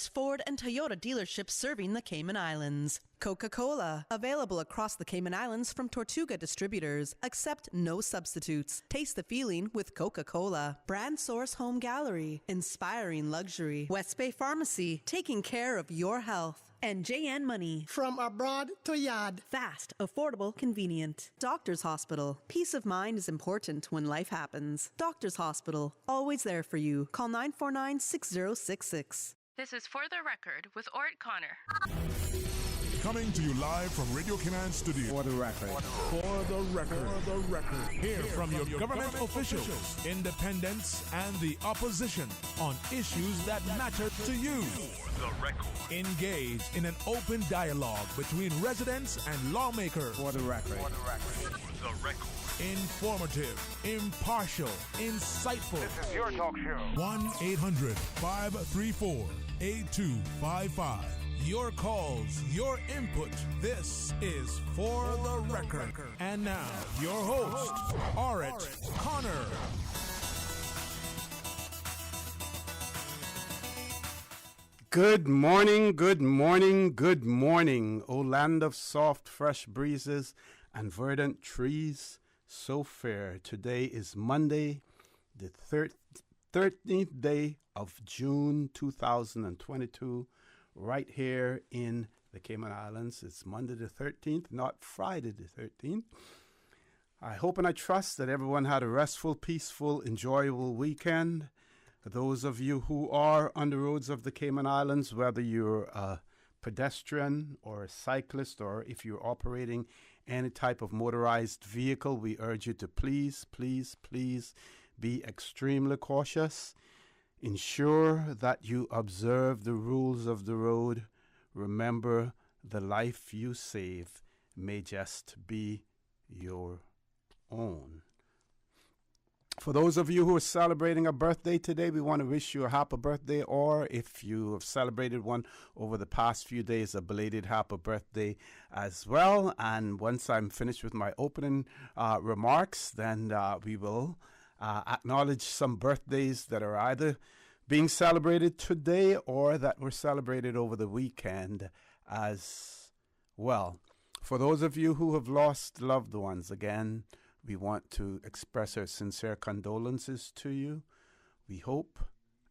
Ford and Toyota dealerships serving the Cayman Islands. Coca-Cola, available across the Cayman Islands from Tortuga distributors. Accept no substitutes. Taste the feeling with Coca-Cola. Brand Source Home Gallery, inspiring luxury. West Bay Pharmacy, taking care of your health. And JN Money. From abroad to yard. Fast, affordable, convenient. Doctor's Hospital. Peace of mind is important when life happens. Doctor's Hospital, always there for you. Call 949-6066. This is For the Record with Ort Connor. Coming to you live from Radio Cayman Studio. For the record. For the record. For the record. Hear from your government officials, independents, and the opposition on issues that matter to you. For the record. Engage in an open dialogue between residents and lawmakers. For the record. For the record. For the record. Informative, impartial, insightful. This is your talk show. 1-800-534-8255. Your calls, your input. This is For the Record. And now, your host, Ort Connor. Good morning, good morning, good morning, O land of soft, fresh breezes and verdant trees, so fair. Today is Monday, the 13th day of June 2022, right here in the Cayman Islands. It's Monday the 13th, not Friday the 13th. I hope and I trust that everyone had a restful, peaceful, enjoyable weekend. Those of you who are on the roads of the Cayman Islands, whether you're a pedestrian or a cyclist, or if you're operating any type of motorized vehicle, we urge you to please, please, please be extremely cautious. Ensure that you observe the rules of the road. Remember, the life you save may just be your own. For those of you who are celebrating a birthday today, we want to wish you a happy birthday, or if you have celebrated one over the past few days, a belated happy birthday as well. And once I'm finished with my opening remarks, then we will acknowledge some birthdays that are either being celebrated today or that were celebrated over the weekend as well. For those of you who have lost loved ones, again, we want to express our sincere condolences to you. We hope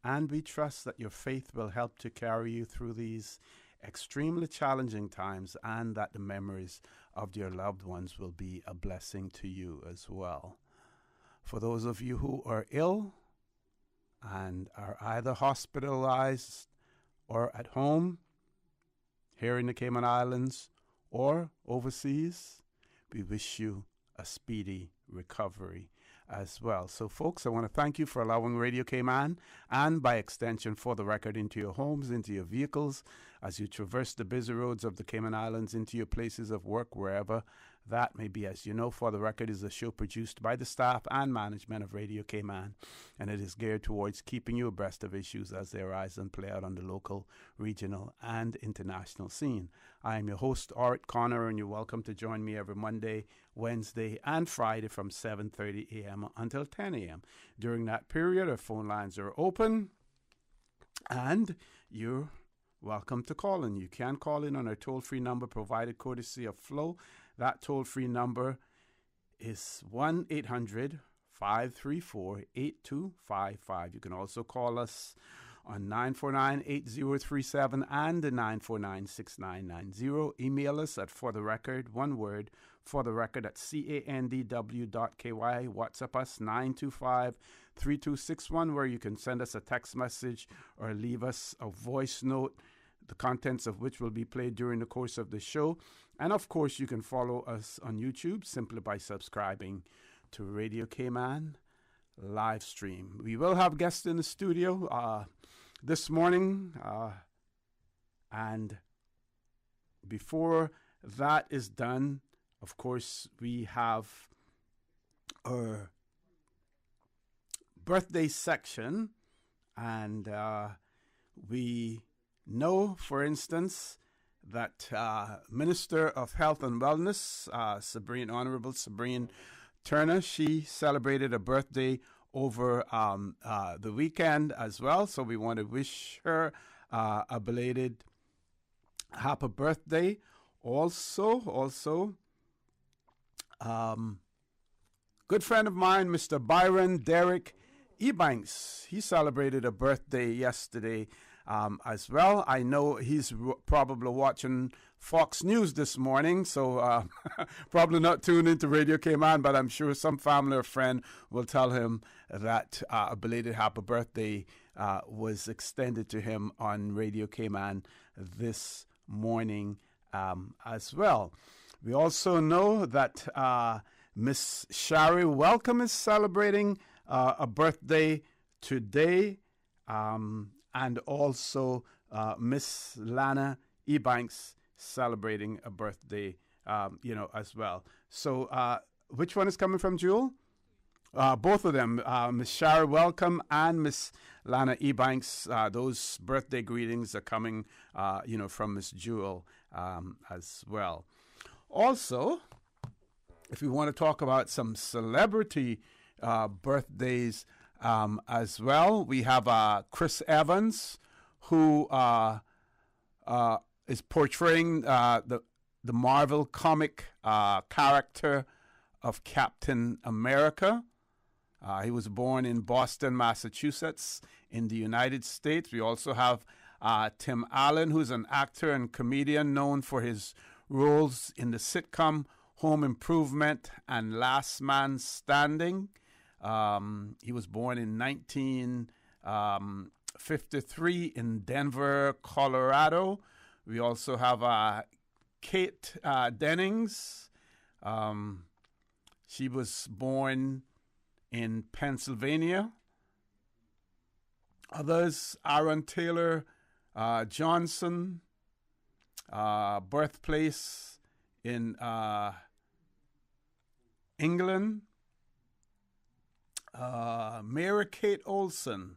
and we trust that your faith will help to carry you through these extremely challenging times, and that the memories of your loved ones will be a blessing to you as well. For those of you who are ill and are either hospitalized or at home here in the Cayman Islands or overseas, we wish you a speedy recovery as well. So, folks, I want to thank you for allowing Radio Cayman, and by extension For the Record, into your homes, into your vehicles, as you traverse the busy roads of the Cayman Islands, into your places of work, wherever that may be. As you know, For the Record is a show produced by the staff and management of Radio Cayman, and it is geared towards keeping you abreast of issues as they arise and play out on the local, regional, and international scene. I am your host, Ort Connor, and you're welcome to join me every Monday, Wednesday, and Friday from 7:30 a.m. until 10 a.m. During that period, our phone lines are open, and you're welcome to call in. You can call in on our toll-free number provided courtesy of Flow. That toll-free number is 1-800-534-8255. You can also call us on 949-8037 and 949-6990. Email us at fortherecord, one word, fortherecord at candw.ky. WhatsApp us 925-3261, where you can send us a text message or leave us a voice note, the contents of which will be played during the course of the show. And of course, you can follow us on YouTube simply by subscribing to Radio Cayman live stream. We will have guests in the studio this morning, and before that is done, of course, we have our birthday section, and we know, for instance, that Minister of Health and Wellness, Honorable Sabrine Turner, she celebrated a birthday over the weekend as well. So we want to wish her a belated happy birthday. Also, good friend of mine, Mr. Byron Derek Ebanks. He celebrated a birthday yesterday as well. I know he's probably watching Fox News this morning, so probably not tuned into Radio Cayman, but I'm sure some family or friend will tell him that a belated happy birthday was extended to him on Radio Cayman this morning as well. We also know that Miss Shari Welcome is celebrating a birthday today, and also Miss Lana Ebanks celebrating a birthday, as well. So which one is coming from Jewel? Both of them, Miss Shari Welcome and Miss Lana Ebanks. Those birthday greetings are coming, from Miss Jewel as well. Also, if we want to talk about some celebrity birthdays as well, we have Chris Evans, who is portraying the Marvel comic character of Captain America. He was born in Boston, Massachusetts, in the United States. We also have Tim Allen, who's an actor and comedian known for his roles in the sitcom Home Improvement and Last Man Standing. He was born in 1953 in Denver, Colorado. We also have Kate Dennings. She was born in Pennsylvania. Others, Aaron Taylor Johnson, birthplace in England. Mary Kate Olsen,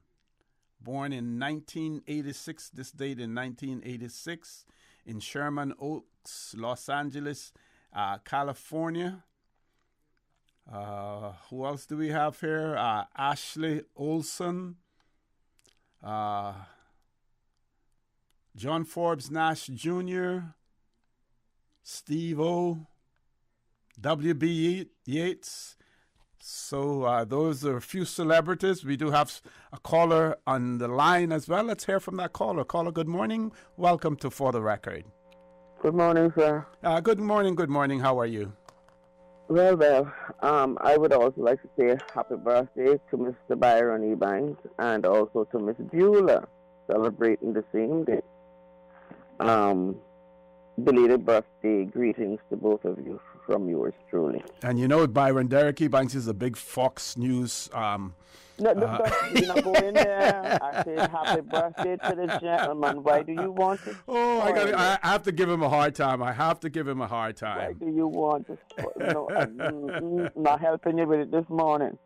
born in 1986, this date in 1986, in Sherman Oaks, Los Angeles, California. Who else do we have here? Ashley Olsen, John Forbes Nash Jr., Steve O, W.B. Yeats. So those are a few celebrities. We do have a caller on the line as well. Let's hear from that caller. Caller, good morning. Welcome to For the Record. Good morning, sir. Good morning. How are you? Well, I would also like to say happy birthday to Mr. Byron Ebanks and also to Miss Beulah, celebrating the same day. Belated birthday greetings to both of you from yours truly. And you know, Byron, Derek Ebanks is a big Fox News. No, you're not going there. I said happy birthday to the gentleman. Why do you want to? Oh, I have to give him a hard time. Why do you want to? Not helping you with it this morning.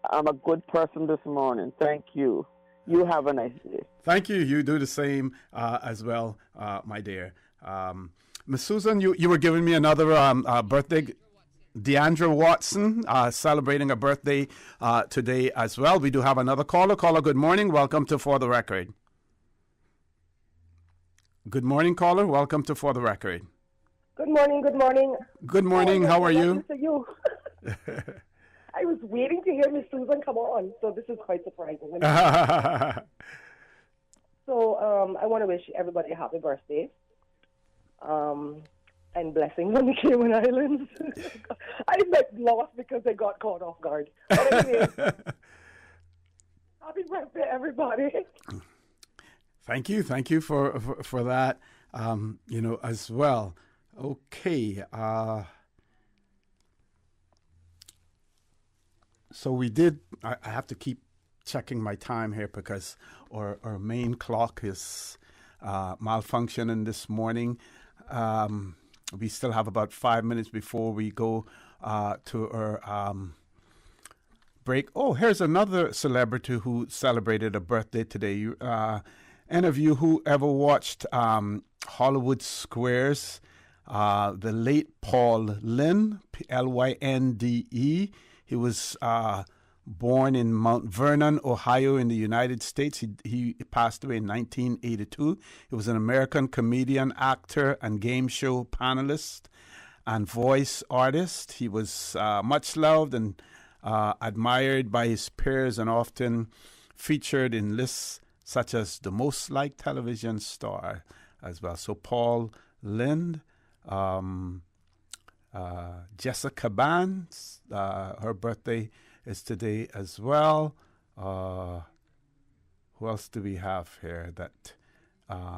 I'm a good person this morning. Thank you. You have a nice day. Thank you. You do the same as well, my dear. Miss Susan, you were giving me another birthday. Deandra Watson celebrating a birthday today as well. We do have another caller. Caller, good morning. Welcome to For the Record. Good morning, caller. Welcome to For the Record. Good morning. Good morning. How are you? You. I was waiting to hear Miss Susan come on, so this is quite surprising. So I want to wish everybody a happy birthday and blessings on the Cayman Islands. I lost because they got caught off guard. But anyway, happy birthday, everybody. Thank you for that, as well. Okay. So we did. I have to keep checking my time here because our main clock is malfunctioning this morning. We still have about 5 minutes before we go to our break. Oh, here's another celebrity who celebrated a birthday today. Any of you who ever watched Hollywood Squares, the late Paul Lynde, Lynde. He was born in Mount Vernon, Ohio, in the United States. He passed away in 1982. He was an American comedian, actor, and game show panelist and voice artist. He was much loved and admired by his peers and often featured in lists such as the most liked television star as well. So Paul Lind, Jessica Barnes, her birthday is today as well. Who else do we have here that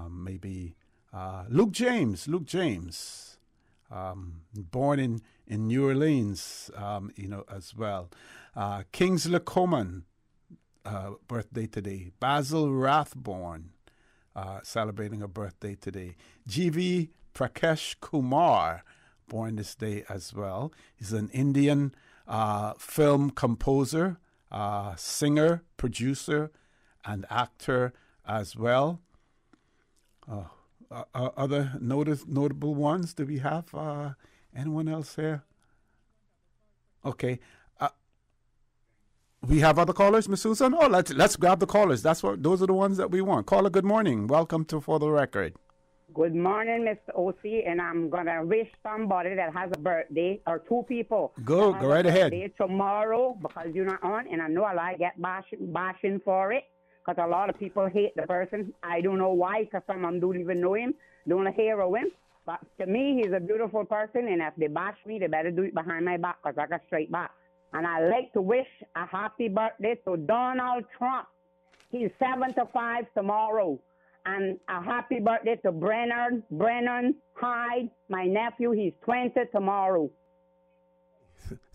maybe Luke James, born in New Orleans, as well. Kingsley Coman, birthday today. Basil Rathborne, celebrating a birthday today. G.V. Prakash Kumar, born this day as well. He's an Indian film composer, singer, producer, and actor as well. Other notable ones, do we have anyone else here? Okay. We have other callers, Miss Susan? Oh, let's grab the callers. Those are the ones that we want. Caller, good morning. Welcome to For the Record. Good morning, Mr. O.C., and I'm going to wish somebody that has a birthday, or two people. Go right ahead. Tomorrow, because you're not on, and I know I get bashing for it, because a lot of people hate the person. I don't know why, because some of them don't even know him, don't hear of him. But to me, he's a beautiful person, and if they bash me, they better do it behind my back, because I got straight back. And I'd like to wish a happy birthday to Donald Trump. He's 75 tomorrow. And a happy birthday to Brennan Hyde, my nephew. He's 20 tomorrow.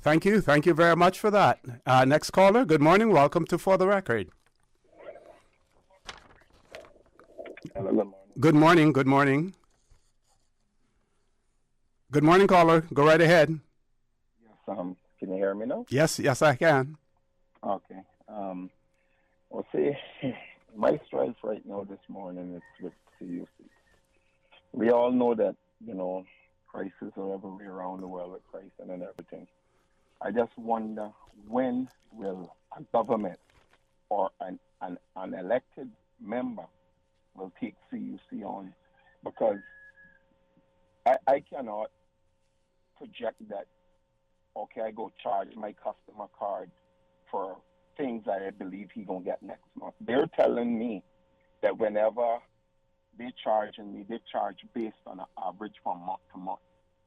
Thank you. Thank you very much for that. Next caller, good morning. Welcome to For the Record. Hello, good morning. Good morning. Good morning. Good morning, caller. Go right ahead. Yes, can you hear me now? Yes, I can. Okay. Well, see, my strife right now this morning is with CUC. We all know that, crises are everywhere around the world with pricing and everything. I just wonder, when will a government or an elected member will take CUC on? Because I cannot project that, okay, I go charge my customer card for things that I believe he going to get next month. They're telling me that whenever they charging me, they charge based on an average from month to month.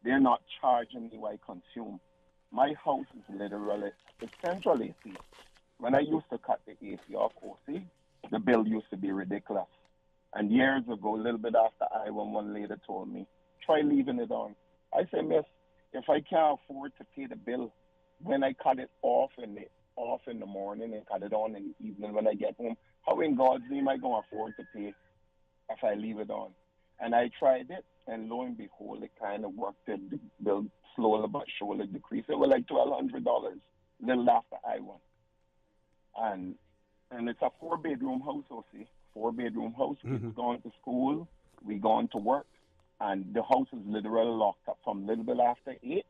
They're not charging me what I consume. My house is literally, it's central AC. When I used to cut the AC off OC, the bill used to be ridiculous. And years ago, a little bit after one lady told me, try leaving it on. I say, miss, if I can't afford to pay the bill, when I cut it off in the morning and cut it on in the evening when I get home, how in God's name am I going to afford to pay if I leave it on? And I tried it, and lo and behold, it kind of worked. The bill slowly but surely decreased. It was like $1,200, little after I-1. And it's a 4-bedroom house, OC. 4-bedroom house. Mm-hmm. Kids going to school, we going to work. And the house is literally locked up from a little bit after 8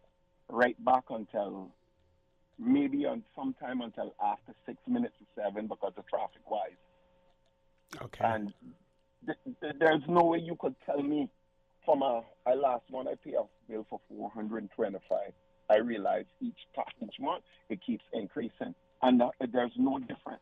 right back until maybe sometime until after 6 minutes to 7 because of traffic-wise. Okay. And there's no way you could tell me from I last one I pay a bill for $425. I realize each month it keeps increasing, and there's no difference.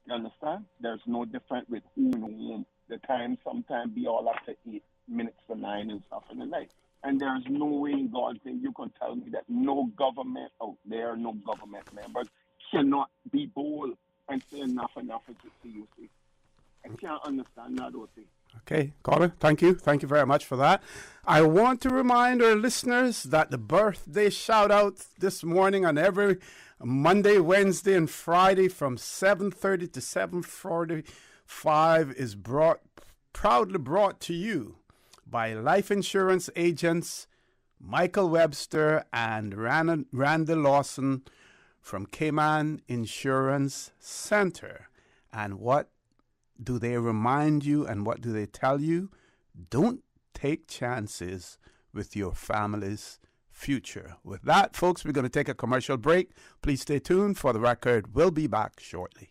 You understand? There's no difference with whom. The time sometimes be all up to 8 minutes to 9 and stuff in the night. And there's no way in God's name you can tell me that no government out there, no government members cannot be bold and say enough is a CUC. I can't understand that, OC. Okay, caller, thank you. Thank you very much for that. I want to remind our listeners that the birthday shout-out this morning on every Monday, Wednesday, and Friday from 7:30 to 7:45 is proudly brought to you by life insurance agents Michael Webster and Randy Lawson from Cayman Insurance Center. And what do they remind you and what do they tell you? Don't take chances with your family's future. With that, folks, we're going to take a commercial break. Please stay tuned. For the record, we'll be back shortly.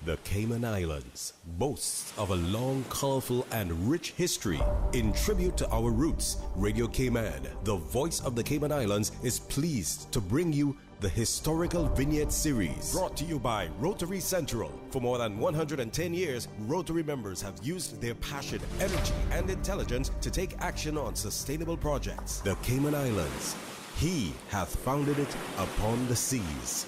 The Cayman Islands boasts of a long, colorful, and rich history. In tribute to our roots, Radio Cayman, the voice of the Cayman Islands, is pleased to bring you the Historical Vignette Series, brought to you by Rotary Central. For more than 110 years, Rotary members have used their passion, energy, and intelligence to take action on sustainable projects. The Cayman Islands, he hath founded it upon the seas.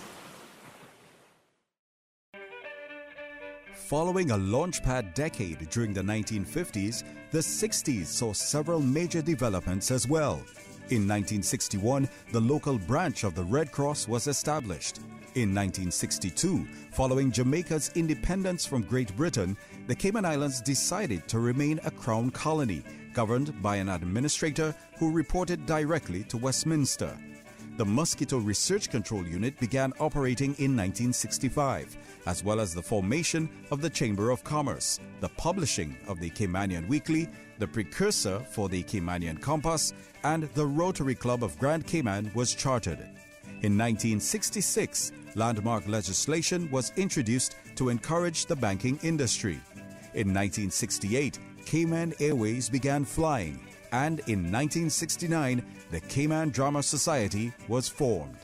Following a launchpad decade during the 1950s, the 60s saw several major developments as well. In 1961, the local branch of the Red Cross was established. In 1962, following Jamaica's independence from Great Britain, the Cayman Islands decided to remain a crown colony, governed by an administrator who reported directly to Westminster. The Mosquito Research Control Unit began operating in 1965, as well as the formation of the Chamber of Commerce, the publishing of the Caymanian Weekly, the precursor for the Caymanian Compass, and the Rotary Club of Grand Cayman was chartered. In 1966, landmark legislation was introduced to encourage the banking industry. In 1968, Cayman Airways began flying, and in 1969, the Cayman Drama Society was formed.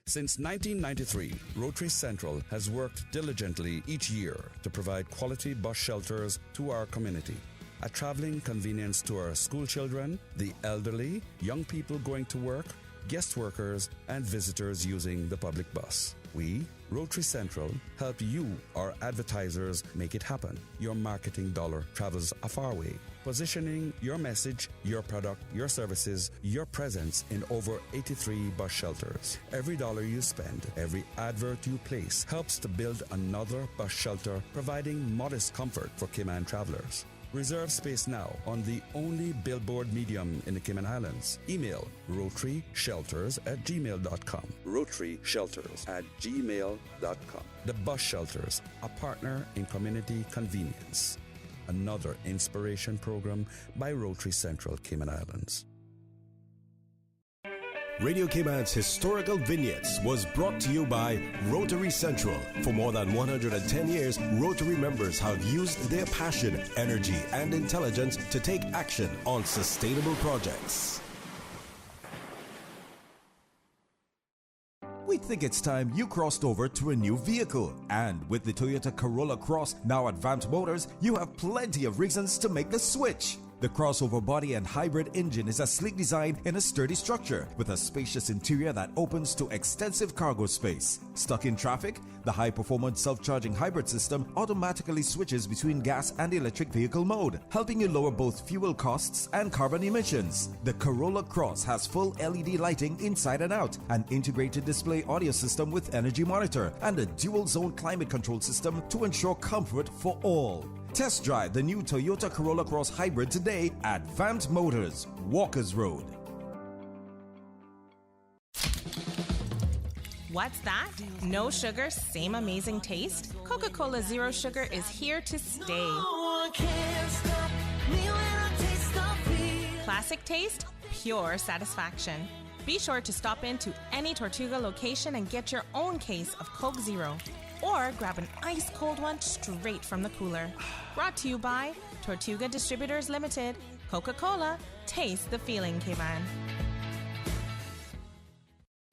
Since 1993, Rotary Central has worked diligently each year to provide quality bus shelters to our community. A traveling convenience to our school children, the elderly, young people going to work, guest workers, and visitors using the public bus. We, Rotary Central, help you, our advertisers, make it happen. Your marketing dollar travels a far way. Positioning your message, your product, your services, your presence in over 83 bus shelters. Every dollar you spend, every advert you place helps to build another bus shelter, providing modest comfort for Cayman travelers. Reserve space now on the only billboard medium in the Cayman Islands. Email rotaryshelters@gmail.com. rotaryshelters@gmail.com. The Bus Shelters, a partner in community convenience. Another inspiration program by Rotary Central Cayman Islands. Radio Cayman's Historical Vignettes was brought to you by Rotary Central. For more than 110 years, Rotary members have used their passion, energy, and intelligence to take action on sustainable projects. We think it's time you crossed over to a new vehicle. And with the Toyota Corolla Cross, now at Vant Motors, you have plenty of reasons to make the switch. The crossover body and hybrid engine is a sleek design in a sturdy structure with a spacious interior that opens to extensive cargo space. Stuck in traffic? The high-performance self-charging hybrid system automatically switches between gas and electric vehicle mode, helping you lower both fuel costs and carbon emissions. The Corolla Cross has full LED lighting inside and out, an integrated display audio system with energy monitor, and a dual-zone climate control system to ensure comfort for all. Test drive the new Toyota Corolla Cross Hybrid today at Vant Motors, Walkers Road. What's that? No sugar, same amazing taste? Coca-Cola Zero Sugar is here to stay. Classic taste, pure satisfaction. Be sure to stop into any Tortuga location and get your own case of Coke Zero. Or grab an ice-cold one straight from the cooler. Brought to you by Tortuga Distributors Limited. Coca-Cola, taste the feeling, Cayman.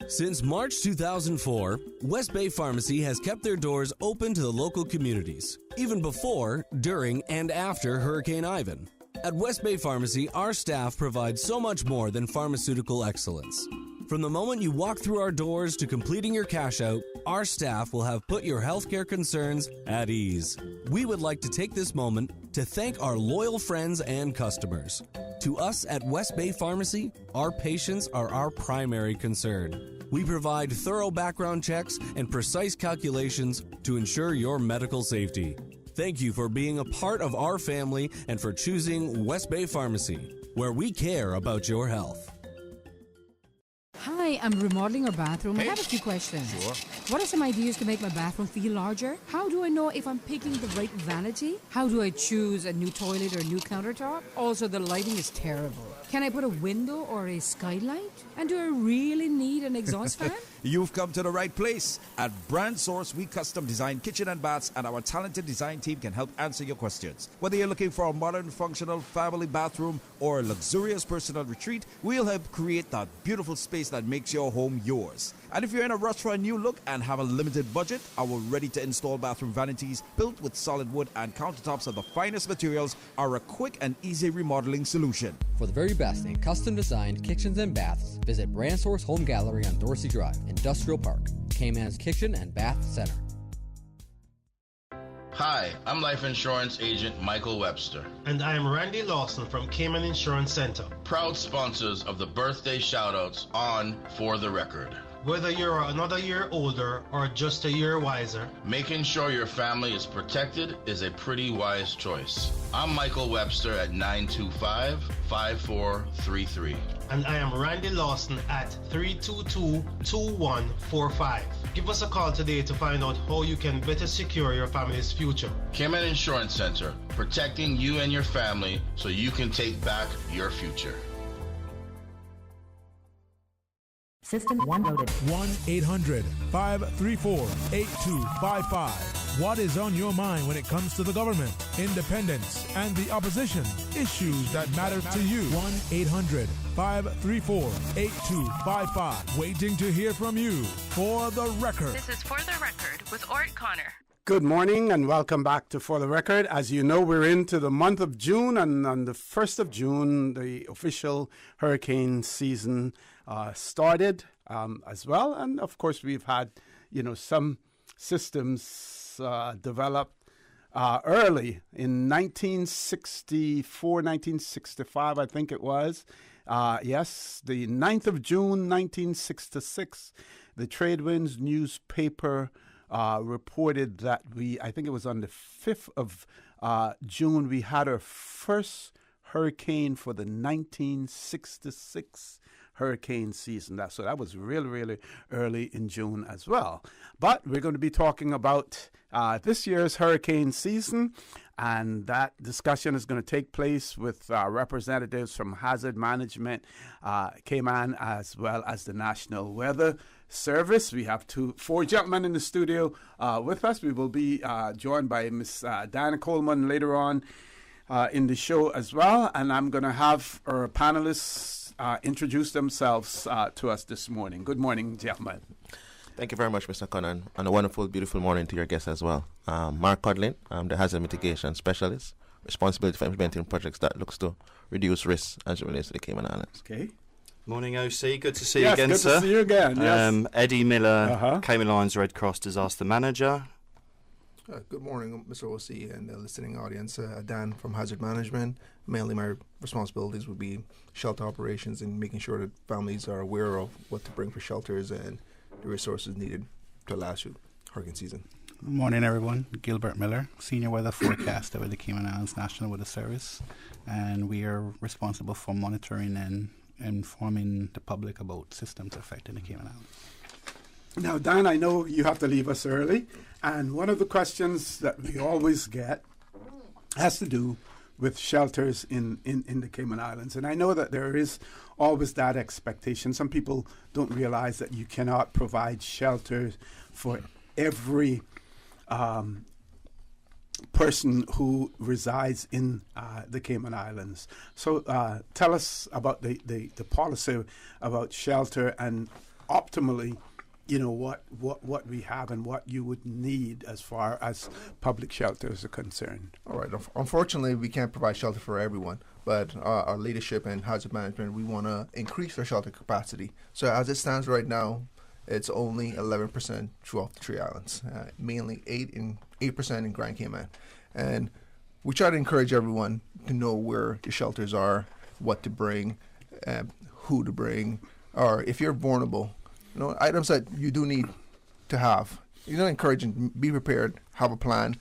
Since March 2004, West Bay Pharmacy has kept their doors open to the local communities, even before, during, and after Hurricane Ivan. At West Bay Pharmacy, our staff provides so much more than pharmaceutical excellence. From the moment you walk through our doors to completing your cash out, our staff will have put your healthcare concerns at ease. We would like to take this moment to thank our loyal friends and customers. To us at West Bay Pharmacy, our patients are our primary concern. We provide thorough background checks and precise calculations to ensure your medical safety. Thank you for being a part of our family and for choosing West Bay Pharmacy, where we care about your health. Hi, I'm remodeling our bathroom. I have a few questions. Sure. What are some ideas to make my bathroom feel larger? How do I know if I'm picking the right vanity? How do I choose a new toilet or a new countertop? Also, the lighting is terrible. Can I put a window or a skylight? And do I really need an exhaust fan? You've come to the right place. At Brand Source, we custom design kitchen and baths, and our talented design team can help answer your questions. Whether you're looking for a modern, functional family bathroom or a luxurious personal retreat, we'll help create that beautiful space that makes your home yours. And if you're in a rush for a new look and have a limited budget, our ready-to-install bathroom vanities, built with solid wood and countertops of the finest materials, are a quick and easy remodeling solution. For the very best in custom-designed kitchens and baths, visit Brand Source Home Gallery on Dorsey Drive, Industrial Park, Cayman's Kitchen and Bath Center. Hi, I'm life insurance agent Michael Webster. And I am Randy Lawson from Cayman Insurance Center. Proud sponsors of the birthday shoutouts on For the Record. Whether you're another year older or just a year wiser, making sure your family is protected is a pretty wise choice. I'm Michael Webster at 925-5433. And I am Randy Lawson at 322-2145. Give us a call today to find out how you can better secure your family's future. Cayman Insurance Center, protecting you and your family so you can take back your future. System 1 loaded. 1-800-534-8255. What is on your mind when it comes to the government, independence, and the opposition? Issues that matter to you. 1-800-534-8255. Waiting to hear from you. For the Record. This is For the Record with Ort Connor. Good morning and welcome back to For the Record. As you know, we're into the month of June, and on the 1st of June, the official hurricane season started as well. And of course, we've had, some systems developed early in 1964, 1965, I think it was. Yes, the 9th of June, 1966, the Tradewinds newspaper reported that I think it was on the 5th of June, we had our first hurricane for the 1966 hurricane season. So that was really, really early in June as well. But we're going to be talking about this year's hurricane season, and that discussion is going to take place with representatives from Hazard Management, Cayman, as well as the National Weather Service. We have four gentlemen in the studio with us. We will be joined by Miss Diana Coleman later on in the show as well, and I'm going to have our panelists introduce themselves to us this morning. Good morning, gentlemen. Thank you very much, Mr. Conan, and a wonderful, beautiful morning to your guests as well. Mark Codlin, I'm the Hazard Mitigation Specialist, responsibility for implementing projects that looks to reduce risks as it relates to the Cayman Islands. Okay. Morning, OC. Good to see you again, good sir. To see you again. Yes. Eddie Miller, Cayman Islands Red Cross Disaster Manager. Good morning, Mr. OC and the listening audience. Dan from Hazard Management. Mainly my responsibilities would be shelter operations and making sure that families are aware of what to bring for shelters and the resources needed to last through hurricane season. Good morning, everyone. Gilbert Miller, Senior Weather Forecaster with the Cayman Islands National Weather Service. And we are responsible for monitoring and informing the public about systems affecting the Cayman Islands. Now, Dan, I know you have to leave us early, and one of the questions that we always get has to do with shelters in the Cayman Islands. And I know that there is always that expectation. Some people don't realize that you cannot provide shelters for every person who resides in the Cayman Islands. So tell us about the policy about shelter and optimally, what we have and what you would need as far as public shelters are concerned. All right. Unfortunately, we can't provide shelter for everyone, but our leadership and hazard management, we want to increase our shelter capacity. So as it stands right now, it's only 11% throughout the three islands, mainly 8% in Grand Cayman. And we try to encourage everyone to know where the shelters are, what to bring, who to bring, or if you're vulnerable, items that you do need to have. You're not encouraging, be prepared, have a plan,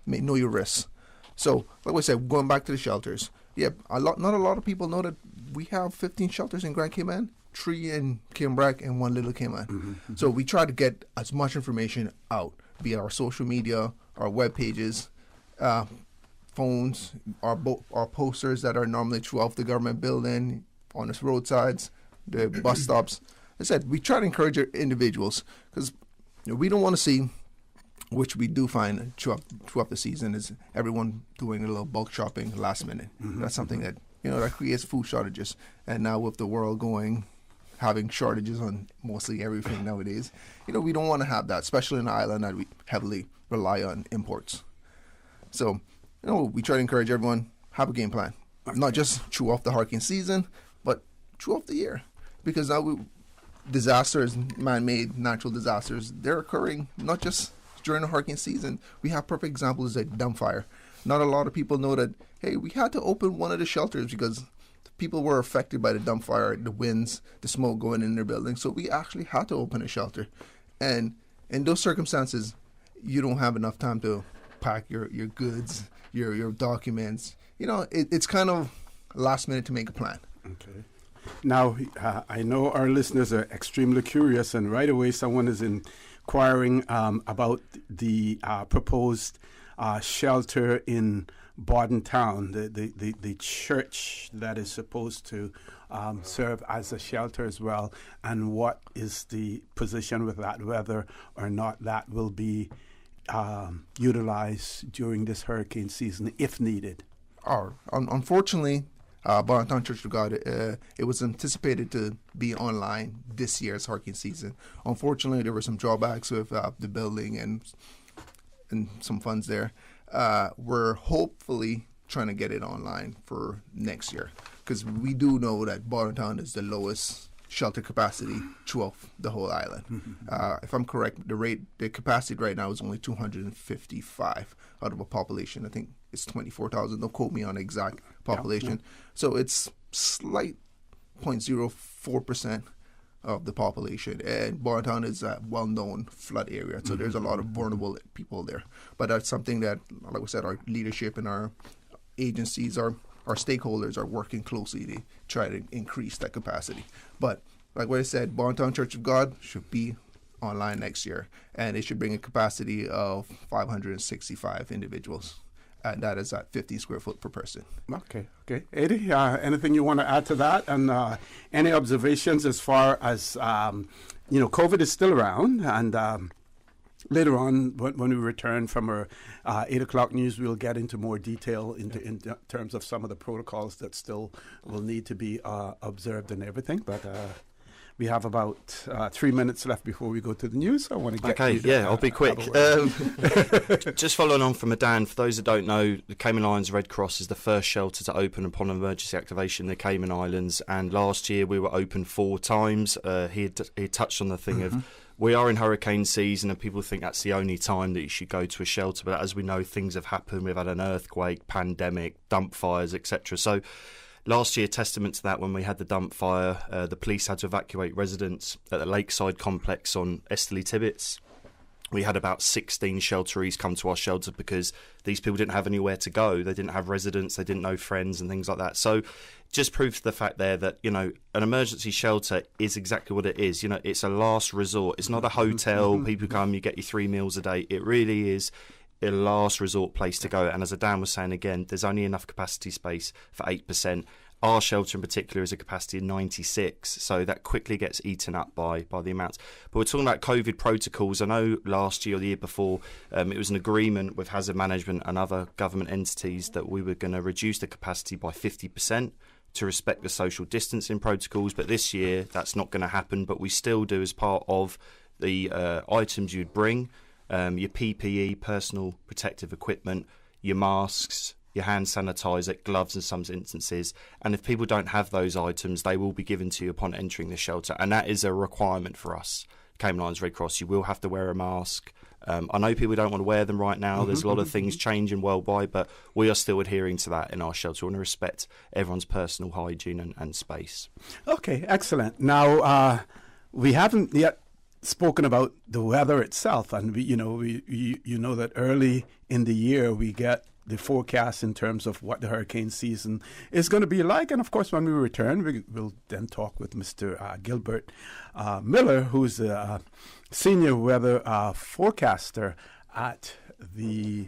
know your risks. So, like I said, going back to the shelters, not a lot of people know that we have 15 shelters in Grand Cayman. 3 in Cayman and 1 Little Cayman. So we try to get as much information out via our social media, our web pages, phones, our posters that are normally throughout the government building, on the roadsides, the bus stops. I said we try to encourage individuals because we don't want to see, which we do find throughout the season, is everyone doing a little bulk shopping last minute. That's something that that creates food shortages. And now with the world having shortages on mostly everything nowadays, we don't want to have that, especially in an island that we heavily rely on imports. So, we try to encourage everyone, have a game plan, not just throughout the hurricane season, but throughout the year, because now disasters, man-made natural disasters, they're occurring not just during the hurricane season. We have perfect examples like dump fire. Not a lot of people know that, hey, we had to open one of the shelters because people were affected by the dump fire, the winds, the smoke going in their building. So we actually had to open a shelter. And in those circumstances, you don't have enough time to pack your goods, your documents. It's kind of last minute to make a plan. Okay. Now, I know our listeners are extremely curious, and right away someone is inquiring about the proposed shelter in Bordentown, the church that is supposed to serve as a shelter as well, and what is the position with that, whether or not that will be utilized during this hurricane season if needed. Unfortunately, Bordentown Church of God, it was anticipated to be online this year's hurricane season. Unfortunately, there were some drawbacks with the building and some funds there. We're hopefully trying to get it online for next year, because we do know that Bordentown is the lowest shelter capacity throughout the whole island. If I'm correct, the capacity right now is only 255 out of a population. I think it's 24,000. Don't quote me on the exact population. Yeah. So it's slight 0.04% of the population. And Bordentown is a well-known flood area, so there's a lot of vulnerable people there. But that's something that, like we said, our leadership and our agencies, our stakeholders are working closely to try to increase that capacity. But like what I said, Bordentown Church of God should be online next year, and it should bring a capacity of 565 individuals. And that is at 50 square foot per person. Okay. Eddie, anything you want to add to that? And any observations as far as, COVID is still around, and later on, when we return from our 8 o'clock news, we'll get into more detail in terms of some of the protocols that still will need to be observed and everything. But we have about 3 minutes left before we go to the news. I want to get I'll be quick. Just following on from Dan, for those that don't know, the Cayman Islands Red Cross is the first shelter to open upon emergency activation in the Cayman Islands, and last year we were open 4 times. He touched on the thing of we are in hurricane season, and people think that's the only time that you should go to a shelter, but as we know, things have happened. We've had an earthquake, pandemic, dump fires, etc. So last year, testament to that, when we had the dump fire, the police had to evacuate residents at the lakeside complex on Esterly Tibbets. We had about 16 shelterees come to our shelter because these people didn't have anywhere to go. They didn't have residents, they didn't know friends and things like that. So just proves the fact there that, an emergency shelter is exactly what it is. It's a last resort. It's not a hotel. People come, you get your 3 meals a day. It really is a last resort place to go. And as Adan was saying again, there's only enough capacity space for 8%. Our shelter in particular is a capacity of 96, so that quickly gets eaten up by the amounts. But we're talking about COVID protocols. I know last year or the year before, it was an agreement with hazard management and other government entities that we were going to reduce the capacity by 50% to respect the social distancing protocols. But this year, that's not going to happen. But we still do, as part of the items you'd bring, your PPE, personal protective equipment, your masks, your hand sanitizer, gloves in some instances. And if people don't have those items, they will be given to you upon entering the shelter. And that is a requirement for us, Cayman Islands Red Cross. You will have to wear a mask. I know people don't want to wear them right now. There's a lot of things changing worldwide, but we are still adhering to that in our shelter. We want to respect everyone's personal hygiene and space. Okay, excellent. Now, we haven't yet spoken about the weather itself, and we know that early in the year we get the forecast in terms of what the hurricane season is going to be like. And of course, when we return, we'll then talk with Mr. Gilbert Miller, who's a senior weather forecaster at the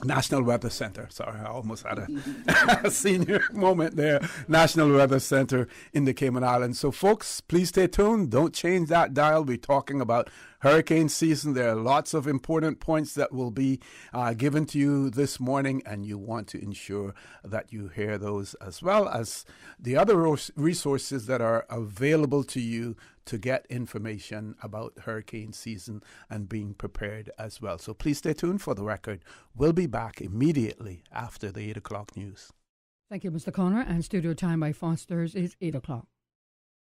National Weather Center. Sorry, I almost had a senior moment there. National Weather Center in the Cayman Islands. So, folks, please stay tuned. Don't change that dial. We're talking about hurricane season. There are lots of important points that will be given to you this morning, and you want to ensure that you hear those, as well as the other resources that are available to you to get information about hurricane season and being prepared as well. So please stay tuned for the record. We'll be back immediately after the 8 o'clock news. Thank you, Mr. Connor. And studio time by Foster's is 8 o'clock.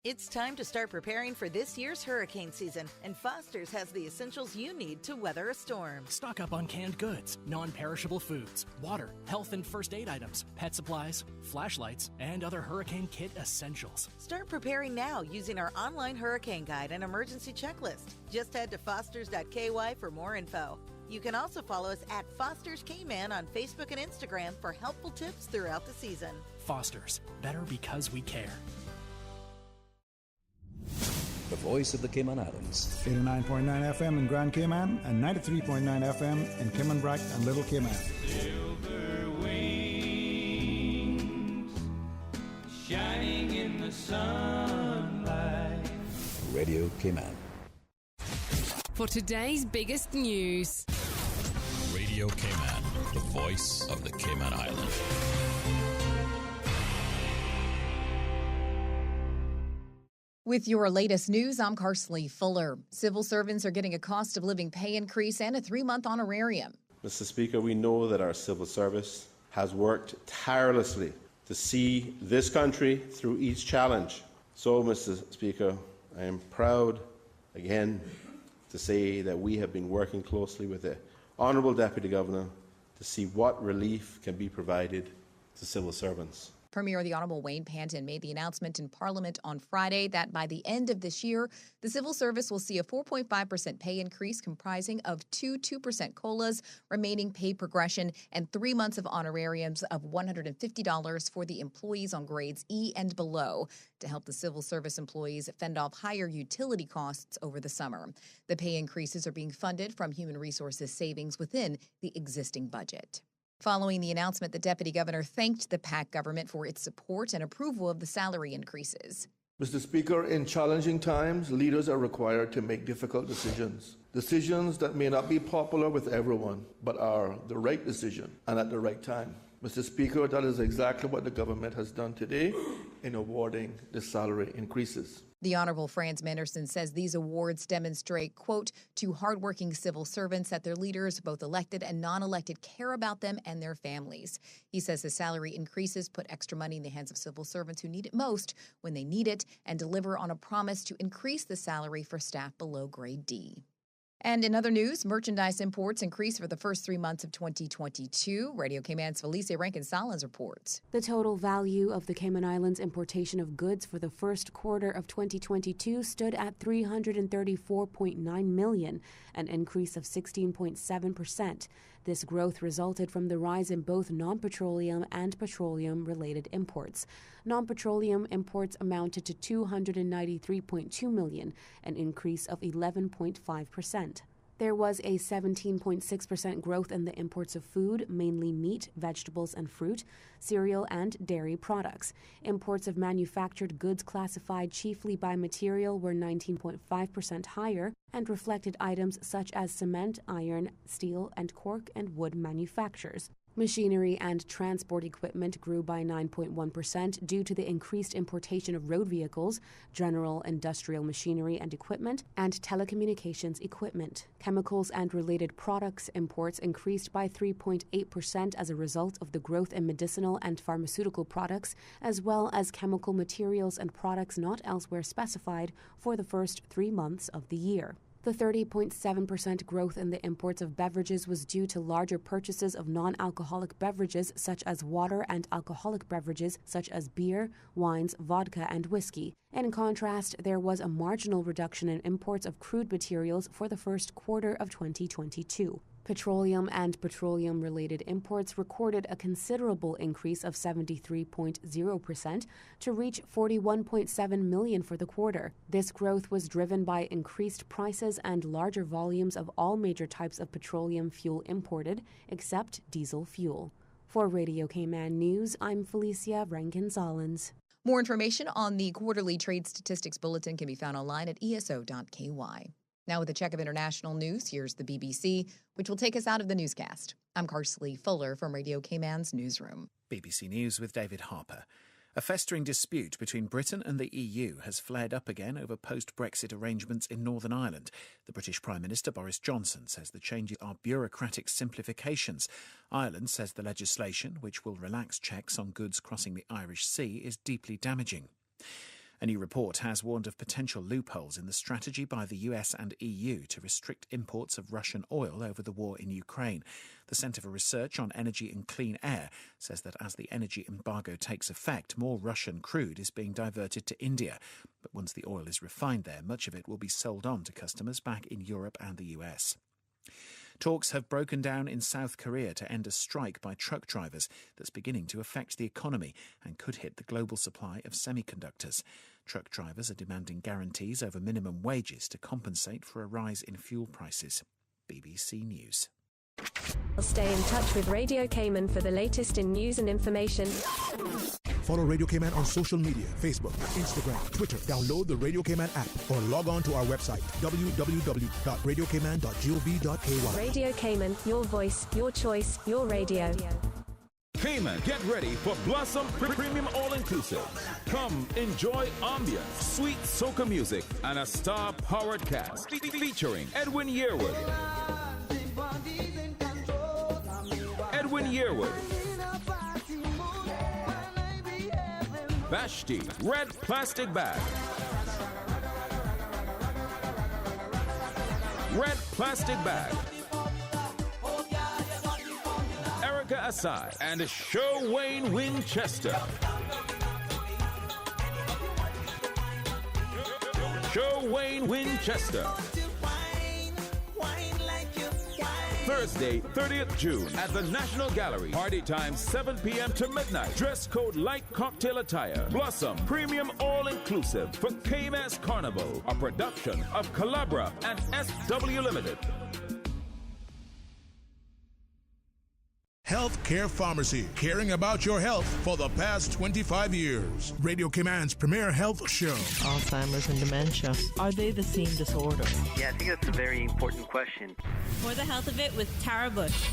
It's time to start preparing for this year's hurricane season, and Foster's has the essentials you need to weather a storm. Stock up on canned goods, non-perishable foods, water, health and first aid items, pet supplies, flashlights, and other hurricane kit essentials. Start preparing now using our online hurricane guide and emergency checklist. Just head to fosters.ky for more info. You can also follow us at Foster's Cayman on Facebook and Instagram for helpful tips throughout the season. Foster's, better because we care. The voice of the Cayman Islands. 89.9 FM in Grand Cayman and 93.9 FM in Cayman Brac and Little Cayman. Silver wings shining in the sunlight. Radio Cayman. For today's biggest news. Radio Cayman, the voice of the Cayman Islands. With your latest news, I'm Carsley Fuller. Civil servants are getting a cost of living pay increase and a 3-month honorarium. Mr. Speaker, we know that our civil service has worked tirelessly to see this country through each challenge. So, Mr. Speaker, I am proud again to say that we have been working closely with the Honourable Deputy Governor to see what relief can be provided to civil servants. Premier the Honourable Wayne Panton made the announcement in Parliament on Friday that by the end of this year, the civil service will see a 4.5% pay increase comprising of 2% COLAs, remaining pay progression, and 3 months of honorariums of $150 for the employees on grades E and below to help the civil service employees fend off higher utility costs over the summer. The pay increases are being funded from Human Resources savings within the existing budget. Following the announcement, the Deputy Governor thanked the PAC government for its support and approval of the salary increases. Mr. Speaker, in challenging times, leaders are required to make difficult decisions. Decisions that may not be popular with everyone, but are the right decision and at the right time. Mr. Speaker, that is exactly what the government has done today in awarding the salary increases. The Honourable Franz Manderson says these awards demonstrate, quote, to hardworking civil servants that their leaders, both elected and non-elected, care about them and their families. He says the salary increases put extra money in the hands of civil servants who need it most when they need it and deliver on a promise to increase the salary for staff below grade D. And in other news, merchandise imports increased for the first 3 months of 2022. Radio Cayman's Felicia Rankin-Salins reports. The total value of the Cayman Islands importation of goods for the first quarter of 2022 stood at $334.9 million, an increase of 16.7%. This growth resulted from the rise in both non-petroleum and petroleum-related imports. Non-petroleum imports amounted to $293.2 million, an increase of 11.5%. There was a 17.6% growth in the imports of food, mainly meat, vegetables and fruit, cereal and dairy products. Imports of manufactured goods classified chiefly by material were 19.5% higher and reflected items such as cement, iron, steel and cork and wood manufactures. Machinery and transport equipment grew by 9.1% due to the increased importation of road vehicles, general industrial machinery and equipment, and telecommunications equipment. Chemicals and related products imports increased by 3.8% as a result of the growth in medicinal and pharmaceutical products, as well as chemical materials and products not elsewhere specified for the first 3 months of the year. The 30.7% growth in the imports of beverages was due to larger purchases of non-alcoholic beverages such as water and alcoholic beverages such as beer, wines, vodka, and whiskey. In contrast, there was a marginal reduction in imports of crude materials for the first quarter of 2022. Petroleum and petroleum-related imports recorded a considerable increase of 73.0% to reach 41.7 million for the quarter. This growth was driven by increased prices and larger volumes of all major types of petroleum fuel imported, except diesel fuel. For Radio Cayman News, I'm Felicia Rankin-Solins. More information on the quarterly trade statistics bulletin can be found online at eso.ky. Now with a check of international news, here's the BBC, which will take us out of the newscast. I'm Karsley Fuller from Radio Cayman's newsroom. BBC News with David Harper. A festering dispute between Britain and the EU has flared up again over post-Brexit arrangements in Northern Ireland. The British Prime Minister Boris Johnson says the changes are bureaucratic simplifications. Ireland says the legislation, which will relax checks on goods crossing the Irish Sea, is deeply damaging. A new report has warned of potential loopholes in the strategy by the US and EU to restrict imports of Russian oil over the war in Ukraine. The Centre for Research on Energy and Clean Air says that as the energy embargo takes effect, more Russian crude is being diverted to India. But once the oil is refined there, much of it will be sold on to customers back in Europe and the US. Talks have broken down in South Korea to end a strike by truck drivers that's beginning to affect the economy and could hit the global supply of semiconductors. Truck drivers are demanding guarantees over minimum wages to compensate for a rise in fuel prices. BBC News. Stay in touch with Radio Cayman for the latest in news and information. Follow Radio Cayman on social media, Facebook, Instagram, Twitter. Download the Radio Cayman app or log on to our website, www.radiocayman.gov.ky. Radio Cayman, your voice, your choice, your radio. Cayman, get ready for Blossom Premium All-Inclusive. Come enjoy ambience, sweet soca music, and a star-powered cast featuring Edwin Yearwood, Vashti, Red Plastic Bag, Erica Asai, and Show Wayne Winchester. Thursday, 30th June at the National Gallery. Party time 7 p.m. to midnight. Dress code light cocktail attire. Blossom Premium All-Inclusive for KMS Carnival, a production of Calabra and SW Limited. Healthcare Pharmacy, caring about your health for the past 25 years. Radio Cayman's premier health show. Alzheimer's and dementia, are they the same disorder? Yeah, I think that's a very important question. For the Health of It with Tara Bush.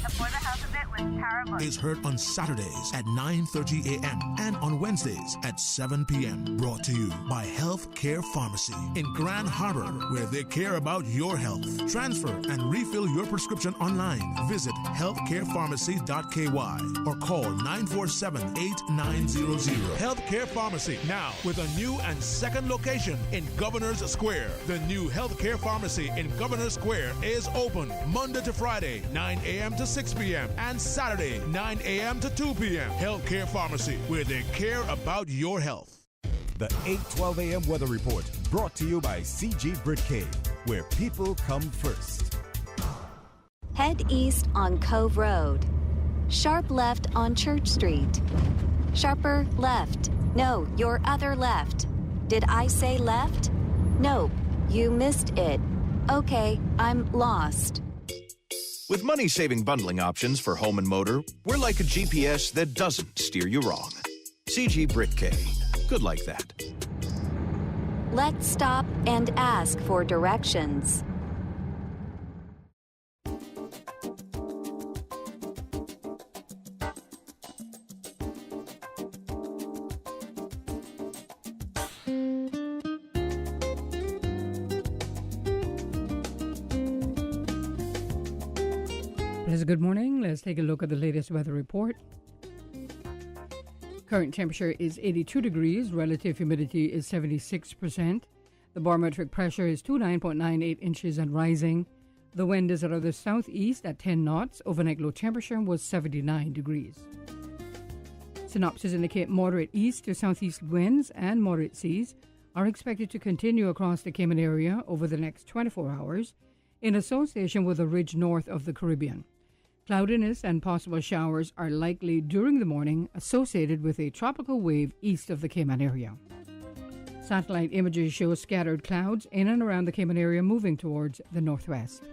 Is heard on Saturdays at 9:30 a.m. and on Wednesdays at 7 p.m. Brought to you by Healthcare Pharmacy in Grand Harbor, where they care about your health. Transfer and refill your prescription online. Visit healthcarepharmacy.ky or call 947-8900. Healthcare Pharmacy, now with a new and second location in Governor's Square. The new Healthcare Pharmacy in Governor's Square is open Monday to Friday, 9 a.m. to 6 p.m. and Saturday, 9 a.m. to 2 p.m. Healthcare Pharmacy, where they care about your health. The 8:12 a.m. weather report, brought to you by CG Britcade, where people come first. Head east on Cove Road. Sharp left on Church Street. Sharper left. No, your other left. Did I say left? Nope, you missed it. Okay, I'm lost. With money-saving bundling options for home and motor, we're like a GPS that doesn't steer you wrong. CG Britcade. Good like that. Let's stop and ask for directions. Good morning. Let's take a look at the latest weather report. Current temperature is 82 degrees. Relative humidity is 76%. The barometric pressure is 29.98 inches and rising. The wind is out of the southeast at 10 knots. Overnight low temperature was 79 degrees. Synopsis indicate moderate east to southeast winds and moderate seas are expected to continue across the Cayman area over the next 24 hours. in association with a ridge north of the Caribbean. Cloudiness and possible showers are likely during the morning, associated with a tropical wave east of the Cayman area. Satellite images show scattered clouds in and around the Cayman area moving towards the northwest.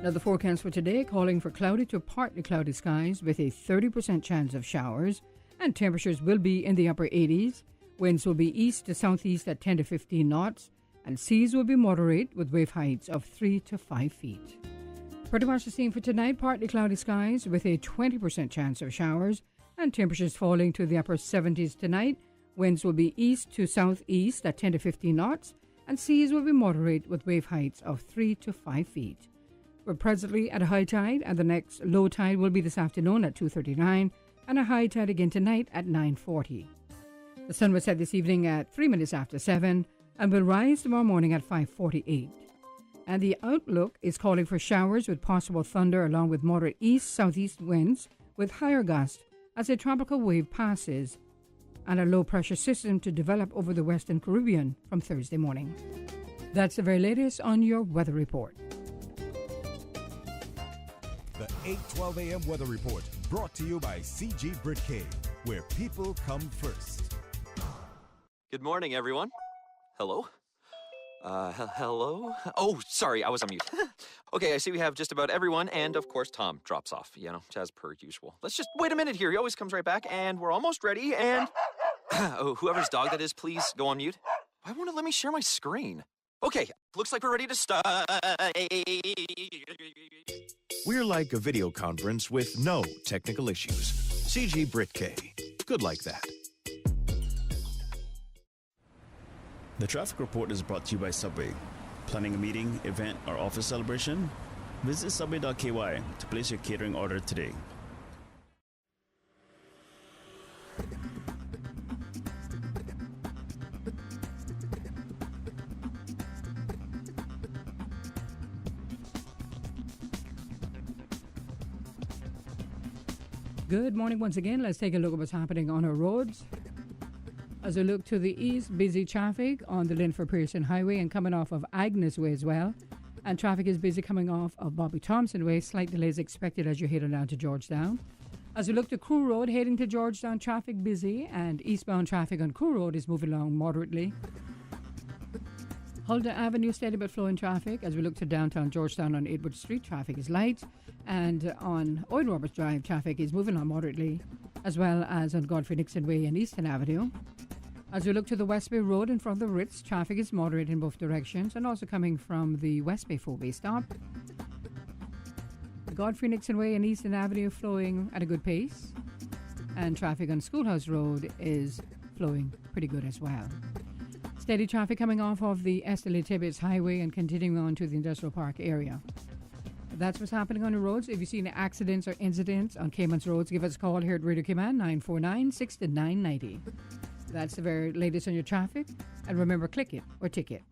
Now the forecast for today calling for cloudy to partly cloudy skies with a 30% chance of showers, and temperatures will be in the upper 80s. Winds will be east to southeast at 10 to 15 knots, and seas will be moderate with wave heights of 3 to 5 feet. Pretty much the same for tonight, partly cloudy skies with a 20% chance of showers, and temperatures falling to the upper 70s tonight. Winds will be east to southeast at 10 to 15 knots, and seas will be moderate with wave heights of 3 to 5 feet. We're presently at a high tide, and the next low tide will be this afternoon at 2:39, and a high tide again tonight at 9:40. The sun will set this evening at 3 minutes after 7 and will rise tomorrow morning at 5:48. And the outlook is calling for showers with possible thunder along with moderate east-southeast winds with higher gusts as a tropical wave passes and a low-pressure system to develop over the Western Caribbean from Thursday morning. That's the very latest on your weather report. The 8:12 a.m. weather report brought to you by CG Brit K, where people come first. Good morning, everyone. Hello? Hello? Oh, sorry, I was on mute. Okay, I see we have just about everyone, and of course Tom drops off, as per usual. Let's just wait a minute here. He always comes right back, and we're almost ready, and... oh, whoever's dog that is, please go on mute. Why won't it let me share my screen? Okay, looks like we're ready to start. We're like a video conference with no technical issues. CG Brit K. Good like that. The traffic report is brought to you by Subway. Planning a meeting, event, or office celebration? Visit subway.ky to place your catering order today. Good morning once again. Let's take a look at what's happening on our roads. As we look to the east, busy traffic on the Linford Pearson Highway and coming off of Agnes Way as well. And traffic is busy coming off of Bobby Thompson Way. Slight delays expected as you're heading down to Georgetown. As we look to Crew Road, heading to Georgetown, traffic busy, and eastbound traffic on Crew Road is moving along moderately. Huldah Avenue, steady but flowing traffic. As we look to downtown Georgetown on Edward Street, traffic is light. And on Oil Roberts Drive, traffic is moving on moderately, as well as on Godfrey Nixon Way and Eastern Avenue. As we look to the West Bay Road in front of the Ritz, traffic is moderate in both directions and also coming from the West Bay 4-way stop. Godfrey Nixon Way and Eastern Avenue flowing at a good pace. And traffic on Schoolhouse Road is flowing pretty good as well. Steady traffic coming off of the Esteli Tibbetts Highway and continuing on to the Industrial Park area. That's what's happening on the roads. If you see any accidents or incidents on Cayman's roads, give us a call here at Radio Cayman, 949-6990. That's the very latest on your traffic. And remember, click it or ticket.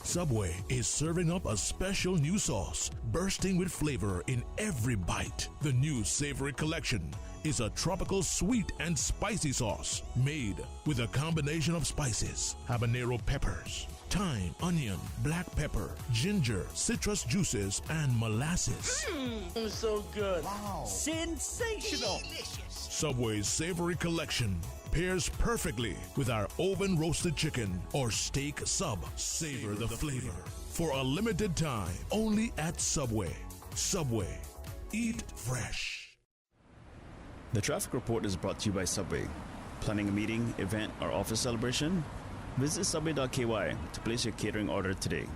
Subway is serving up a special new sauce, bursting with flavor in every bite. The new Savory Collection is a tropical sweet and spicy sauce made with a combination of spices, habanero peppers, thyme, onion, black pepper, ginger, citrus juices, and molasses. So good. Wow. Sensational. Delicious. Subway's Savory Collection pairs perfectly with our oven-roasted chicken or steak sub. Savor the flavor. For a limited time, only at Subway. Subway. Eat fresh. The traffic report is brought to you by Subway. Planning a meeting, event, or office celebration? Visit subway.ky to place your catering order today.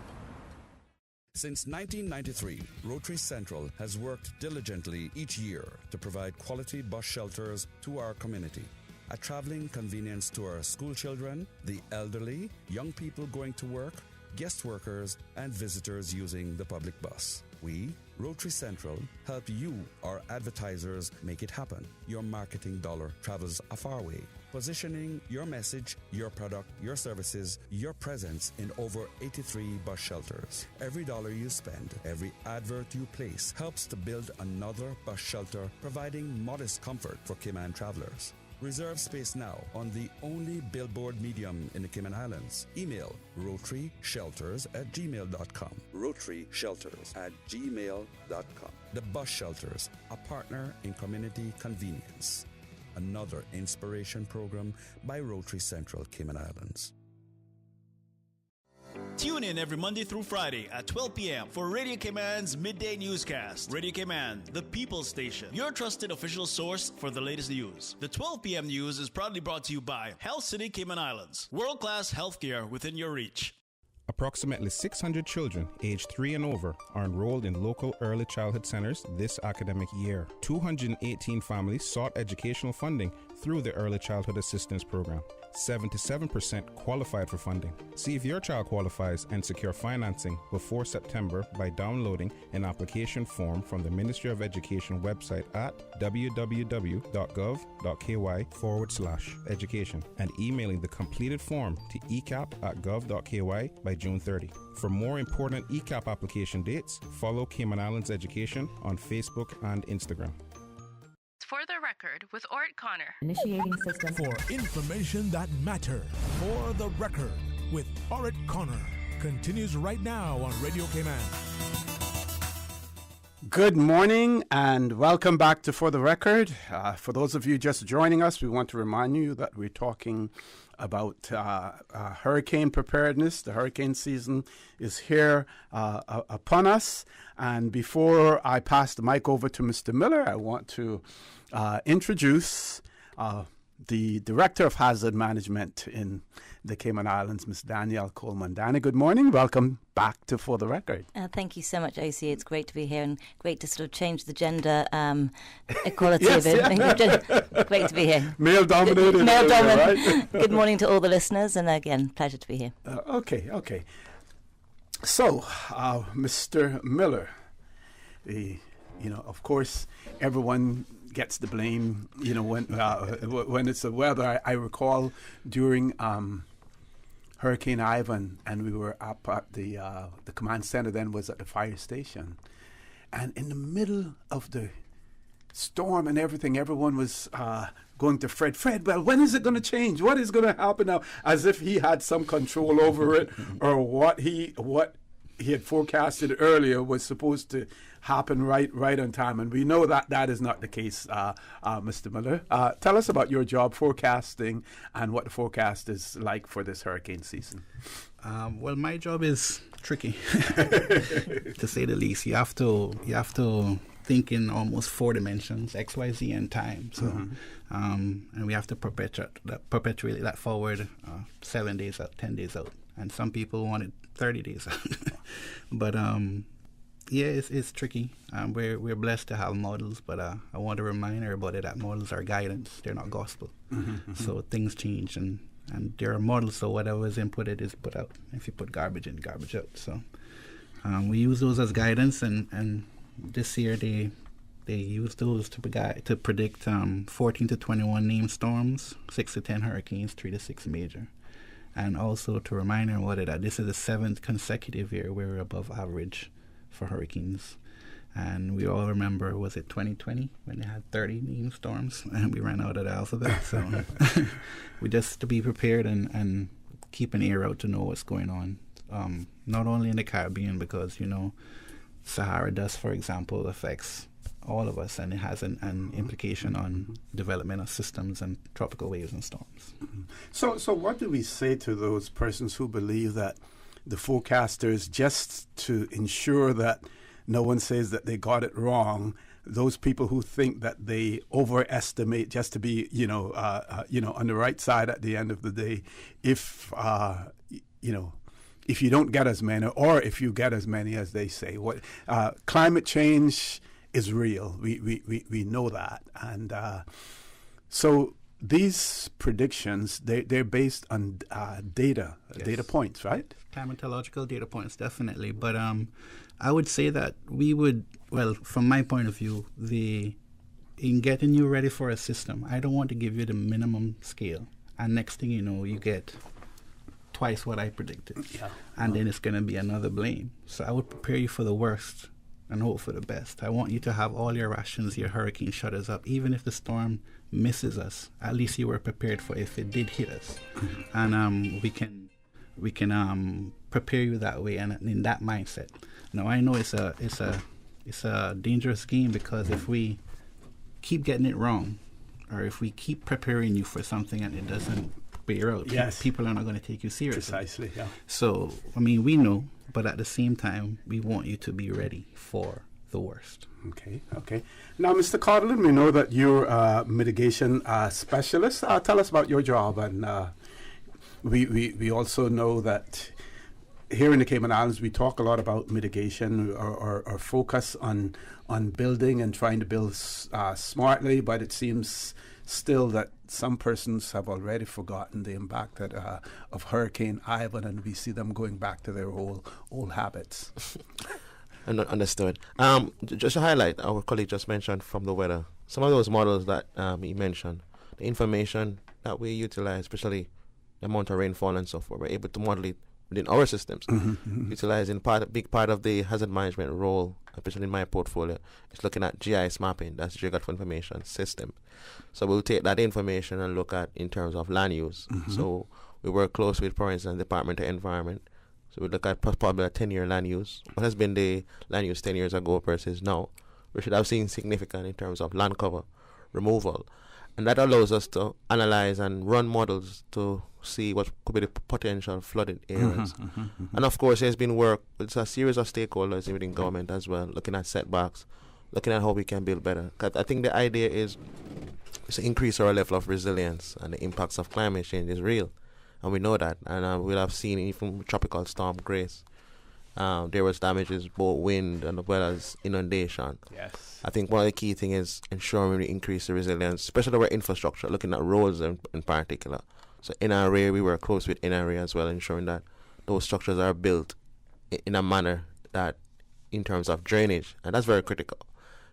Since 1993, Rotary Central has worked diligently each year to provide quality bus shelters to our community. A traveling convenience to our school children, the elderly, young people going to work, guest workers, and visitors using the public bus. We, Rotary Central, help you, our advertisers, make it happen. Your marketing dollar travels a far way. Positioning your message, your product, your services, your presence in over 83 bus shelters. Every dollar you spend, every advert you place helps to build another bus shelter, providing modest comfort for Cayman travelers. Reserve space now on the only billboard medium in the Cayman Islands. Email rotaryshelters@gmail.com. rotaryshelters@gmail.com. The Bus Shelters, a partner in community convenience. Another inspiration program by Rotary Central Cayman Islands. Tune in every Monday through Friday at 12 p.m. for Radio Cayman's Midday Newscast. Radio Cayman, the People's Station, your trusted official source for the latest news. The 12 p.m. news is proudly brought to you by Health City Cayman Islands. World-class healthcare within your reach. Approximately 600 children aged 3 and over are enrolled in local early childhood centers this academic year. 218 families sought educational funding through the Early Childhood Assistance Program. 77% qualified for funding. See if your child qualifies and secure financing before September by downloading an application form from the Ministry of Education website at www.gov.ky/education and emailing the completed form to ecap@gov.ky by June 30. For more important ECAP application dates, follow Cayman Islands Education on Facebook and Instagram. For the record, with Ort Connor. Initiating system. For information that matters. For the record, with Ort Connor. Continues right now on Radio Cayman. Good morning and welcome back to For the Record. For those of you just joining us, we want to remind you that we're talking about hurricane preparedness. The hurricane season is here upon us. And before I pass the mic over to Mr. Miller, I want to introduce the Director of Hazard Management in the Cayman Islands, Ms. Danielle Coleman. Danny, good morning. Welcome back to For the Record. Thank you so much, AC. It's great to be here and great to sort of change the gender equality yes, of it. yeah. Great to be here. Male-dominated. Male-dominated. Right? Good morning to all the listeners, and again, pleasure to be here. Okay. So, Mr. Miller, of course, everyone gets the blame, when it's the weather. I recall during Hurricane Ivan, and we were up at the command center then was at the fire station. And in the middle of the storm and everything, everyone was going to Fred, well, when is it going to change? What is going to happen now? As if he had some control over it, or what he had forecasted earlier was supposed to happen right on time. And we know that that is not the case, Mr. Miller. Tell us about your job forecasting and what the forecast is like for this hurricane season. Well, my job is tricky, to say the least. You have to think in almost 4 dimensions, X, Y, Z, and time. So, and we have to perpetuate that forward 7 days out, 10 days out. And some people want it 30 days out. But yeah, it's tricky. We're blessed to have models, but I want to remind everybody that models are guidance. They're not gospel. So things change, and there are models, so whatever is inputted is put out. If you put garbage in, garbage out. So we use those as guidance, and this year they use those to predict 14 to 21 named storms, 6 to 10 hurricanes, 3 to 6 major. And also to remind everybody that this is the 7th consecutive year where we're above average for hurricanes. And we all remember, was it 2020 when they had 30 named storms and we ran out of the alphabet? So we just to be prepared and keep an ear out to know what's going on. Not only in the Caribbean, because, Sahara dust, for example, affects all of us, and it has an implication on development of systems and tropical waves and storms. So what do we say to those persons who believe that the forecasters, just to ensure that no one says that they got it wrong, those people who think that they overestimate just to be, on the right side at the end of the day, if you don't get as many, or if you get as many as they say, climate change is real. We know that, and so these predictions they're based on data points, right? Climatological data points, definitely. But I would say that we would, from my point of view, in getting you ready for a system, I don't want to give you the minimum scale, and next thing you know, you get twice what I predicted, and then it's going to be another blame. So I would prepare you for the worst and hope for the best. I want you to have all your rations, your hurricane shutters up, even if the storm misses us. At least you were prepared for if it did hit us, and we can prepare you that way and in that mindset. Now I know it's a dangerous game, because if we keep getting it wrong, or if we keep preparing you for something and it doesn't bear out, people are not going to take you seriously. Precisely, yeah. So, I mean, we know, but at the same time, we want you to be ready for the worst. Okay. Now, Mr. Codlin, we know that you're a mitigation specialist. Tell us about your job. And we also know that here in the Cayman Islands, we talk a lot about mitigation or focus on building and trying to build smartly, but it seems still that some persons have already forgotten the impact of Hurricane Ivan, and we see them going back to their old habits. Understood. Just to highlight, our colleague just mentioned from the weather, some of those models that he mentioned, the information that we utilize, especially the amount of rainfall and so forth, we're able to model it within our systems, utilizing a big part of the hazard management role, especially in my portfolio, is looking at GIS mapping, that's Geographic Information System. So we'll take that information and look at in terms of land use. So we work close with, for instance, Department of Environment. So we look at probably a 10-year land use. What has been the land use 10 years ago versus now? We should have seen significant in terms of land cover removal. And that allows us to analyze and run models to see what could be the potential flooded areas. And of course, there's been work with a series of stakeholders within government as well, looking at setbacks, looking at how we can build better. 'Cause I think the idea is to increase our level of resilience, and the impacts of climate change is real. And we know that. And we'll have seen even Tropical Storm Grace. There was damages, both wind and as well as inundation. Yes. I think one of the key things is ensuring we increase the resilience, especially our infrastructure, looking at roads in particular. So NRA, we work close with NRA as well, ensuring that those structures are built in a manner that, in terms of drainage, and that's very critical.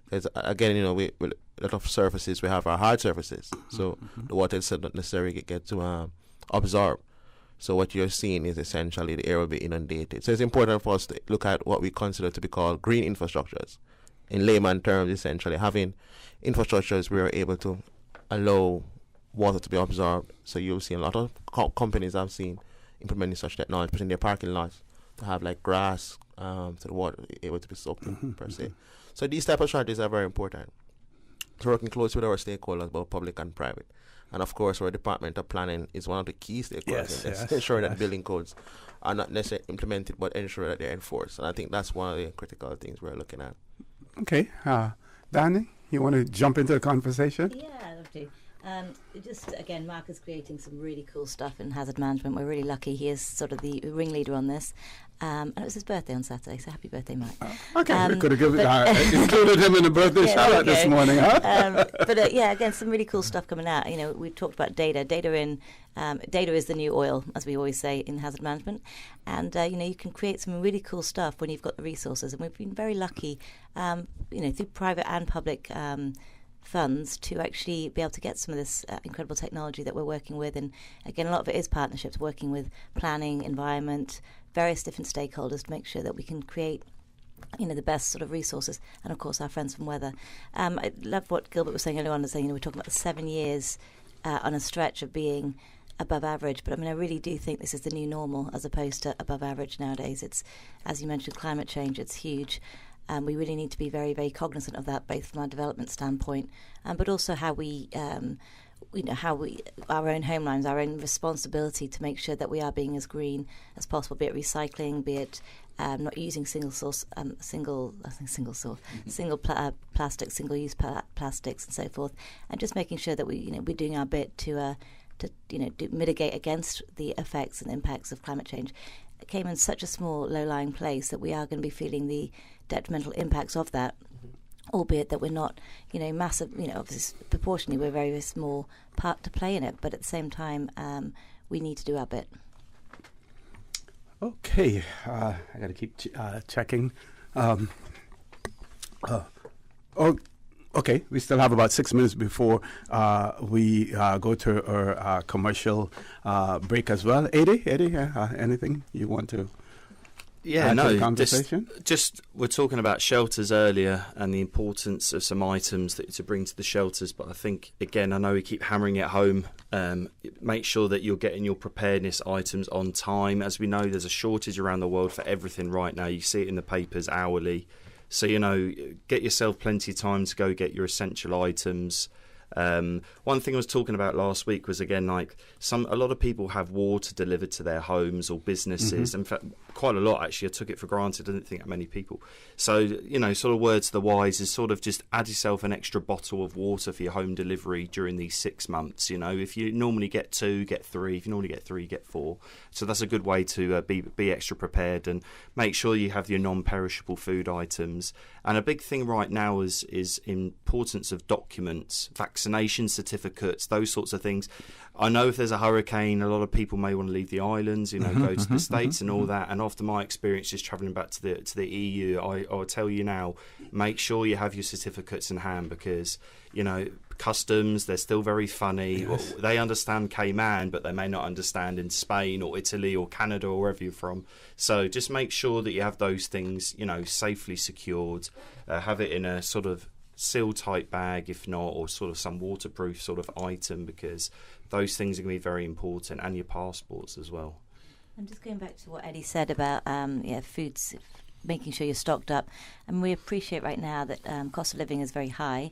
Because again, we a lot of surfaces, we have our hard surfaces, so the water does not necessarily get to absorb. So what you're seeing is essentially the air will be inundated. So it's important for us to look at what we consider to be called green infrastructures. In layman terms, essentially having infrastructures we are able to allow water to be absorbed. So you'll see a lot of companies I've seen implementing such technology, especially in their parking lots, to have like grass, so the water able to be soaked in per se. So these type of strategies are very important. So working closely with our stakeholders, both public and private. And of course, our Department of Planning is one of the key stakeholders in this, ensuring that building codes are not necessarily implemented, but ensure that they're enforced. And I think that's one of the critical things we're looking at. Okay. Danny, you want to jump into the conversation? Yeah, I'd love to. Just again, Mark is creating some really cool stuff in hazard management. We're really lucky. He is sort of the ringleader on this. And it was his birthday on Saturday, so happy birthday, Mark. Okay, we could have included him in the birthday shout-out this morning, huh? But yeah, again, some really cool stuff coming out. We talked about data. Data is the new oil, as we always say in hazard management. And you can create some really cool stuff when you've got the resources. And we've been very lucky, through private and public funds, to actually be able to get some of this incredible technology that we're working with. And again, a lot of it is partnerships, working with planning, environment, various different stakeholders to make sure that we can create the best sort of resources, and of course our friends from weather. I love what Gilbert was saying earlier on, saying we're talking about the 7 years on a stretch of being above average, but I really do think this is the new normal as opposed to above average nowadays. It's, as you mentioned, climate change, it's huge. We really need to be very, very cognizant of that, both from our development standpoint, but also how we, our own homelines, our own responsibility to make sure that we are being as green as possible, be it recycling, be it not using single-use plastics, single-use plastics, and so forth, and just making sure that we're doing our bit to mitigate against the effects and impacts of climate change. Cayman's such a small, low-lying place that we are going to be feeling the detrimental impacts of that, albeit that we're not, massive, obviously proportionally we're a very, very small part to play in it, but at the same time we need to do our bit. Okay, I got to keep checking. Okay, we still have about 6 minutes before we go to our commercial break as well. Eddie, anything you want to Yeah, to the conversation? Just we're talking about shelters earlier and the importance of some items to bring to the shelters. But I think, again, I know we keep hammering it home. Make sure that you're getting your preparedness items on time. As we know, there's a shortage around the world for everything right now. You see it in the papers hourly. So, get yourself plenty of time to go get your essential items. One thing I was talking about last week was, again, like a lot of people have water delivered to their homes or businesses. In fact, quite a lot, actually. I took it for granted. I didn't think that many people. So, sort of word to the wise is sort of just add yourself an extra bottle of water for your home delivery during these 6 months. If you normally get 2, get 3. If you normally get 3, get 4. So that's a good way to be extra prepared and make sure you have your non-perishable food items. And a big thing right now is importance of documents, vaccination certificates, those sorts of things. I know if there's a hurricane, a lot of people may want to leave the islands, go to the States and all that. And after my experience just travelling back to the EU, I'll tell you now, make sure you have your certificates in hand because, customs, they're still very funny. Yes. They understand Cayman, but they may not understand in Spain or Italy or Canada or wherever you're from. So just make sure that you have those things, safely secured. Have it in a sort of seal-type bag, if not, or sort of some waterproof sort of item, because those things are going to be very important, and your passports as well. And just going back to what Eddie said about foods, making sure you're stocked up. And we appreciate right now that cost of living is very high.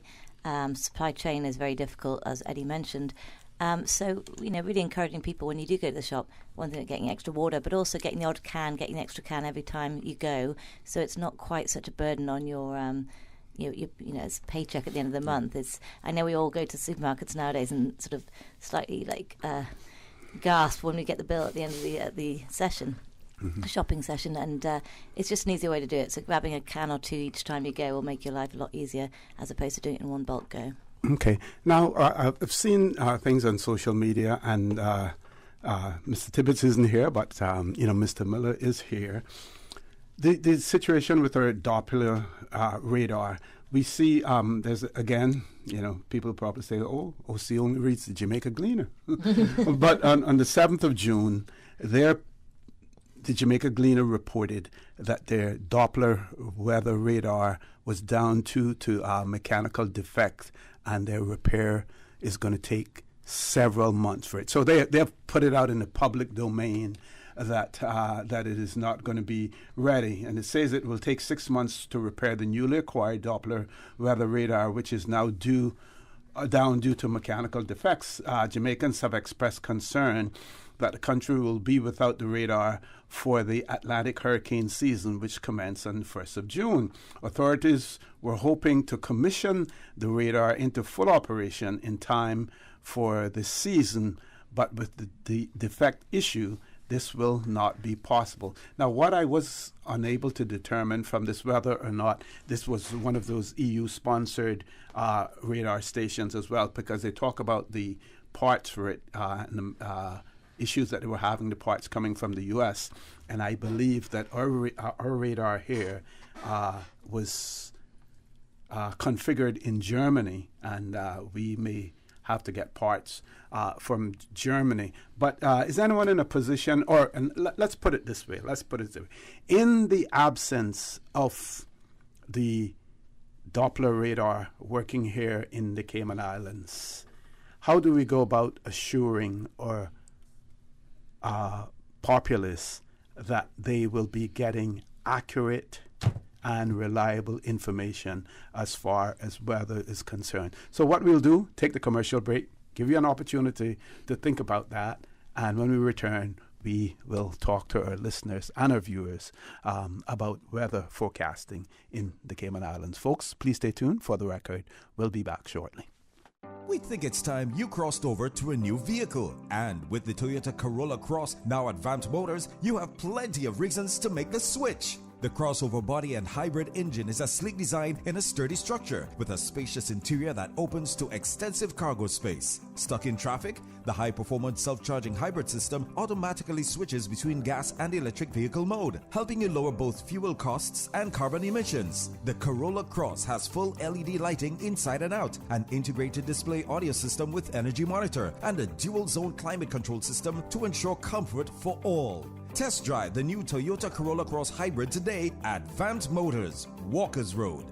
Supply chain is very difficult, as Eddie mentioned. So, really encouraging people when you do go to the shop, one thing, getting extra water, but also getting the odd can, getting the extra can every time you go, so it's not quite such a burden on your it's paycheck at the end of the month. I know we all go to supermarkets nowadays and sort of slightly gasp when we get the bill at the end of the session. Shopping session, and it's just an easy way to do it. So grabbing a can or 2 each time you go will make your life a lot easier as opposed to doing it in one bulk go. Okay. Now, I've seen things on social media, and Mr. Tibbetts isn't here, but Mr. Miller is here. The situation with our Doppler radar, we see there's, again, people probably say, OC only reads the Jamaica Gleaner. But on the 7th of June, the Jamaica Gleaner reported that their Doppler weather radar was down to mechanical defect, and their repair is going to take several months for it. So they've put it out in the public domain that it is not going to be ready. And it says it will take 6 months to repair the newly acquired Doppler weather radar, which is now down due to mechanical defects. Jamaicans have expressed concern that the country will be without the radar for the Atlantic hurricane season, which commenced on the 1st of June. Authorities were hoping to commission the radar into full operation in time for the season, but with the defect issue, this will not be possible. Now, what I was unable to determine from this whether or not this was one of those EU-sponsored radar stations as well, because they talk about the parts for it and the issues that they were having, the parts coming from the U.S. And I believe that our radar here was configured in Germany, and we may have to get parts from Germany. But is anyone in a position, let's put it this way, in the absence of the Doppler radar working here in the Cayman Islands, how do we go about assuring our populace that they will be getting accurate and reliable information as far as weather is concerned? So what we'll do, take the commercial break, give you an opportunity to think about that, and when we return, we will talk to our listeners and our viewers about weather forecasting in the Cayman Islands. Folks, please stay tuned. For the record, we'll be back shortly. We think it's time you crossed over to a new vehicle. And with the Toyota Corolla Cross, now Advanced Motors, you have plenty of reasons to make the switch. The crossover body and hybrid engine is a sleek design in a sturdy structure with a spacious interior that opens to extensive cargo space. Stuck in traffic? The high-performance self-charging hybrid system automatically switches between gas and electric vehicle mode, helping you lower both fuel costs and carbon emissions. The Corolla Cross has full LED lighting inside and out, an integrated display audio system with energy monitor, and a dual-zone climate control system to ensure comfort for all. Test drive the new Toyota Corolla Cross Hybrid today at Vant Motors, Walkers Road.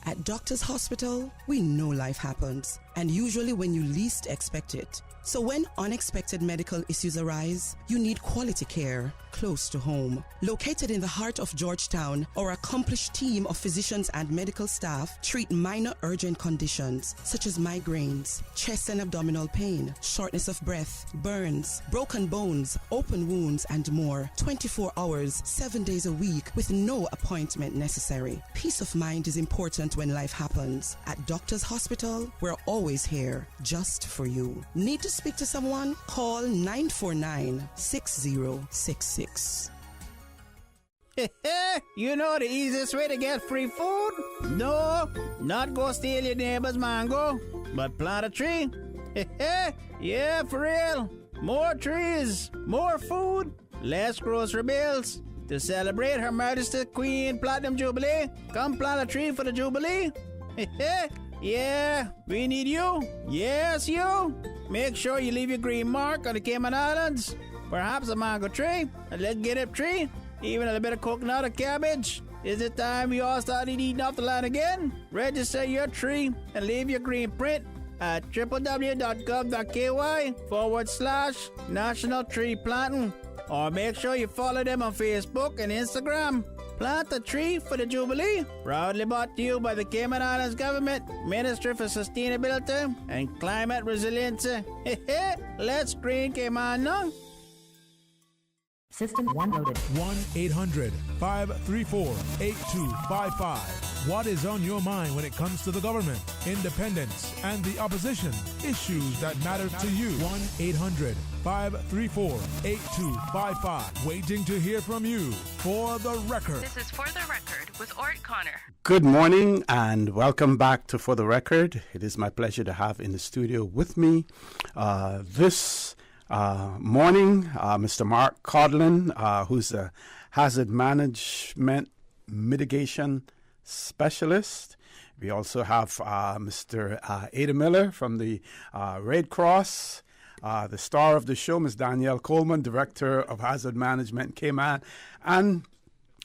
At Doctors Hospital, we know life happens, and usually when you least expect it. So when unexpected medical issues arise, you need quality care close to home. Located in the heart of Georgetown, our accomplished team of physicians and medical staff treat minor urgent conditions such as migraines, chest and abdominal pain, shortness of breath, burns, broken bones, open wounds, and more. 24 hours, 7 days a week with no appointment necessary. Peace of mind is important when life happens. At Doctors Hospital, we're always here just for you. Need to speak to someone? Call 949-6066. You know the easiest way to get free food? No, not go steal your neighbor's mango, but plant a tree. Yeah, for real. More trees, more food, less grocery bills. To celebrate Her Majesty Queen Platinum Jubilee, come plant a tree for the Jubilee. Yeah, we need you. Yes, you. Make sure you leave your green mark on the Cayman Islands. Perhaps a mango tree, a legitimate tree, even a little bit of coconut or cabbage. Is it time we all started eating off the land again? Register your tree and leave your green print at www.gov.ky/National Tree Planting. Or make sure you follow them on Facebook and Instagram. Plant a tree for the Jubilee. Proudly brought to you by the Cayman Islands Government, Ministry for Sustainability and Climate Resiliency. Let's green Cayman now. System 1 loaded. 1-800-534-8255. What is on your mind when it comes to the government, independence, and the opposition? Issues that matter to you. 1-800-534-8255. Waiting to hear from you. For the Record. This is For the Record with Ort Connor. Good morning and welcome back to For the Record. It is my pleasure to have in the studio with me this morning, Mr. Mark Codlin, who's a hazard management mitigation specialist. We also have Mr. Ada Miller from the Red Cross. The star of the show, Ms. Danielle Coleman, Director of Hazard Management Cayman. And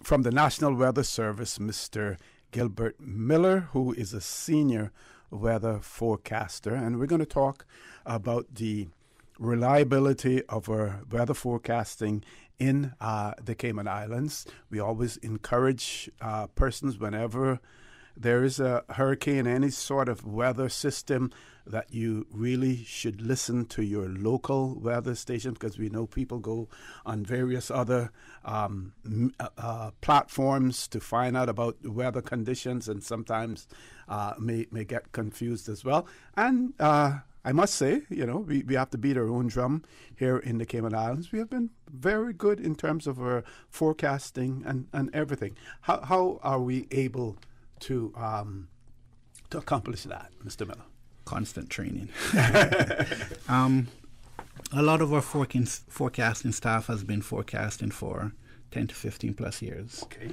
from the National Weather Service, Mr. Gilbert Miller, who is a senior weather forecaster. And we're going to talk about the reliability of our weather forecasting in the Cayman Islands. We always encourage persons whenever there is a hurricane, any sort of weather system, that you really should listen to your local weather station, because we know people go on various other platforms to find out about weather conditions and sometimes may get confused as well. And I must say, you know, we have to beat our own drum here in the Cayman Islands. We have been very good in terms of our forecasting and everything. How are we able to accomplish that, Mr. Miller? Constant training. A lot of our forecasting staff has been forecasting for 10 to 15 plus years. Okay.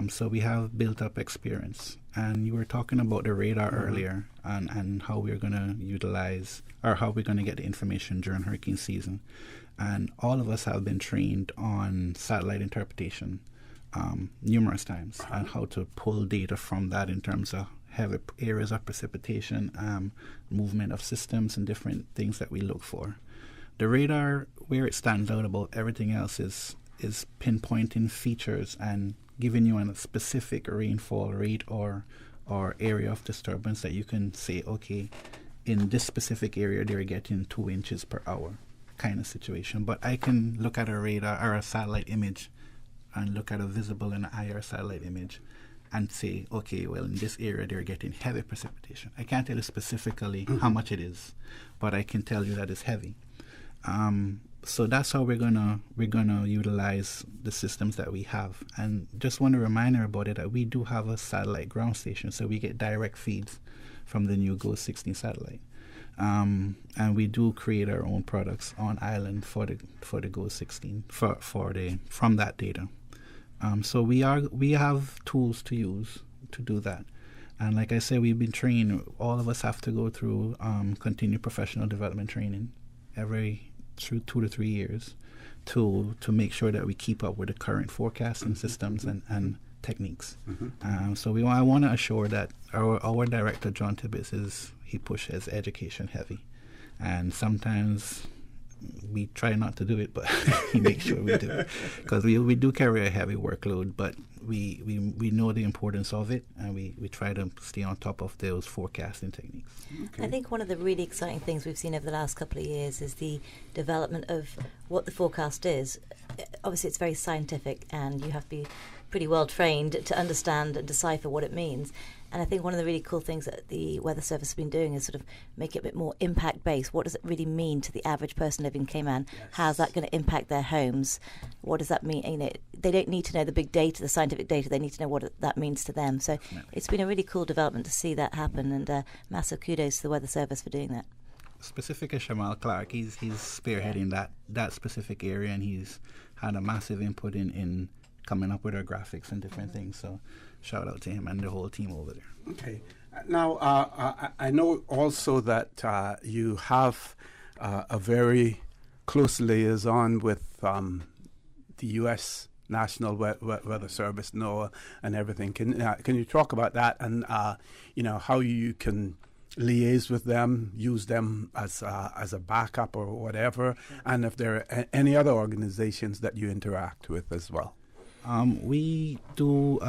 So we have built up experience. And you were talking about the radar earlier and how we're going to utilize or how we're going to get the information during hurricane season. And all of us have been trained on satellite interpretation numerous times and how to pull data from that in terms of heavy areas of precipitation, movement of systems and different things that we look for. The radar, where it stands out about everything else is pinpointing features and giving you a specific rainfall rate or area of disturbance that you can say, okay, in this specific area they're getting 2 inches per hour kind of situation. But I can look at a radar or a satellite image and look at a visible and IR satellite image and say, okay, well, in this area they're getting heavy precipitation. I can't tell you specifically how much it is, but I can tell you that it's heavy. So that's how we're gonna utilize the systems that we have. And just want to remind everybody that we do have a satellite ground station, so we get direct feeds from the new GOES 16 satellite. And we do create our own products on island for the GOES 16 from that data. So we have tools to use to do that. And like I said, we've been trained. All of us have to go through continued professional development training every through 2 to 3 years to make sure that we keep up with the current forecasting systems and techniques. So I want to assure that our director, John Tibbetts, he pushes education heavy. And sometimes we try not to do it, but he makes sure we do it. Because we do carry a heavy workload, but we know the importance of it, and we try to stay on top of those forecasting techniques. I think one of the really exciting things we've seen over the last couple of years is the development of what the forecast is. Obviously, it's very scientific, and you have to be pretty well trained to understand and decipher what it means. And I think one of the really cool things that the Weather Service has been doing is sort of make it a bit more impact-based. What does it really mean to the average person living in Cayman? Yes. How's that going to impact their homes? What does that mean? You know, they don't need to know the big data, the scientific data. They need to know what that means to them. So it's been a really cool development to see that happen, and massive kudos to the Weather Service for doing that. Specifically, Shamal Clark, he's spearheading that specific area, and he's had a massive input in coming up with our graphics and different things. So shout out to him and the whole team over there. Okay. Now, I know also that you have a very close liaison with the U.S. National Weather Service, NOAA, and everything. Can you talk about that and how you can liaise with them, use them as a backup or whatever, and if there are any other organizations that you interact with as well? We do,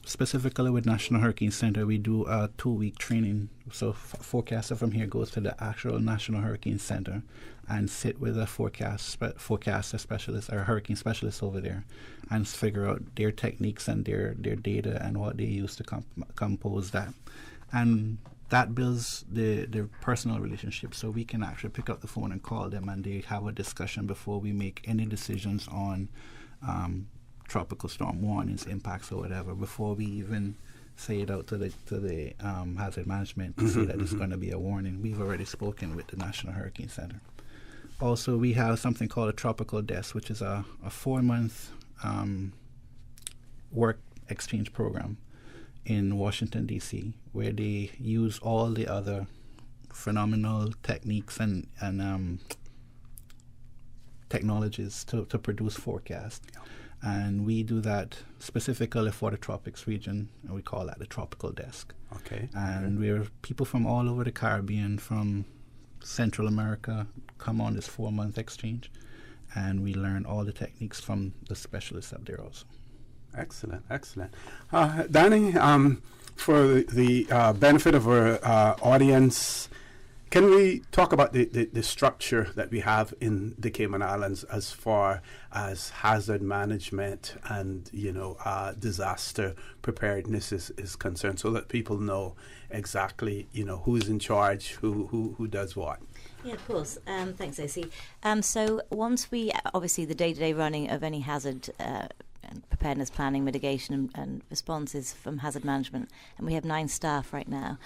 specifically with National Hurricane Center, we do a 2-week training. So forecaster from here goes to the actual National Hurricane Center and sit with a forecaster specialist or hurricane specialist over there and figure out their techniques and their data and what they use to compose that. And that builds the personal relationship, so we can actually pick up the phone and call them, and they have a discussion before we make any decisions on tropical storm warnings, impacts, or whatever, before we even say it out to the hazard management to say that it's going to be a warning. We've already spoken with the National Hurricane Center. Also, we have something called a tropical desk, which is a 4-month work exchange program in Washington, D.C., where they use all the other phenomenal techniques and technologies to produce forecasts. And we do that specifically for the tropics region, and we call that the tropical desk. Okay. And we're people from all over the Caribbean, from Central America, come on this 4-month exchange, and we learn all the techniques from the specialists up there also. Excellent, excellent. Danny, for the benefit of our audience, can we talk about the structure that we have in the Cayman Islands as far as hazard management and disaster preparedness is concerned, so that people know exactly who's in charge, who does what? Yeah, of course. Thanks, AC. So once we obviously the day-to-day running of any hazard and preparedness planning, mitigation and responses from hazard management, and we have 9 staff right now.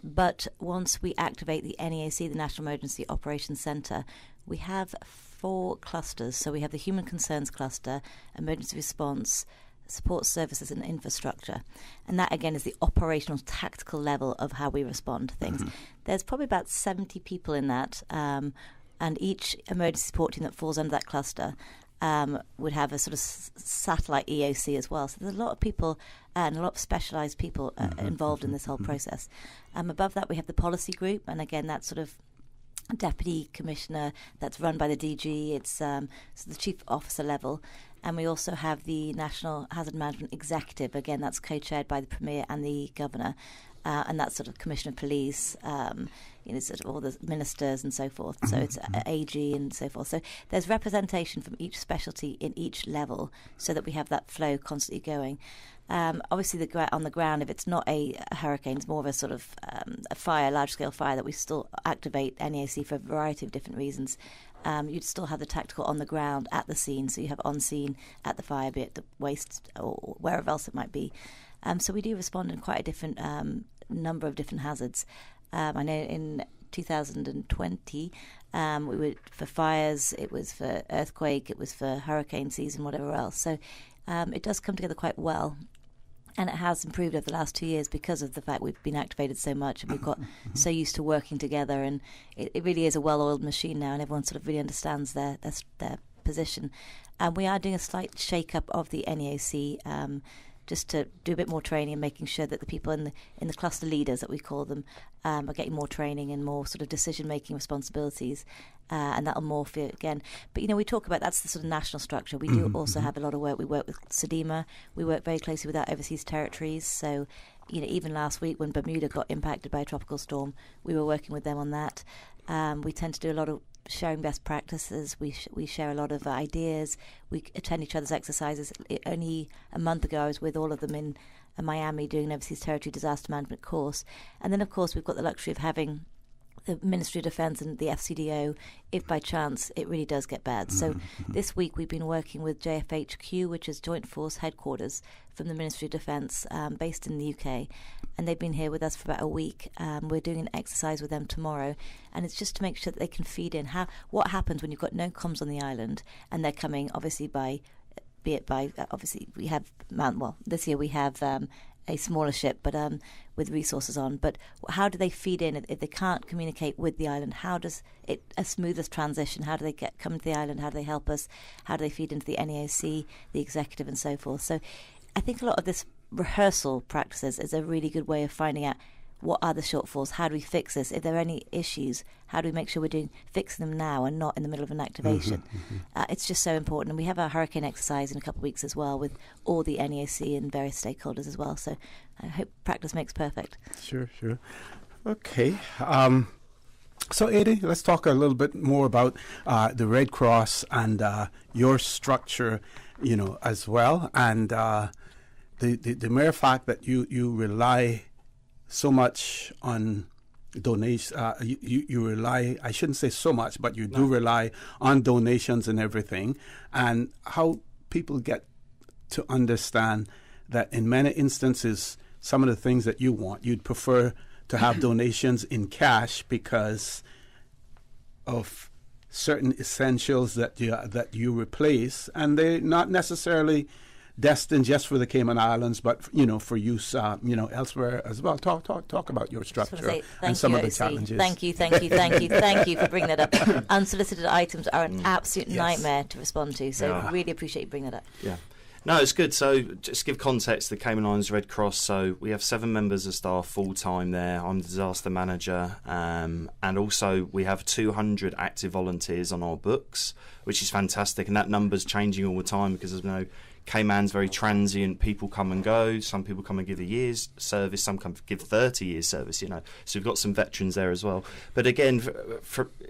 But once we activate the NEAC, the National Emergency Operations Centre, we have 4 clusters. So we have the Human Concerns Cluster, Emergency Response, Support Services and Infrastructure. And that, again, is the operational, tactical level of how we respond to things. There's probably about 70 people in that, and each emergency support team that falls under that cluster would have a sort of satellite EOC as well. So there's a lot of people and a lot of specialised people involved in this whole process. Above that, we have the policy group, and again, that's sort of deputy commissioner that's run by the DG. It's so the chief officer level. And we also have the National Hazard Management Executive. Again, that's co-chaired by the Premier and the Governor. And that's sort of Commissioner of Police, sort of all the ministers and so forth. So it's AG and so forth. So there's representation from each specialty in each level so that we have that flow constantly going. Obviously, on the ground, if it's not a hurricane, it's more of a sort of a fire, large-scale fire, that we still activate NEAC for a variety of different reasons. You'd still have the tactical on the ground at the scene, so you have on scene at the fire, be it the waste or wherever else it might be. So we do respond in quite a different number of different hazards. I know in 2020, we were for fires, it was for earthquake, it was for hurricane season, whatever else. So it does come together quite well. And it has improved over the last 2 years because of the fact we've been activated so much and we've got so used to working together. And it really is a well-oiled machine now, and everyone sort of really understands their position. And we are doing a slight shake-up of the NEAC, just to do a bit more training and making sure that the people in the cluster leaders, that we call them, are getting more training and more sort of decision-making responsibilities, and that'll morph it again. But, we talk about that's the sort of national structure. We do also have a lot of work. We work with SEDEMA. We work very closely with our overseas territories. So, even last week when Bermuda got impacted by a tropical storm, we were working with them on that. We tend to do a lot of sharing best practices. We share a lot of ideas. We attend each other's exercises. Only a month ago, I was with all of them in Miami doing an overseas territory disaster management course. And then, of course, we've got the luxury of having the Ministry of Defence and the FCDO if by chance it really does get bad. So this week we've been working with JFHQ, which is Joint Force Headquarters from the Ministry of Defence, based in the UK, and they've been here with us for about a week. We're doing an exercise with them tomorrow, and it's just to make sure that they can feed in what happens when you've got no comms on the island and they're coming obviously obviously we have this year we have a smaller ship, but with resources on. But how do they feed in if they can't communicate with the island? How does it a smoothest transition? How do they come to the island? How do they help us? How do they feed into the NEAC, the executive, and so forth? So I think a lot of this rehearsal practices is a really good way of finding out what are the shortfalls, how do we fix this? If there are any issues, how do we make sure we're fixing them now and not in the middle of an activation? It's just so important. And we have our hurricane exercise in a couple of weeks as well with all the NEAC and various stakeholders as well. So I hope practice makes perfect. Sure. Okay. So, Eddie, let's talk a little bit more about the Red Cross and your structure, as well. And the mere fact that you rely so much on donations. You rely, I shouldn't say so much, but you do rely on donations and everything. And how people get to understand that in many instances, some of the things that you want, you'd prefer to have donations in cash because of certain essentials that you replace, and they're not necessarily destined just for the Cayman Islands, but for use elsewhere as well. Talk about your structure and some of the challenges. Thank you for bringing that up. Unsolicited items are an absolute nightmare to respond to, so really appreciate you bringing that up. Yeah. No, it's good. So just to give context, the Cayman Islands Red Cross, so we have 7 members of staff full-time there. I'm the disaster manager, and also we have 200 active volunteers on our books, which is fantastic, and that number's changing all the time because there's Cayman's very transient. People come and go. Some people come and give a year's service. Some come give 30 years service. So we've got some veterans there as well. But again,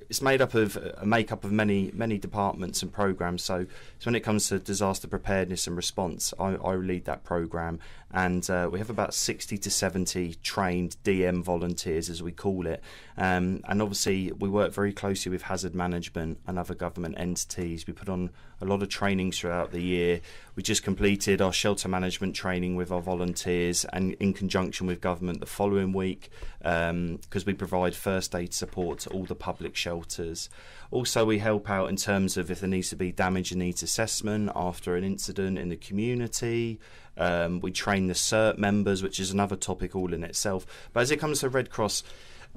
it's made up of a makeup of many departments and programs. So when it comes to disaster preparedness and response, I lead that program, and we have about 60 to 70 trained DM volunteers, as we call it. And obviously, we work very closely with hazard management and other government entities. We put on a lot of trainings throughout the year. We just completed our shelter management training with our volunteers, and in conjunction with government the following week, because we provide first aid support to all the public shelters. Also, we help out in terms of if there needs to be damage and needs assessment after an incident in the community. We train the CERT members, which is another topic all in itself. But as it comes to Red Cross,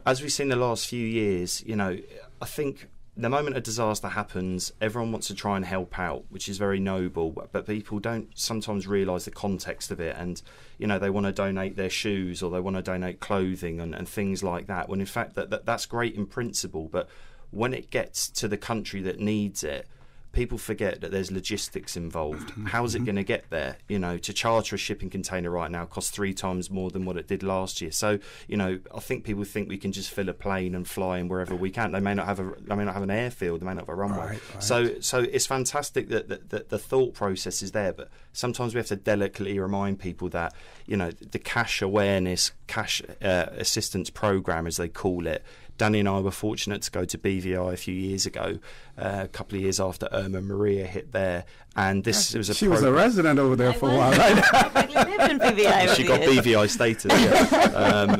as we've seen the last few years, I think the moment a disaster happens, everyone wants to try and help out, which is very noble, but people don't sometimes realise the context of it, and they want to donate their shoes or they want to donate clothing and things like that, when in fact that's great in principle, but when it gets to the country that needs it, people forget that there's logistics involved. How's it going to get there? To charter a shipping container right now costs 3 times more than what it did last year. So, I think people think we can just fill a plane and fly in wherever we can. They may not have an airfield. They may not have a runway. Right. So it's fantastic that the thought process is there, but sometimes we have to delicately remind people that, the cash awareness, cash assistance program, as they call it. Danny and I were fortunate to go to BVI a few years ago, a couple of years after Irma Maria hit there, And this was a She was a resident over there for a while, right? lived in BVI. She got BVI status.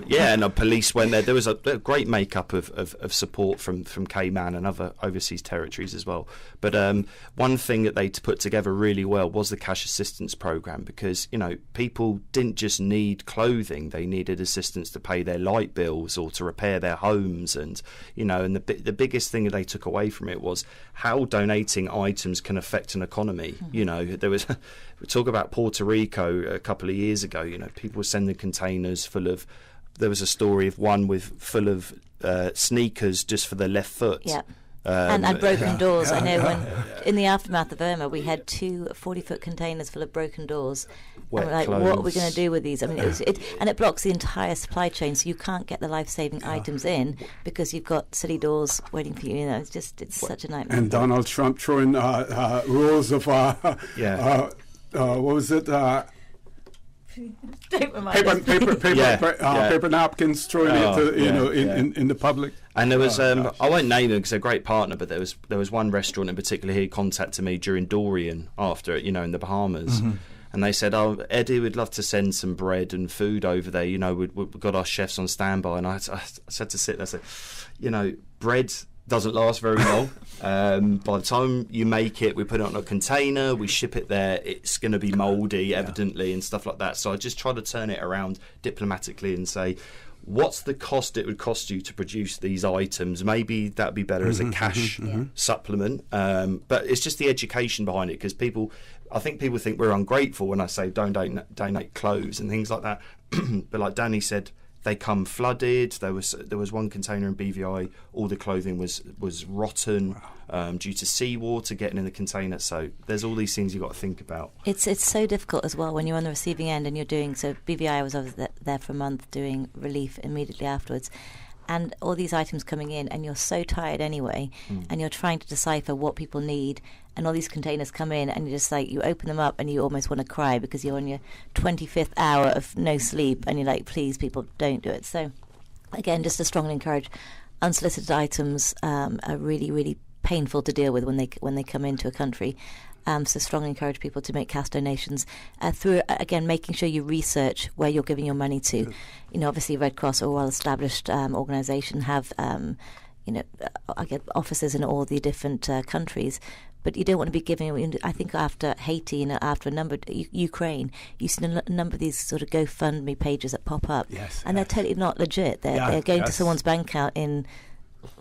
Yeah, and the police went there. There was a great makeup of support from Cayman and other overseas territories as well. But one thing that they put together really well was the cash assistance program, because people didn't just need clothing; they needed assistance to pay their light bills or to repair their homes, and and the biggest thing that they took away from it was how donating items can affect an economy. There was we talk about Puerto Rico a couple of years ago. People were sending containers full of. There was a story of one full of sneakers just for their left foot. Yeah. And broken doors. I know when in the aftermath of Irma, we had 2 40-foot containers full of broken doors. Wet and we're like, clothes. what are we going to do with these? I mean, it blocks the entire supply chain, so you can't get the life-saving items in because you've got silly doors waiting for you. It's such a nightmare. And Donald Trump throwing rolls of what was it? Paper napkins thrown in the public. And there was I won't name them because they're a great partner, but there was one restaurant in particular he contacted me during Dorian after in the Bahamas. Mm-hmm. And they said, "Oh, Eddie, we'd love to send some bread and food over there. We've got our chefs on standby." And I said to sit there, I said, bread doesn't last very long. By the time you make it, we put it on a container, we ship it there, it's going to be mouldy, evidently, and stuff like that. So I just try to turn it around diplomatically and say, what's the cost it would cost you to produce these items? Maybe that'd be better as a cash supplement. But it's just the education behind it, because I think people think we're ungrateful when I say don't donate clothes and things like that. But like Danny said, they come flooded. There was one container in BVI. All the clothing was rotten due to seawater getting in the container. So there's all these things you've got to think about. It's so difficult as well when you're on the receiving end and you're doing. So BVI, I was over there for a month doing relief immediately afterwards. And all these items coming in, and you're so tired anyway, and you're trying to decipher what people need, and all these containers come in, and you're just like, you open them up and you almost want to cry because you're on your 25th hour of no sleep, and you're like, please, people, don't do it. So, again, just to strongly encourage, unsolicited items are really, really painful to deal with when they come into a country. So strongly encourage people to make cash donations through, again, making sure you research where you're giving your money to. Obviously Red Cross or well-established organisation have, offices in all the different countries. But you don't want to be giving. I think after Haiti and after a number Ukraine, you see a number of these sort of GoFundMe pages that pop up, and they're totally not legit. They're going to someone's bank account in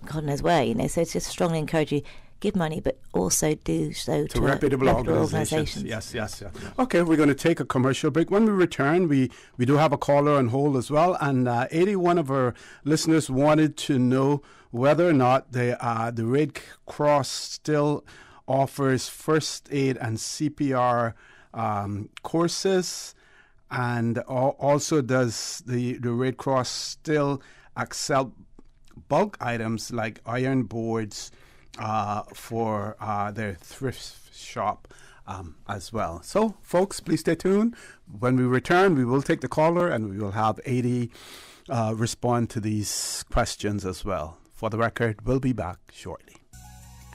God knows where. So it's just strongly encourage you. Give money, but also do so to reputable organizations. Yes. Okay, we're going to take a commercial break. When we return, we do have a caller on hold as well. And 81 of our listeners wanted to know whether or not the Red Cross still offers first aid and CPR courses, and also does the Red Cross still accept bulk items like iron boards for their thrift shop as well. So, folks, please stay tuned. When we return, we will take the caller and we will have 80 respond to these questions as well. For the record, we'll be back shortly.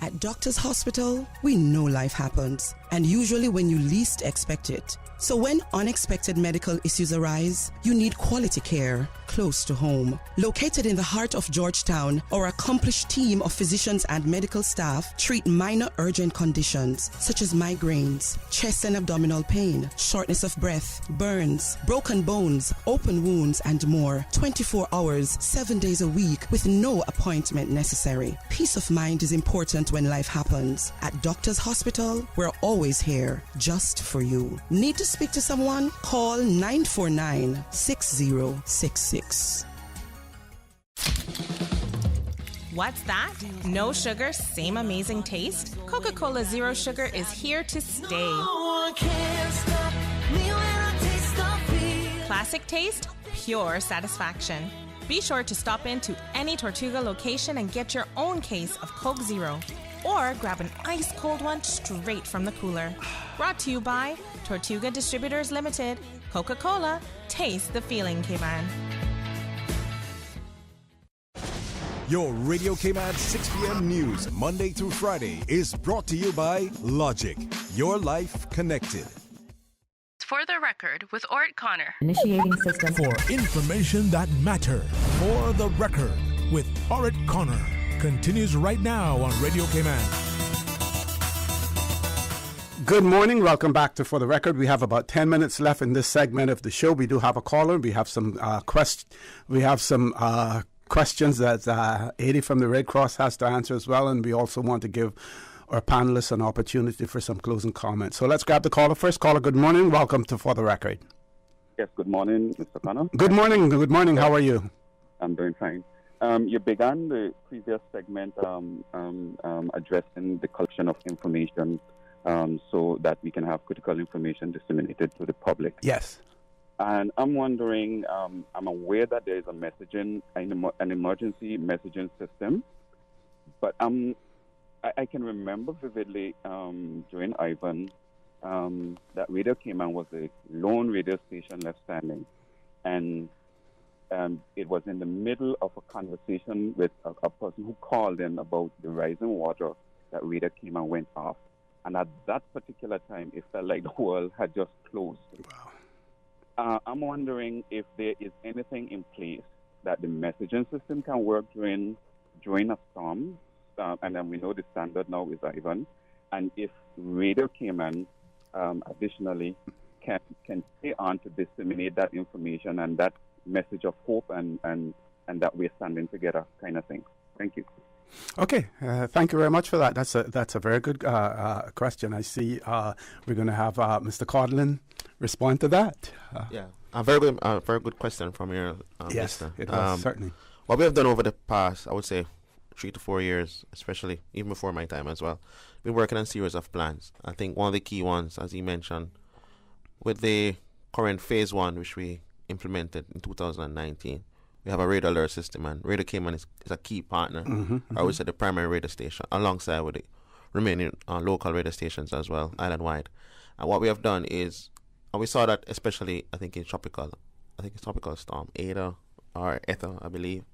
At Doctors Hospital, we know life happens, and usually when you least expect it. So when unexpected medical issues arise, you need quality care close to home. Located in the heart of Georgetown, our accomplished team of physicians and medical staff treat minor urgent conditions such as migraines, chest and abdominal pain, shortness of breath, burns, broken bones, open wounds, and more. 24 hours, 7 days a week with no appointment necessary. Peace of mind is important when life happens. At Doctors Hospital, we're always here just for you. Need to speak to someone? Call 949-6066. What's that? No sugar, same amazing taste? Coca-Cola Zero Sugar is here to stay. Classic taste, pure satisfaction. Be sure to stop into any Tortuga location and get your own case of Coke Zero. Or grab an ice-cold one straight from the cooler. Brought to you by Tortuga Distributors Limited. Coca-Cola, taste the feeling, Cayman. Your Radio Cayman 6 p.m. news, Monday through Friday, is brought to you by Logic. your life connected. For the record with Ort Connor. Initiating system. For information that matter. For the record with Ort Connor. Continues right now on Radio Cayman. Good morning. Welcome back to For the Record. We have about 10 minutes left in this segment of the show. We do have a caller. We have some questions that Eddie from the Red Cross has to answer as well, and we also want to give our panelists an opportunity for some closing comments. So let's grab the caller first. Caller, good morning. Welcome to For the Record. Yes, good morning, Mr. Connor. Good morning. Good morning. How are you? I'm doing fine. You began the previous segment addressing the collection of information so that we can have critical information disseminated to the public. Yes. And I'm wondering, I'm aware that there is a messaging, an emergency messaging system, but I can remember vividly during Ivan that Radio Cayman was the lone radio station left standing. And it was in the middle of a conversation with a person who called in about the rising water that Radio Cayman went off. And at that particular time, it felt like the world had just closed. Wow. I'm wondering if there is anything in place that the messaging system can work during a storm. And then we know the standard now is Ivan. And if Radio Cayman, additionally, can stay on to disseminate that information and that message of hope and that we're standing together kind of thing. Thank you. Okay, thank you very much for that. That's a very good question. I see we're going to have Mr. Codlin respond to that. A very good question from your yes, listener. It was, certainly. What we have done over the past, I would say, 3 to 4 years, especially even before my time as well, we've been working on a series of plans. I think one of the key ones, as you mentioned, with the current phase 1, which we implemented in 2019. We have a radio alert system, and Radio Cayman is a key partner. I would say the primary radio station, alongside with the remaining local radio stations as well, island-wide. And what we have done is, and we saw that especially, I think it's tropical storm, Ada or Eta, I believe,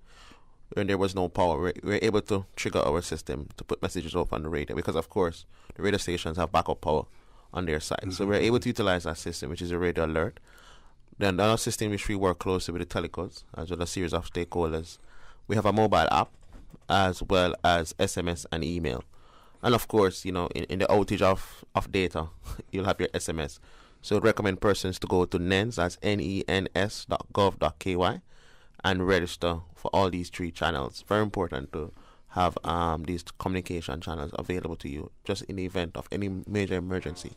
when there was no power, we were able to trigger our system to put messages off on the radio, because of course the radio stations have backup power on their side. So we're able to utilize that system, which is a radio alert. Then another system which we work closely with the telecos, as well as a series of stakeholders. We have a mobile app, as well as SMS and email. And of course, in the outage of data, you'll have your SMS. So I'd recommend persons to go to NENS, that's NENS.gov.ky, and register for all these 3 channels. Very important to have these communication channels available to you, just in the event of any major emergency.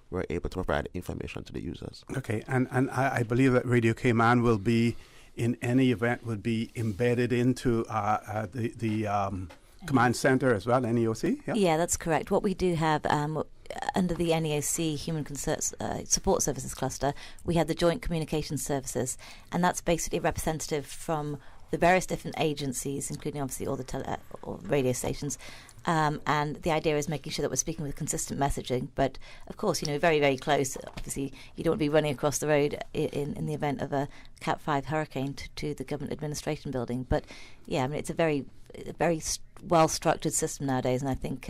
We're able to provide information to the users. Okay, and I believe that Radio Cayman will be, in any event, would be embedded into the command center as well, NEOC? Yeah, that's correct. What we do have under the NEOC Human Support Services Cluster, we have the Joint Communications Services, and that's basically representative from the various different agencies, including obviously all the or radio stations. And the idea is making sure that we're speaking with consistent messaging. But, of course, very, very close. Obviously, you don't want to be running across the road in the event of a Cat 5 hurricane to the Government Administration Building. But, yeah, I mean, it's a very well-structured system nowadays. And I think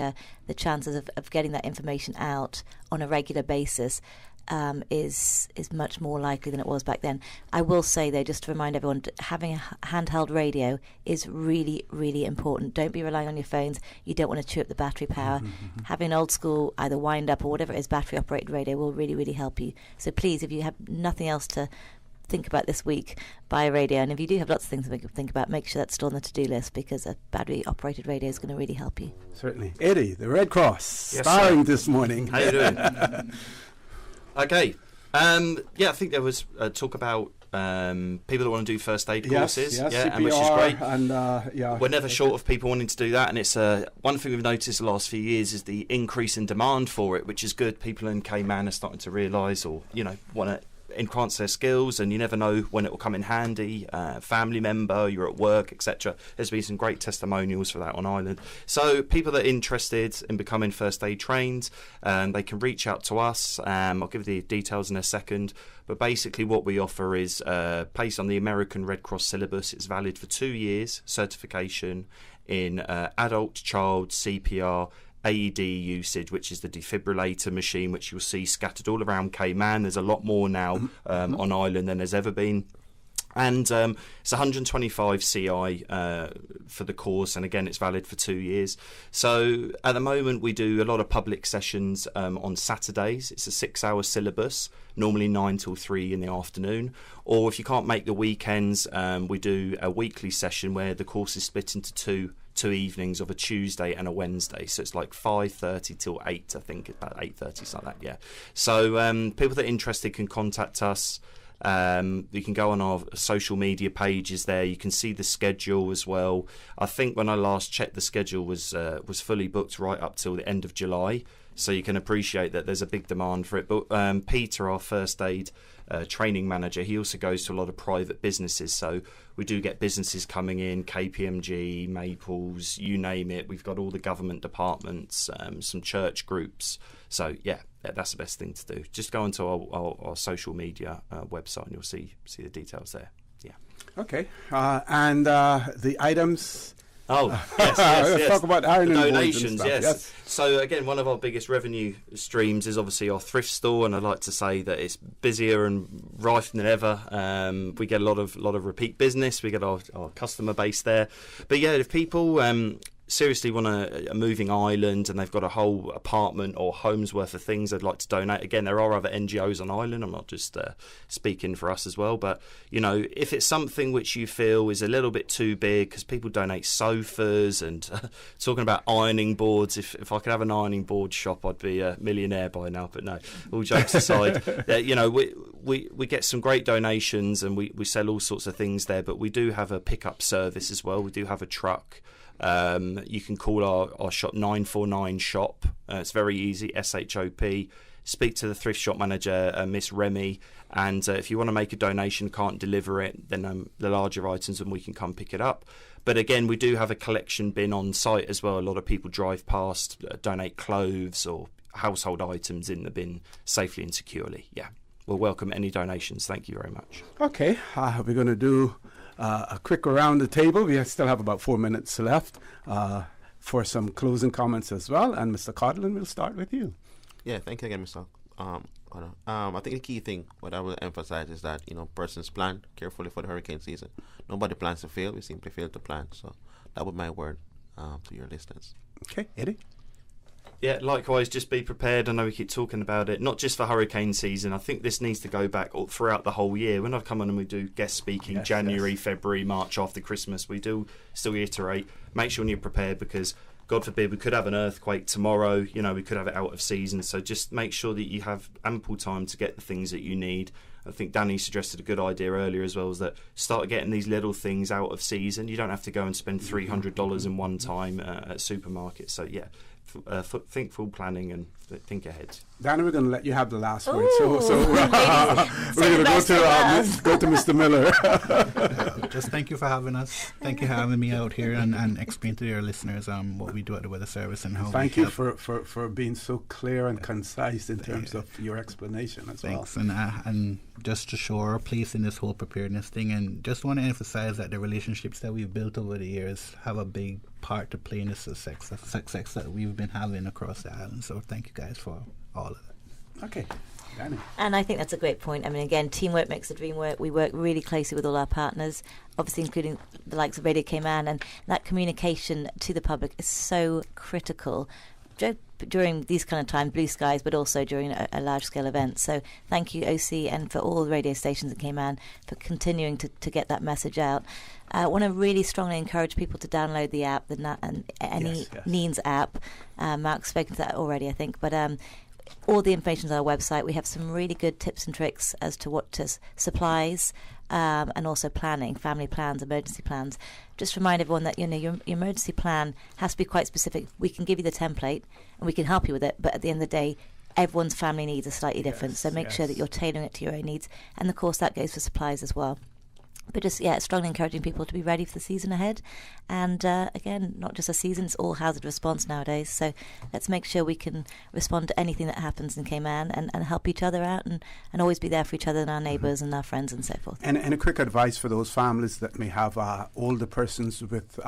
the chances of getting that information out on a regular basis is much more likely than it was back then. I will say, though, just to remind everyone, having a handheld radio is really, really important. Don't be relying on your phones. You don't want to chew up the battery power. Having an old school, either wind-up or whatever it is, battery-operated radio will really, really help you. So please, if you have nothing else to think about this week, buy a radio. And if you do have lots of things to think about, make sure that's still on the to-do list, because a battery-operated radio is going to really help you. Certainly. Eddie, the Red Cross, starring this morning. How you doing? Okay. I think there was talk about people that want to do first aid courses, CPR, and which is great. And, we're never short of people wanting to do that, and it's one thing we've noticed the last few years is the increase in demand for it, which is good. People in Cayman are starting to realise, or want to enhance their skills, and you never know when it will come in handy. Family member, you're at work, etc. There's been some great testimonials for that on island. So people that are interested in becoming first aid trained, they can reach out to us. I'll give the details in a second. But basically what we offer is based on the American Red Cross syllabus. It's valid for 2 years, certification in adult, child, CPR, AED usage, which is the defibrillator machine, which you'll see scattered all around Cayman. There's a lot more now on island than there's ever been. And it's 125 CI for the course, and again, it's valid for 2 years. So at the moment, we do a lot of public sessions on Saturdays. It's a 6-hour syllabus, normally 9 till 3 in the afternoon. Or if you can't make the weekends, we do a weekly session where the course is split into two evenings of a Tuesday and a Wednesday. So it's like 5:30 till 8, I think, about 8:30, something like that, yeah. So people that are interested can contact us. You can go on our social media pages there. You can see the schedule as well. I think when I last checked, the schedule was fully booked right up till the end of July. So you can appreciate that there's a big demand for it. But Peter, our first aid training manager, he also goes to a lot of private businesses. So we do get businesses coming in, KPMG, Maples, you name it. We've got all the government departments, some church groups. So yeah, that's the best thing to do. Just go onto our social media website and you'll see the details there. Yeah. Okay. And the items. Oh, yes. Let's talk about ironing boards and donations, stuff. yes. So again, one of our biggest revenue streams is obviously our thrift store, and I'd like to say that it's busier and rife than ever. We get a lot of repeat business. We get our customer base there. But yeah, if people seriously want a moving island and they've got a whole apartment or home's worth of things they'd like to donate, again, there are other NGOs on island. I'm not just speaking for us as well, but you know, if it's something which you feel is a little bit too big, because people donate sofas and talking about ironing boards, if I could have an ironing board shop, I'd be a millionaire by now. But no, all jokes aside, you know, we get some great donations and we sell all sorts of things there, but we do have a pickup service as well. We do have a truck. You can call our shop 949 shop. It's very easy, SHOP. Speak to the thrift shop manager, Miss Remy, and if you want to make a donation, can't deliver it, then the larger items, and we can come pick it up. But again, we do have a collection bin on site as well. A lot of people drive past, donate clothes or household items in the bin safely and securely. Yeah, we'll welcome any donations. Thank you very much. Okay, we're going to do a quick around the table. We still have about 4 minutes left for some closing comments as well. And Mr. Codlin, we'll start with you. Yeah, thank you again, Mr. Connor. I think the key thing, what I will emphasize is that, you know, persons plan carefully for the hurricane season. Nobody plans to fail. We simply fail to plan. So that would be my word to your listeners. Okay, Eddie? Yeah, likewise, just be prepared. I know we keep talking about it, not just for hurricane season. I think this needs to go back throughout the whole year. When I come on and we do guest speaking, January, February, March, after Christmas, we do still reiterate, make sure you're prepared, because God forbid we could have an earthquake tomorrow, you know, we could have it out of season. So just make sure that you have ample time to get the things that you need. I think Danny suggested a good idea earlier as well, is that start getting these little things out of season. You don't have to go and spend $300 in one time at supermarkets. So yeah, think full planning and think ahead. Danny, we're going to let you have the last word. So we're going to go to Mr. Miller. Just thank you for having us. Thank you for having me out here and explain to your listeners what we do at the Weather Service and how. Thank you for being so clear and concise in terms of your explanation as well. Thanks, and just to show our place in this whole preparedness thing, and just want to emphasize that the relationships that we've built over the years have a big part to play in the success that we've been having across the island. So thank you guys for all of it. Okay. Danny. And I think that's a great point. I mean, again, teamwork makes the dream work. We work really closely with all our partners, obviously including the likes of Radio Cayman, and that communication to the public is so critical during these kind of times, blue skies, but also during a large-scale event. So thank you, OC, and for all the radio stations in Cayman for continuing to get that message out. I want to really strongly encourage people to download the app, the NEANS app. Mark's spoken to that already, I think, but all the information is on our website. We have some really good tips and tricks as to what to supplies and also planning, family plans, emergency plans. Just remind everyone that, you know, your emergency plan has to be quite specific. We can give you the template and we can help you with it, but at the end of the day, everyone's family needs are slightly different. So make sure that you're tailoring it to your own needs. And of course, that goes for supplies as well. But just, strongly encouraging people to be ready for the season ahead. And again, not just a season, it's all hazard response nowadays. So let's make sure we can respond to anything that happens in Cayman and help each other out and always be there for each other and our neighbours and our friends and so forth. And a quick advice for those families that may have older persons with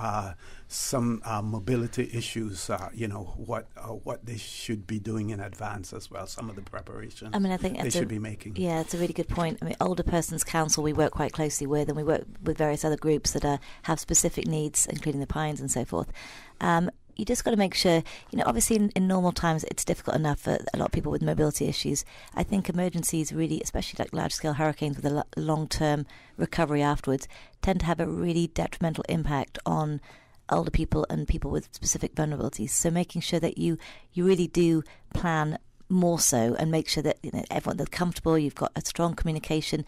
some mobility issues, what they should be doing in advance as well, some of the preparation I think they should be making. Yeah, it's a really good point. Older Persons Council we work quite closely with, and we work with various other groups that have specific needs, including the Pines and so forth. You just got to make sure, obviously in normal times it's difficult enough for a lot of people with mobility issues. I think emergencies really, especially like large-scale hurricanes with a long-term recovery afterwards, tend to have a really detrimental impact on older people and people with specific vulnerabilities. So making sure that you really do plan more so and make sure that everyone is comfortable, you've got a strong communication.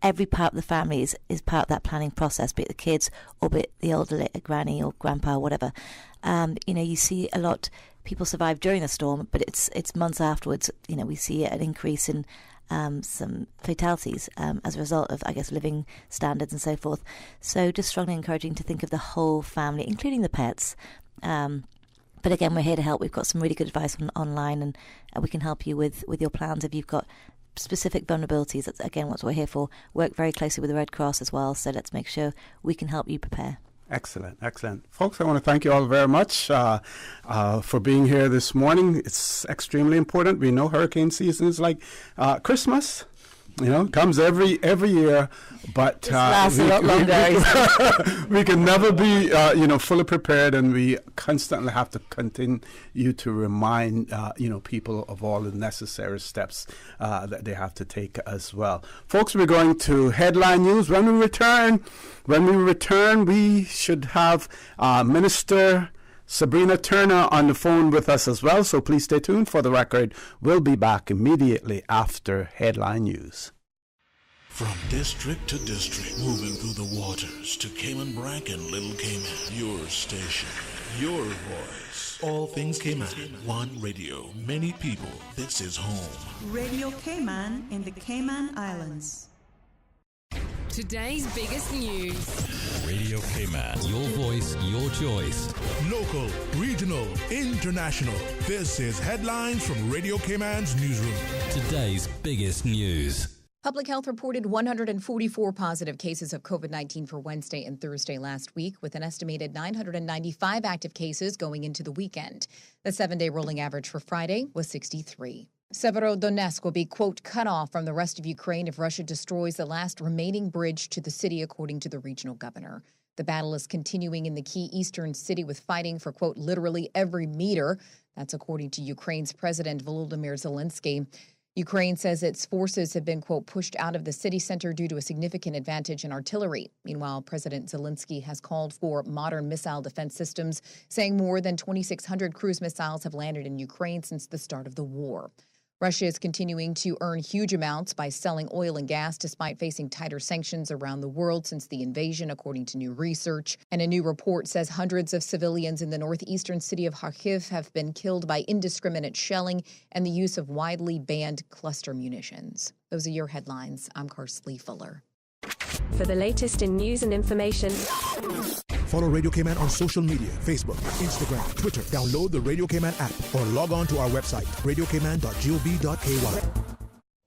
Every part of the family is part of that planning process, be it the kids or be it the older granny or grandpa or whatever. You see a lot people survive during the storm, but it's months afterwards. We see an increase in some fatalities as a result of, I guess, living standards and so forth. So just strongly encouraging to think of the whole family, including the pets. But again, we're here to help. We've got some really good advice online, and we can help you with your plans if you've got specific vulnerabilities. That's again what we're here for. Work very closely with the Red Cross as well, so let's make sure we can help you prepare. Excellent. Folks, I want to thank you all very much for being here this morning. It's extremely important. We know hurricane season is like Christmas. Comes every year, but we can never be, fully prepared, and we constantly have to continue to remind, people of all the necessary steps that they have to take as well. Folks, we're going to headline news. When we return, we should have Minister Sabrina Turner on the phone with us as well, so please stay tuned. For the record, we'll be back immediately after headline news. From district to district, moving through the waters to Cayman Brac and Little Cayman. Your station, your voice. All things Cayman. One radio, many people. This is home. Radio Cayman in the Cayman Islands. Today's biggest news. Radio Cayman. Your voice, your choice. Local, regional, international. This is headlines from Radio Cayman's newsroom. Today's biggest news. Public Health reported 144 positive cases of COVID-19 for Wednesday and Thursday last week, with an estimated 995 active cases going into the weekend. The 7-day rolling average for Friday was 63. Severodonetsk will be, quote, cut off from the rest of Ukraine if Russia destroys the last remaining bridge to the city, according to the regional governor. The battle is continuing in the key eastern city with fighting for, quote, literally every meter. That's according to Ukraine's President Volodymyr Zelensky. Ukraine says its forces have been, quote, pushed out of the city center due to a significant advantage in artillery. Meanwhile, President Zelensky has called for modern missile defense systems, saying more than 2,600 cruise missiles have landed in Ukraine since the start of the war. Russia is continuing to earn huge amounts by selling oil and gas despite facing tighter sanctions around the world since the invasion, according to new research. And a new report says hundreds of civilians in the northeastern city of Kharkiv have been killed by indiscriminate shelling and the use of widely banned cluster munitions. Those are your headlines. I'm Karsley Fuller. For the latest in news and information, follow Radio Cayman on social media, Facebook, Instagram, Twitter. Download the Radio Cayman app or log on to our website, radiocayman.gov.ky.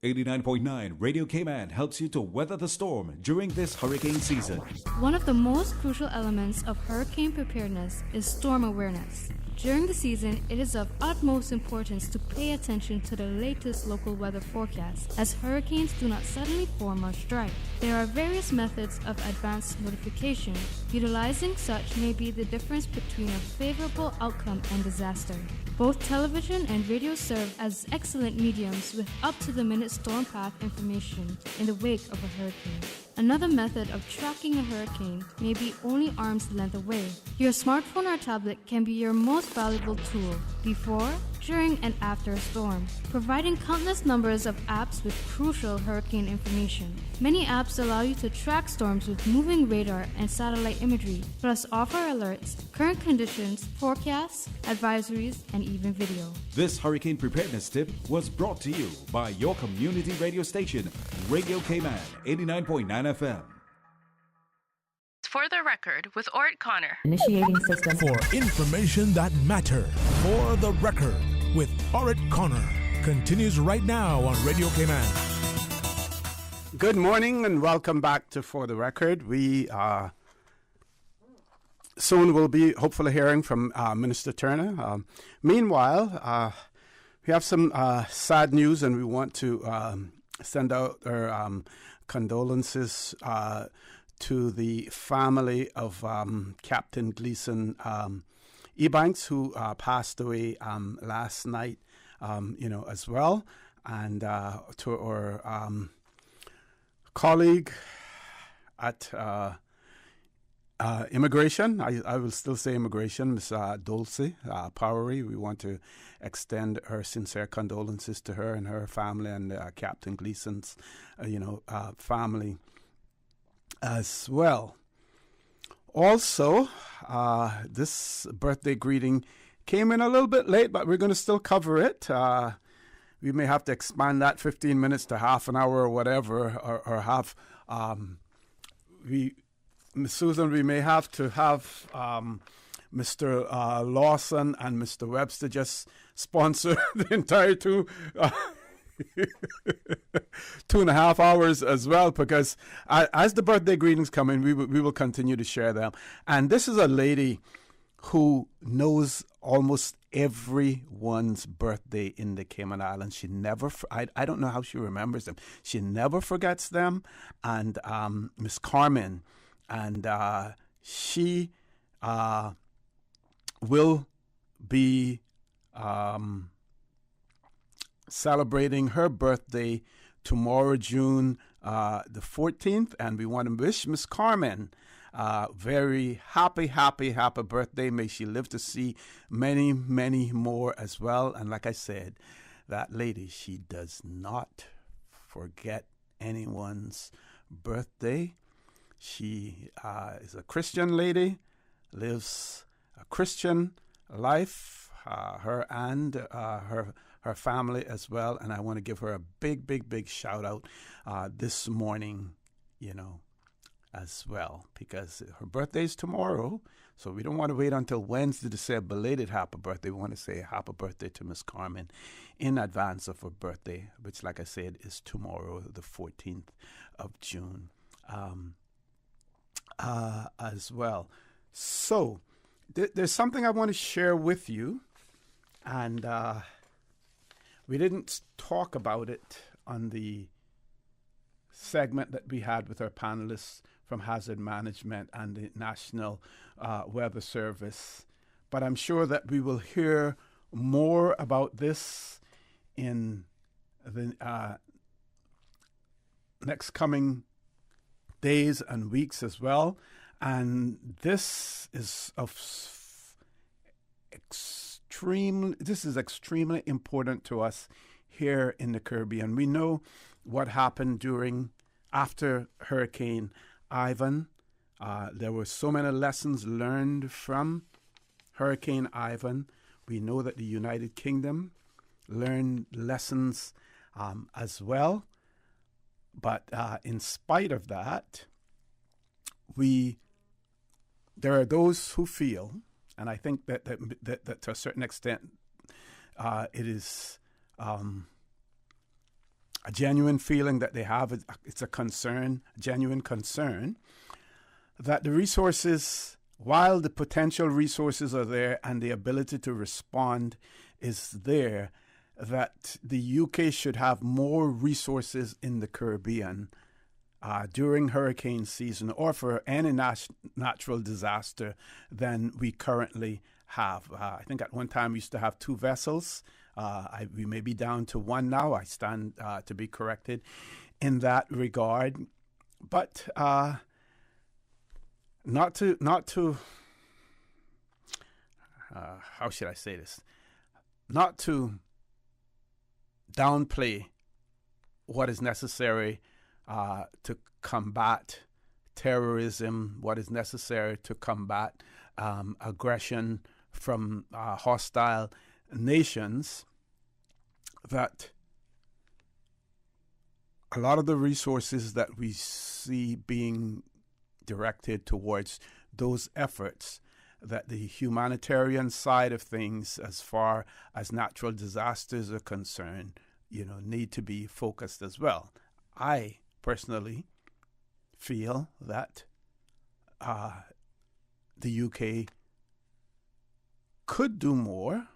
89.9 Radio Cayman helps you to weather the storm during this hurricane season. One of the most crucial elements of hurricane preparedness is storm awareness. During the season, it is of utmost importance to pay attention to the latest local weather forecasts, as hurricanes do not suddenly form or strike. There are various methods of advanced notification. Utilizing such may be the difference between a favorable outcome and disaster. Both television and radio serve as excellent mediums with up-to-the-minute storm path information in the wake of a hurricane. Another method of tracking a hurricane may be only arm's length away. Your smartphone or tablet can be your most valuable tool before, during, and after a storm, providing countless numbers of apps with crucial hurricane information. Many apps allow you to track storms with moving radar and satellite imagery, plus offer alerts, current conditions, forecasts, advisories, and even video. This hurricane preparedness tip was brought to you by your community radio station, Radio Cayman 89.9 FM. For the record, with Ort Connor. Initiating system. For information that matters. For the record, with Ort Connor. Continues right now on Radio Cayman. Good morning and welcome back to For the Record. We are soon we'll be hopefully hearing from Minister Turner. Meanwhile, we have some sad news, and we want to send out our condolences to the family of Captain Gleason Ebanks, who passed away last night, as well, and to our colleague at immigration. I will still say immigration, Ms. Dulce Powery. We want to extend our sincere condolences to her and her family, and Captain Gleason's, family as well. Also, this birthday greeting came in a little bit late, but we're going to still cover it. We may have to expand that 15 minutes to half an hour or whatever, or have Ms. Susan, we may have to have Mr. Lawson and Mr. Webster just sponsor the entire 2.5 hours as well, because as the birthday greetings come in, we will continue to share them. And this is a lady who knows almost everyone's birthday in the Cayman Islands. She never, I don't know how she remembers them. She never forgets them. And Miss Carmen, and she will be celebrating her birthday tomorrow, June the 14th. And we want to wish Miss Carmen very happy birthday. May she live to see many, many more as well. And like I said, that lady, she does not forget anyone's birthday. She is a Christian lady, lives a Christian life, her and her family as well. And I want to give her a big shout out this morning, as well, because her birthday is tomorrow. So we don't want to wait until Wednesday to say a belated happy birthday. We want to say a happy birthday to Miss Carmen in advance of her birthday, which, like I said, is tomorrow, the 14th of June. As well. So there's something I want to share with you, and we didn't talk about it on the segment that we had with our panelists from Hazard Management and the National Weather Service, but I'm sure that we will hear more about this in the next coming days and weeks as well. And this is extremely important to us here in the Caribbean. We know what happened after Hurricane Ivan. There were so many lessons learned from Hurricane Ivan. We know that the United Kingdom learned lessons as well. But in spite of that, there are those who feel, and I think that to a certain extent, it is a genuine feeling that they have. It's a genuine concern, that the resources, while the potential resources are there and the ability to respond is there, that the UK should have more resources in the Caribbean during hurricane season or for any natural disaster than we currently have. I think at one time we used to have 2 vessels. We may be down to 1 now. I stand to be corrected in that regard. But not to how should I say this? Not to downplay what is necessary to combat terrorism, what is necessary to combat aggression from hostile nations, that a lot of the resources that we see being directed towards those efforts, that the humanitarian side of things as far as natural disasters are concerned, need to be focused as well. I personally feel that the UK could do more,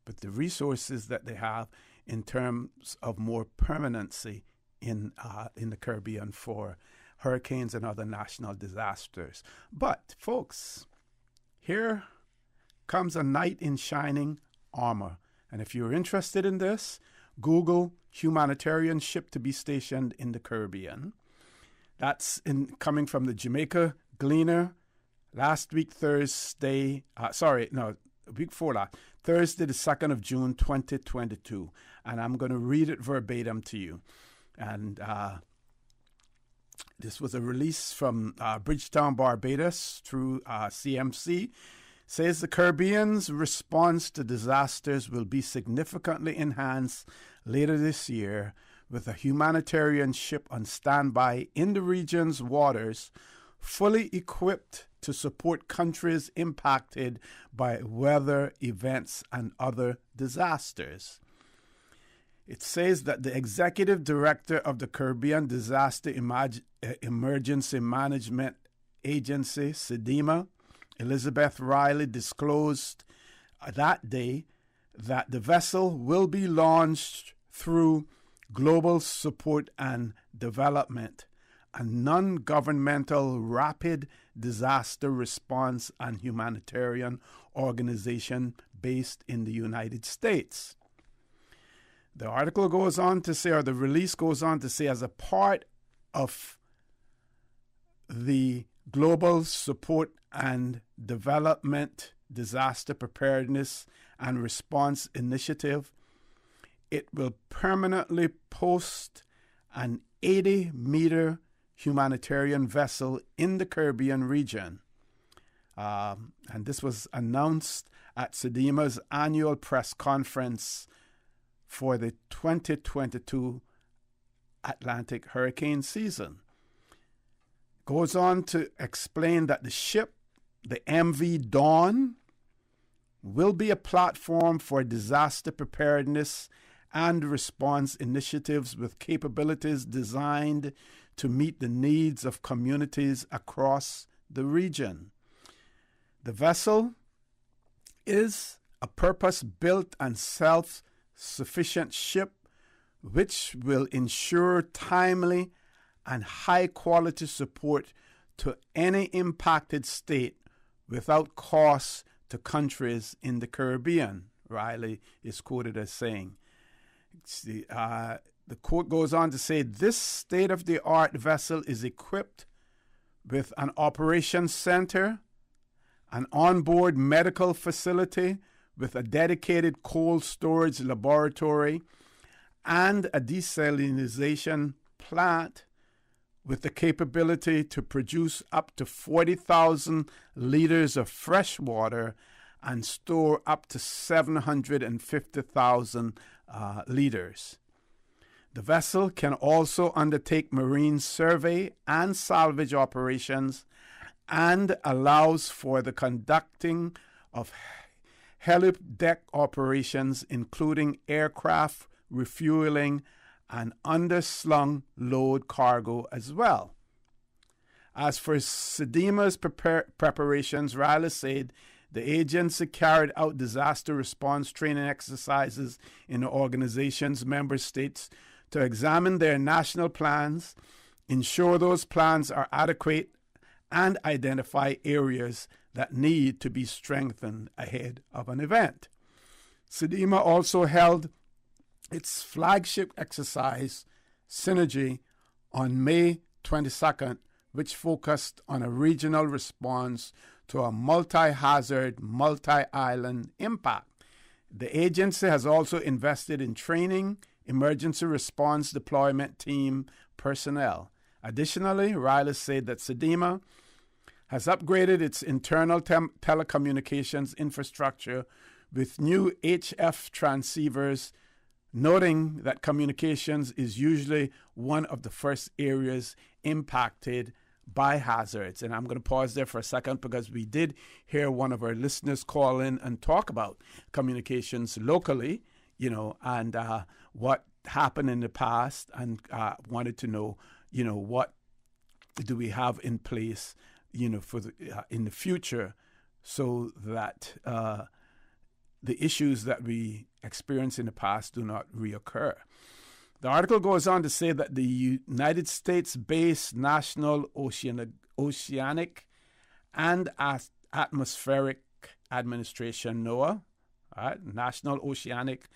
but the resources that they have in terms of more permanency in the Caribbean for hurricanes and other national disasters. But, folks, here comes a knight in shining armor. And if you're interested in this, Google humanitarian ship to be stationed in the Caribbean. That's coming from the Jamaica Gleaner last week, Thursday. Week before that, Thursday, the 2nd of June, 2022. And I'm going to read it verbatim to you. And this was a release from Bridgetown, Barbados through CMC. Says the Caribbean's response to disasters will be significantly enhanced later this year with a humanitarian ship on standby in the region's waters, fully equipped to support countries impacted by weather events and other disasters. It says that the executive director of the Caribbean Disaster Emergency Management Agency, CDEMA, Elizabeth Riley, disclosed that day that the vessel will be launched through Global Support and Development, a non-governmental rapid disaster response and humanitarian organization based in the United States. The article goes on to say, or the release goes on to say, as a part of the Global Support and Development Disaster Preparedness and Response Initiative, it will permanently post an 80-meter humanitarian vessel in the Caribbean region. And this was announced at CDEMA's annual press conference for the 2022 Atlantic hurricane season. Goes on to explain that the ship, the MV Dawn, will be a platform for disaster preparedness and response initiatives with capabilities designed to meet the needs of communities across the region. The vessel is a purpose-built and self-sufficient ship which will ensure timely and high-quality support to any impacted state without cost to countries in the Caribbean, Riley is quoted as saying. The quote goes on to say, this state-of-the-art vessel is equipped with an operations center, an onboard medical facility with a dedicated cold storage laboratory, and a desalination plant with the capability to produce up to 40,000 liters of fresh water and store up to 750,000 liters. The vessel can also undertake marine survey and salvage operations and allows for the conducting of helideck operations, including aircraft refueling and underslung load cargo as well. As for CDEMA's preparations, Riley said the agency carried out disaster response training exercises in the organization's member states to examine their national plans, ensure those plans are adequate, and identify areas that need to be strengthened ahead of an event. CDEMA also held its flagship exercise, Synergy, on May 22nd, which focused on a regional response to a multi-hazard, multi-island impact. The agency has also invested in training emergency response deployment team personnel. Additionally, Riley said that CDEMA has upgraded its internal telecommunications infrastructure with new HF transceivers, noting that communications is usually one of the first areas impacted by hazards. And I'm going to pause there for a second because we did hear one of our listeners call in and talk about communications locally, and what happened in the past, and wanted to know, what do we have in place for in the future, so that the issues that we experienced in the past do not reoccur. The article goes on to say that the United States-based National Oceanic and Atmospheric Administration, NOAA, National Oceanic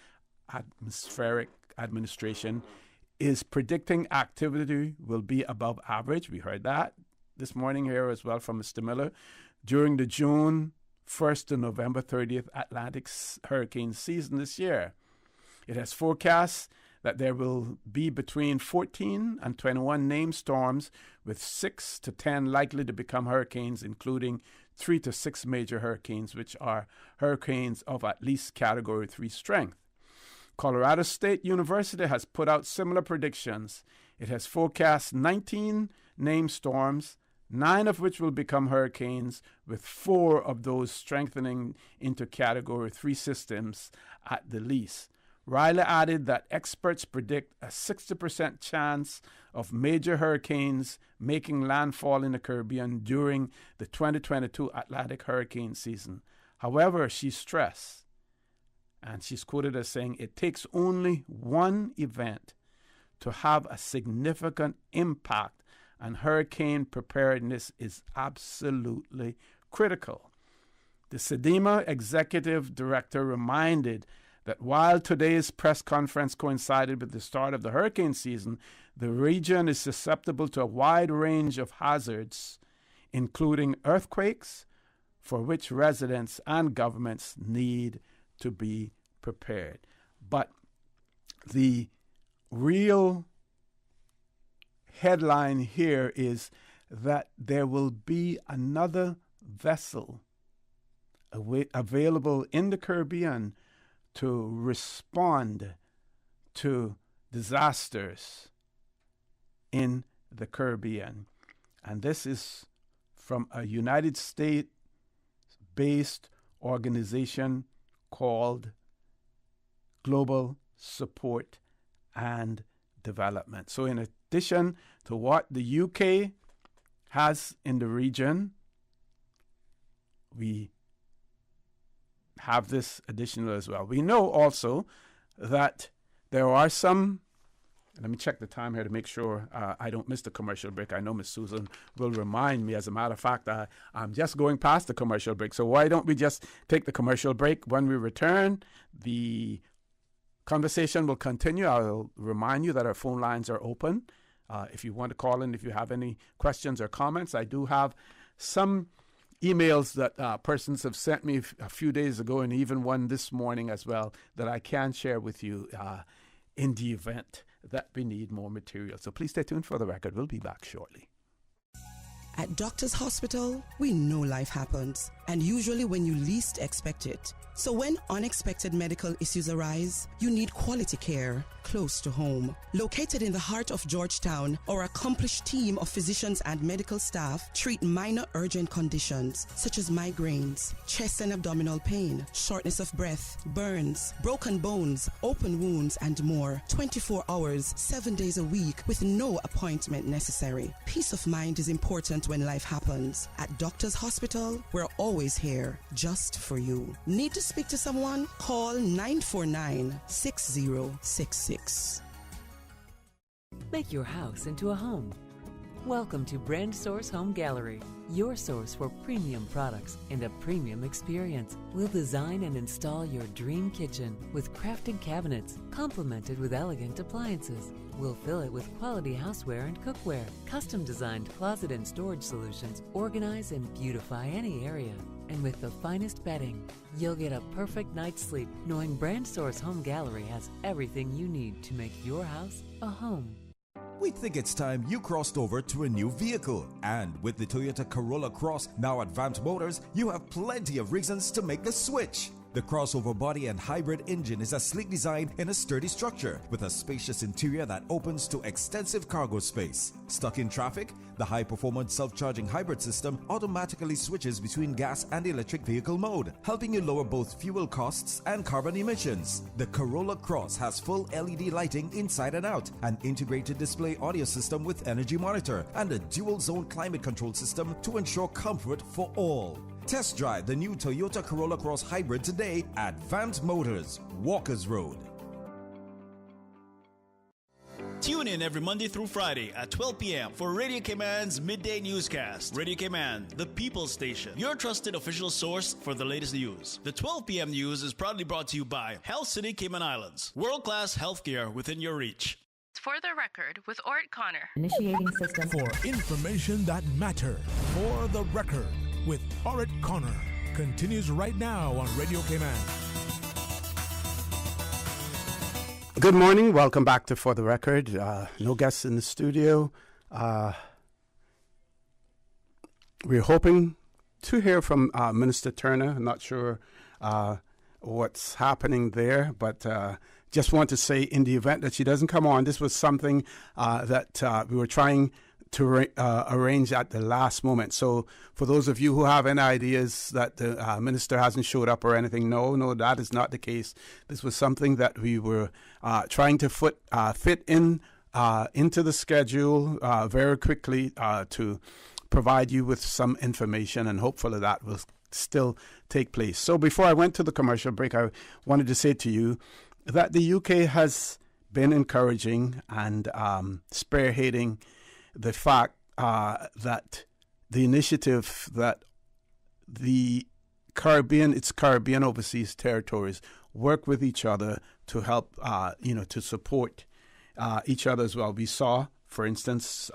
Atmospheric Administration, is predicting activity will be above average. We heard that this morning here as well from Mr. Miller during the June 1st to November 30th Atlantic hurricane season this year. It has forecast that there will be between 14 and 21 named storms, with 6 to 10 likely to become hurricanes, including 3 to 6 major hurricanes, which are hurricanes of at least Category 3 strength. Colorado State University has put out similar predictions. It has forecast 19 named storms, 9 of which will become hurricanes, with 4 of those strengthening into Category 3 systems at the least. Riley added that experts predict a 60% chance of major hurricanes making landfall in the Caribbean during the 2022 Atlantic hurricane season. However, she stressed, and she's quoted as saying, it takes only one event to have a significant impact, and hurricane preparedness is absolutely critical. The SEDEMA executive director reminded that while today's press conference coincided with the start of the hurricane season, the region is susceptible to a wide range of hazards, including earthquakes, for which residents and governments need to be prepared. But the real headline here is that there will be another vessel available in the Caribbean to respond to disasters in the Caribbean. And this is from a United States-based organization called Global Support and Development. So in addition to what the UK has in the region, we have this additional as well. We know also that there are some, let me check the time here to make sure I don't miss the commercial break. I know Miss Susan will remind me. As a matter of fact, I'm just going past the commercial break. So why don't we just take the commercial break? When we return, the conversation will continue. I'll remind you that our phone lines are open. If you want to call in, if you have any questions or comments, I do have some emails that persons have sent me a few days ago, and even one this morning as well, that I can share with you in the event that we need more material. So please stay tuned for the record. We'll be back shortly. At Doctors Hospital, we know life happens, and usually when you least expect it. So when unexpected medical issues arise, you need quality care close to home. Located in the heart of Georgetown, our accomplished team of physicians and medical staff treat minor urgent conditions such as migraines, chest and abdominal pain, shortness of breath, burns, broken bones, open wounds, and more. 24 hours, 7 days a week with no appointment necessary. Peace of mind is important when life happens. At Doctors Hospital, we're always here just for you. Need to speak to someone? Call 949-6066. Make your house into a home. Welcome to Brand Source Home Gallery, your source for premium products and a premium experience. We'll design and install your dream kitchen with crafted cabinets, complemented with elegant appliances. We'll fill it with quality houseware and cookware. Custom-designed closet and storage solutions organize and beautify any area. And with the finest bedding, you'll get a perfect night's sleep knowing Brand Source Home Gallery has everything you need to make your house a home. We think it's time you crossed over to a new vehicle. And with the Toyota Corolla Cross now at Vant Motors, you have plenty of reasons to make the switch. The crossover body and hybrid engine is a sleek design in a sturdy structure with a spacious interior that opens to extensive cargo space. Stuck in traffic? The high-performance self-charging hybrid system automatically switches between gas and electric vehicle mode, helping you lower both fuel costs and carbon emissions. The Corolla Cross has full LED lighting inside and out, an integrated display audio system with energy monitor, and a dual-zone climate control system to ensure comfort for all. Test drive the new Toyota Corolla Cross Hybrid today at Vant Motors, Walkers Road. Tune in every Monday through Friday at 12 p.m. for Radio Cayman's Midday Newscast. Radio Cayman, the people's station. Your trusted official source for the latest news. The 12 p.m. news is proudly brought to you by Health City Cayman Islands. World-class healthcare within your reach. For the record with Ort Connor. Initiating system. For information that matter. For the record with Ort Connor. Continues right now on Radio Cayman. Good morning. Welcome back to For the Record. No guests in the studio. We're hoping to hear from Minister Turner. I'm not sure what's happening there, but just want to say in the event that she doesn't come on, this was something that we were trying to arrange at the last moment. So for those of you who have any ideas that the minister hasn't showed up or anything, no, that is not the case. This was something that we were trying to fit in into the schedule very quickly to provide you with some information, and hopefully that will still take place. So before I went to the commercial break, I wanted to say to you that the UK has been encouraging and spearheading the fact that the initiative that the its Caribbean overseas territories work with each other to help, to support each other as well. We saw, for instance,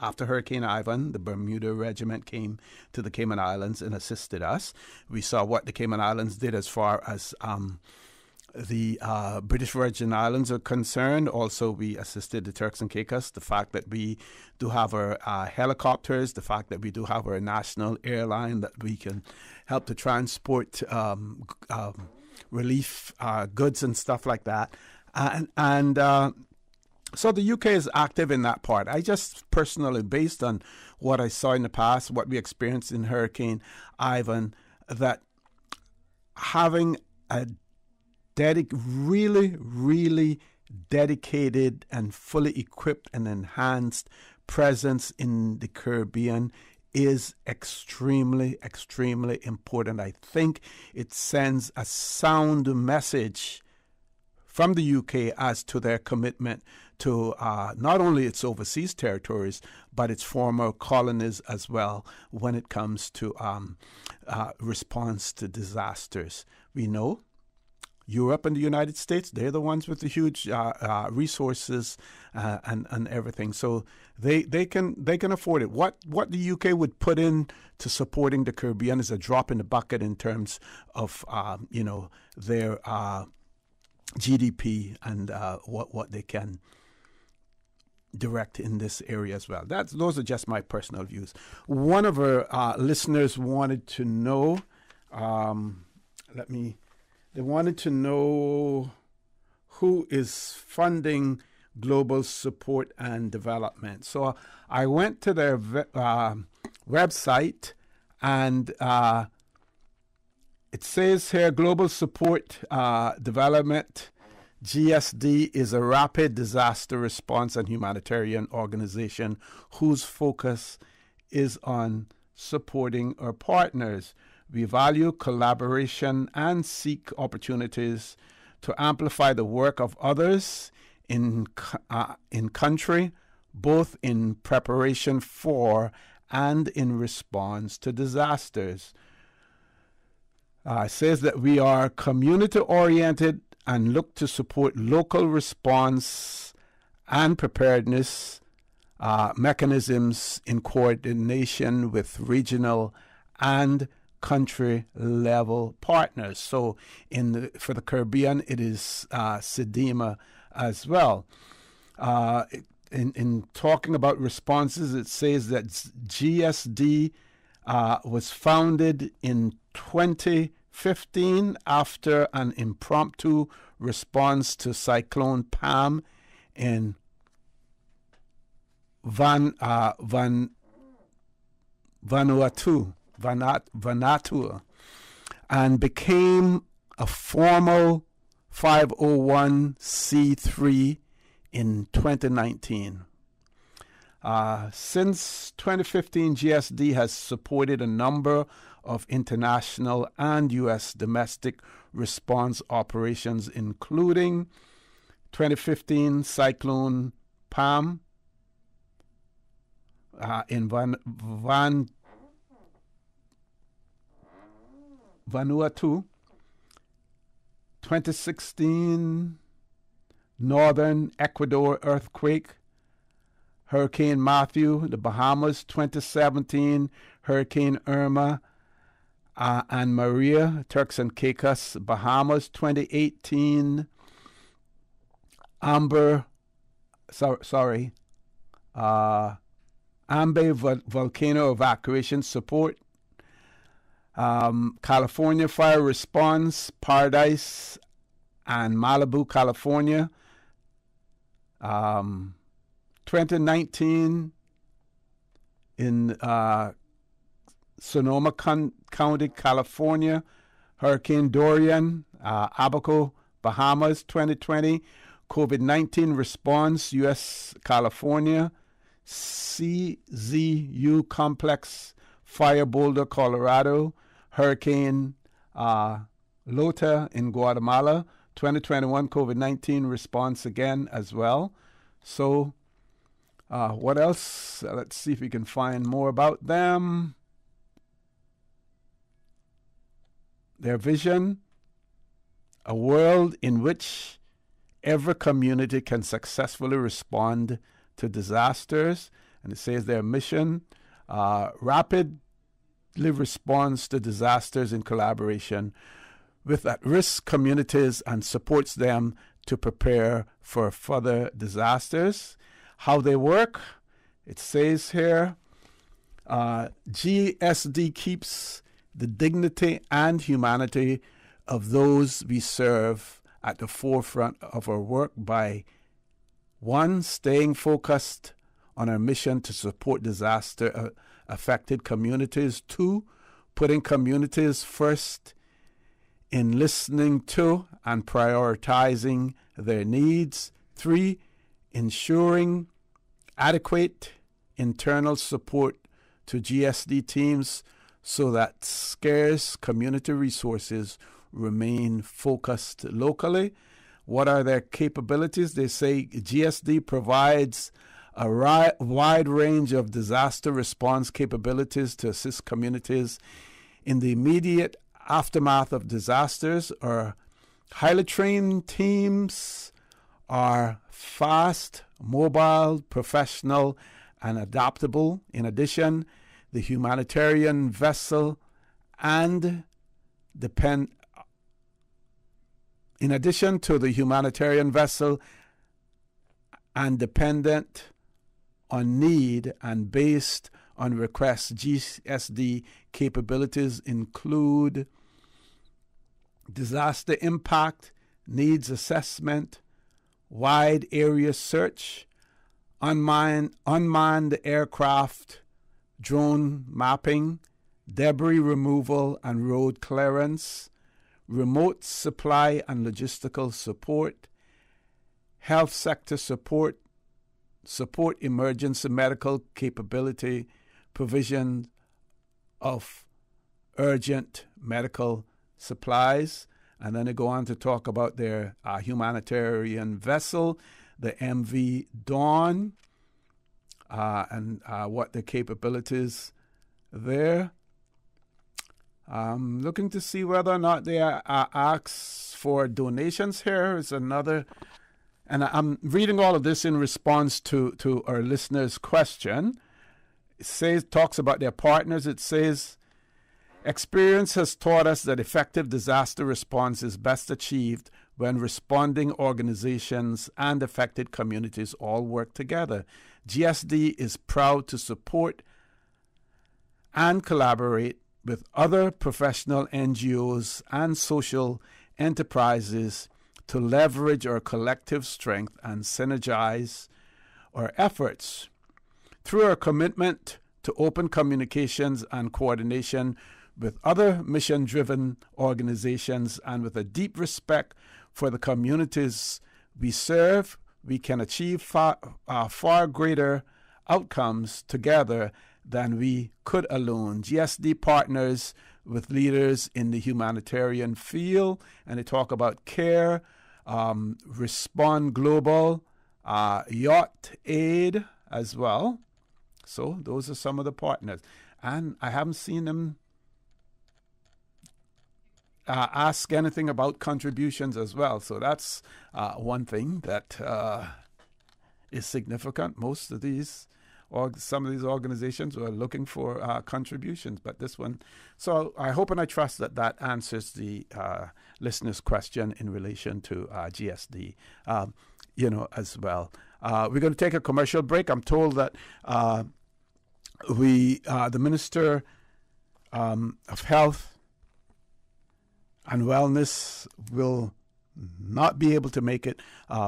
after Hurricane Ivan, the Bermuda Regiment came to the Cayman Islands and assisted us. We saw what the Cayman Islands did as far as the British Virgin Islands are concerned. Also, we assisted the Turks and Caicos. The fact that we do have our helicopters, the fact that we do have our national airline, that we can help to transport relief goods and stuff like that. So the UK is active in that part. I just personally, based on what I saw in the past, what we experienced in Hurricane Ivan, that having a really dedicated and fully equipped and enhanced presence in the Caribbean is extremely, extremely important. I think it sends a sound message from the UK as to their commitment to not only its overseas territories, but its former colonies as well when it comes to response to disasters. We know Europe and the United States, they're the ones with the huge resources and everything. So they can afford it. What the UK would put in to supporting the Caribbean is a drop in the bucket in terms of their GDP and what they can direct in this area as well. Those are just my personal views. One of our listeners wanted to know. They wanted to know who is funding global support and development. So I went to their website, and it says here, Global Support Development, GSD, is a rapid disaster response and humanitarian organization whose focus is on supporting our partners. We value collaboration and seek opportunities to amplify the work of others in country, both in preparation for and in response to disasters. It says that we are community-oriented and look to support local response and preparedness mechanisms in coordination with regional and country-level partners. So for the Caribbean, it is SEDEMA as well. In talking about responses, it says that GSD was founded in 20 2015, after an impromptu response to Cyclone Pam in Vanuatu, and became a formal 501c3 in 2019. Since 2015, GSD has supported a number of international and U.S. domestic response operations, including 2015 Cyclone Pam in Vanuatu, 2016 Northern Ecuador earthquake, Hurricane Matthew, the Bahamas, 2017 Hurricane Irma and Maria, Turks and Caicos, Bahamas, 2018 Amber volcano evacuation support, California fire response, Paradise and Malibu, California, 2019 in Sonoma County, California, Hurricane Dorian, Abaco, Bahamas, 2020, COVID-19 response, U.S., California, CZU Complex, Fire Boulder, Colorado, Hurricane Lota in Guatemala, 2021 COVID-19 response again as well. So what else? Let's see if we can find more about them. Their vision, a world in which every community can successfully respond to disasters. And it says their mission, rapidly responds to disasters in collaboration with at-risk communities and supports them to prepare for further disasters. How they work, it says here, GSD keeps the dignity and humanity of those we serve at the forefront of our work by 1, staying focused on our mission to support disaster-affected communities. 2, putting communities first in listening to and prioritizing their needs. 3, ensuring adequate internal support to GSD teams so that scarce community resources remain focused locally. What are their capabilities? They say GSD provides a wide range of disaster response capabilities to assist communities in the immediate aftermath of disasters. Our highly trained teams are fast, mobile, professional, and adaptable. In addition, the humanitarian vessel and dependent on need and based on requests, GSD capabilities include disaster impact, needs assessment, wide area search, unmanned aircraft, drone mapping, debris removal and road clearance, remote supply and logistical support, health sector support emergency medical capability, provision of urgent medical supplies. And then they go on to talk about their humanitarian vessel, the MV Dawn, and what the capabilities there. Looking to see whether or not they are asked for donations here is another. And I'm reading all of this in response to our listener's question. It talks about their partners. It says, experience has taught us that effective disaster response is best achieved when responding organizations and affected communities all work together. GSD is proud to support and collaborate with other professional NGOs and social enterprises to leverage our collective strength and synergize our efforts. Through our commitment to open communications and coordination with other mission-driven organizations and with a deep respect for the communities we serve, we can achieve far greater outcomes together than we could alone. GSD partners with leaders in the humanitarian field, and they talk about CARE, Respond Global, Yacht Aid as well. So those are some of the partners. And I haven't seen them ask anything about contributions as well. So that's one thing that is significant. Most of these, or some of these organizations were looking for contributions, but this one. So I hope and I trust that that answers the listener's question in relation to GSD, as well. We're going to take a commercial break. I'm told that the Minister of Health and Wellness will not be able to make it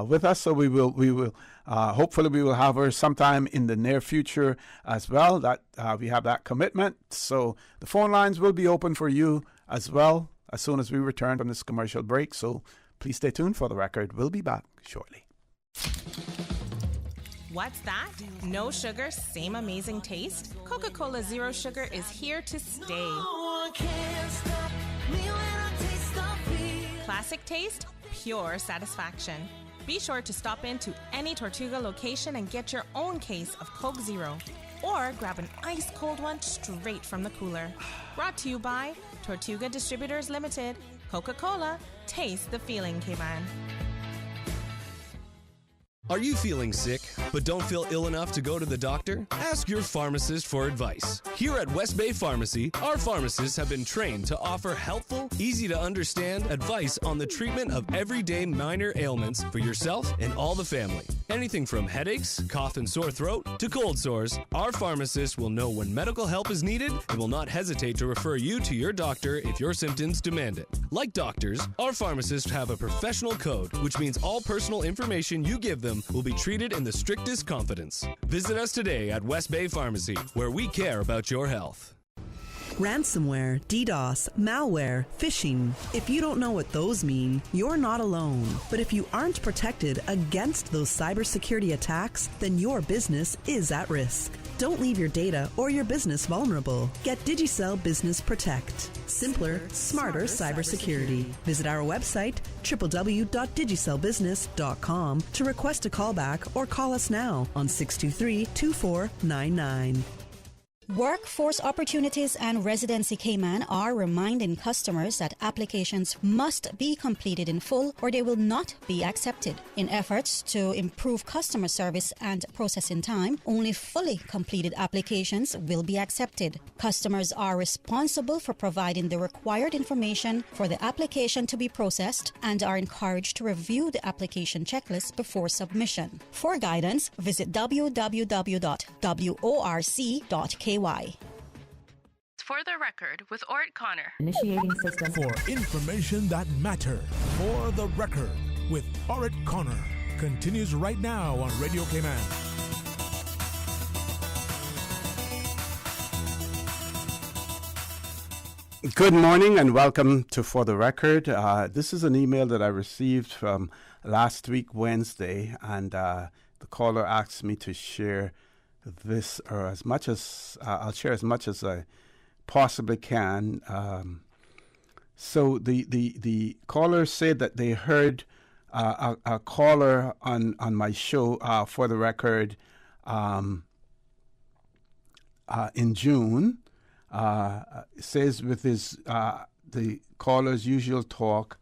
with us, so we will hopefully we will have her sometime in the near future as well. That we have that commitment. So the phone lines will be open for you as well as soon as we return from this commercial break. So please stay tuned for the record. We'll be back shortly. What's that? No sugar, same amazing taste? Coca-Cola Zero Sugar is here to stay. Classic taste, pure satisfaction. Be sure to stop into any Tortuga location and get your own case of Coke Zero. Or grab an ice cold one straight from the cooler. Brought to you by Tortuga Distributors Limited. Coca-Cola, taste the feeling, Cayman. Are you feeling sick, but don't feel ill enough to go to the doctor? Ask your pharmacist for advice. Here at West Bay Pharmacy, our pharmacists have been trained to offer helpful, easy-to-understand advice on the treatment of everyday minor ailments for yourself and all the family. Anything from headaches, cough and sore throat, to cold sores, our pharmacists will know when medical help is needed and will not hesitate to refer you to your doctor if your symptoms demand it. Like doctors, our pharmacists have a professional code, which means all personal information you give them will be treated in the strictest confidence. Visit us today at West Bay Pharmacy, where we care about your health. Ransomware, DDoS, malware, phishing. If you don't know what those mean, you're not alone. But if you aren't protected against those cybersecurity attacks, then your business is at risk. Don't leave your data or your business vulnerable. Get Digicel Business Protect. Simpler, smarter cybersecurity. Visit our website, www.digicelbusiness.com, to request a callback or call us now on 623-2499. Workforce Opportunities and Residency Cayman are reminding customers that applications must be completed in full or they will not be accepted. In efforts to improve customer service and processing time, only fully completed applications will be accepted. Customers are responsible for providing the required information for the application to be processed and are encouraged to review the application checklist before submission. For guidance, visit www.worc.ky. For the record, with Ort Connor. Initiating system. For information that matters. For the record, with Ort Connor. Continues right now on Radio Cayman. Good morning and welcome to For the Record. This is an email that I received from last week, Wednesday, and the caller asked me to share this, or as much as I'll share as much as I possibly can. So the caller said that they heard a caller on my show, For the Record, in June. Says with his the caller's usual talk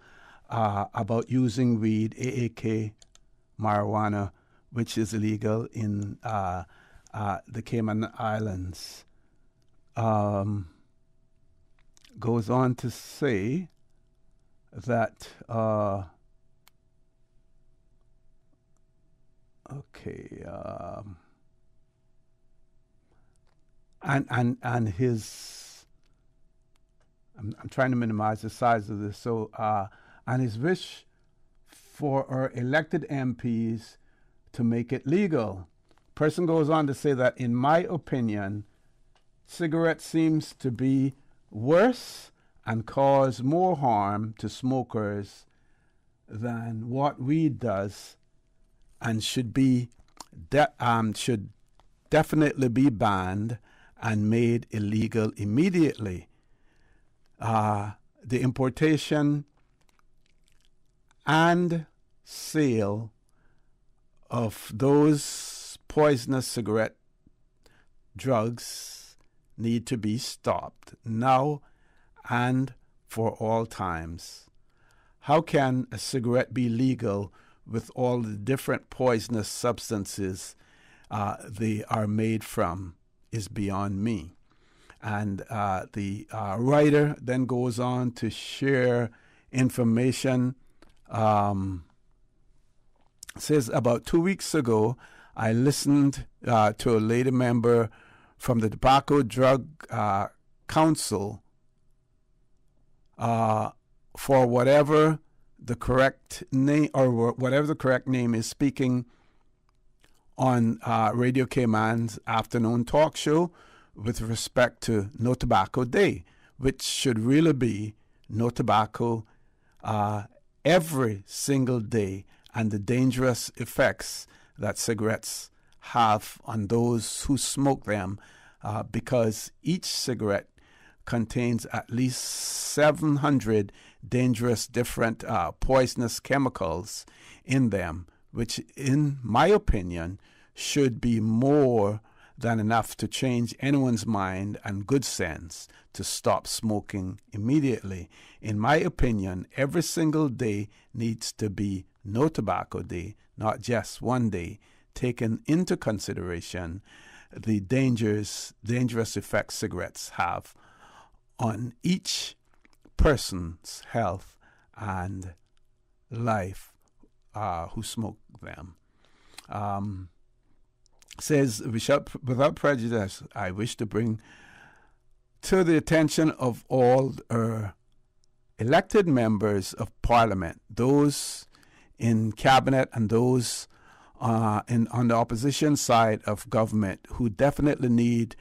about using weed, AAK, marijuana, which is illegal in the Cayman Islands. Goes on to say that and his I'm trying to minimize the size of this. So, and his wish for our elected MPs to make it legal. Person goes on to say that, in my opinion, cigarettes seems to be worse and cause more harm to smokers than what weed does, and should definitely be banned and made illegal immediately. The importation and sale of those poisonous cigarette drugs need to be stopped now and for all times. How can a cigarette be legal with all the different poisonous substances they are made from is beyond me. And the writer then goes on to share information. Says, about 2 weeks ago, I listened to a lady member from the Tobacco Drug Council for whatever the correct name, or whatever the correct name is, speaking on Radio Cayman's afternoon talk show with respect to No Tobacco Day, which should really be no tobacco every single day, and the dangerous effects that cigarettes have on those who smoke them, because each cigarette contains at least 700 dangerous different poisonous chemicals in them, which in my opinion should be more than enough to change anyone's mind and good sense to stop smoking immediately. In my opinion, every single day needs to be No Tobacco Day, not just one day, taken into consideration the dangerous effects cigarettes have on each person's health and life who smoke them. Says, without prejudice, I wish to bring to the attention of all elected members of Parliament, those in Cabinet and those on the opposition side of government, who definitely need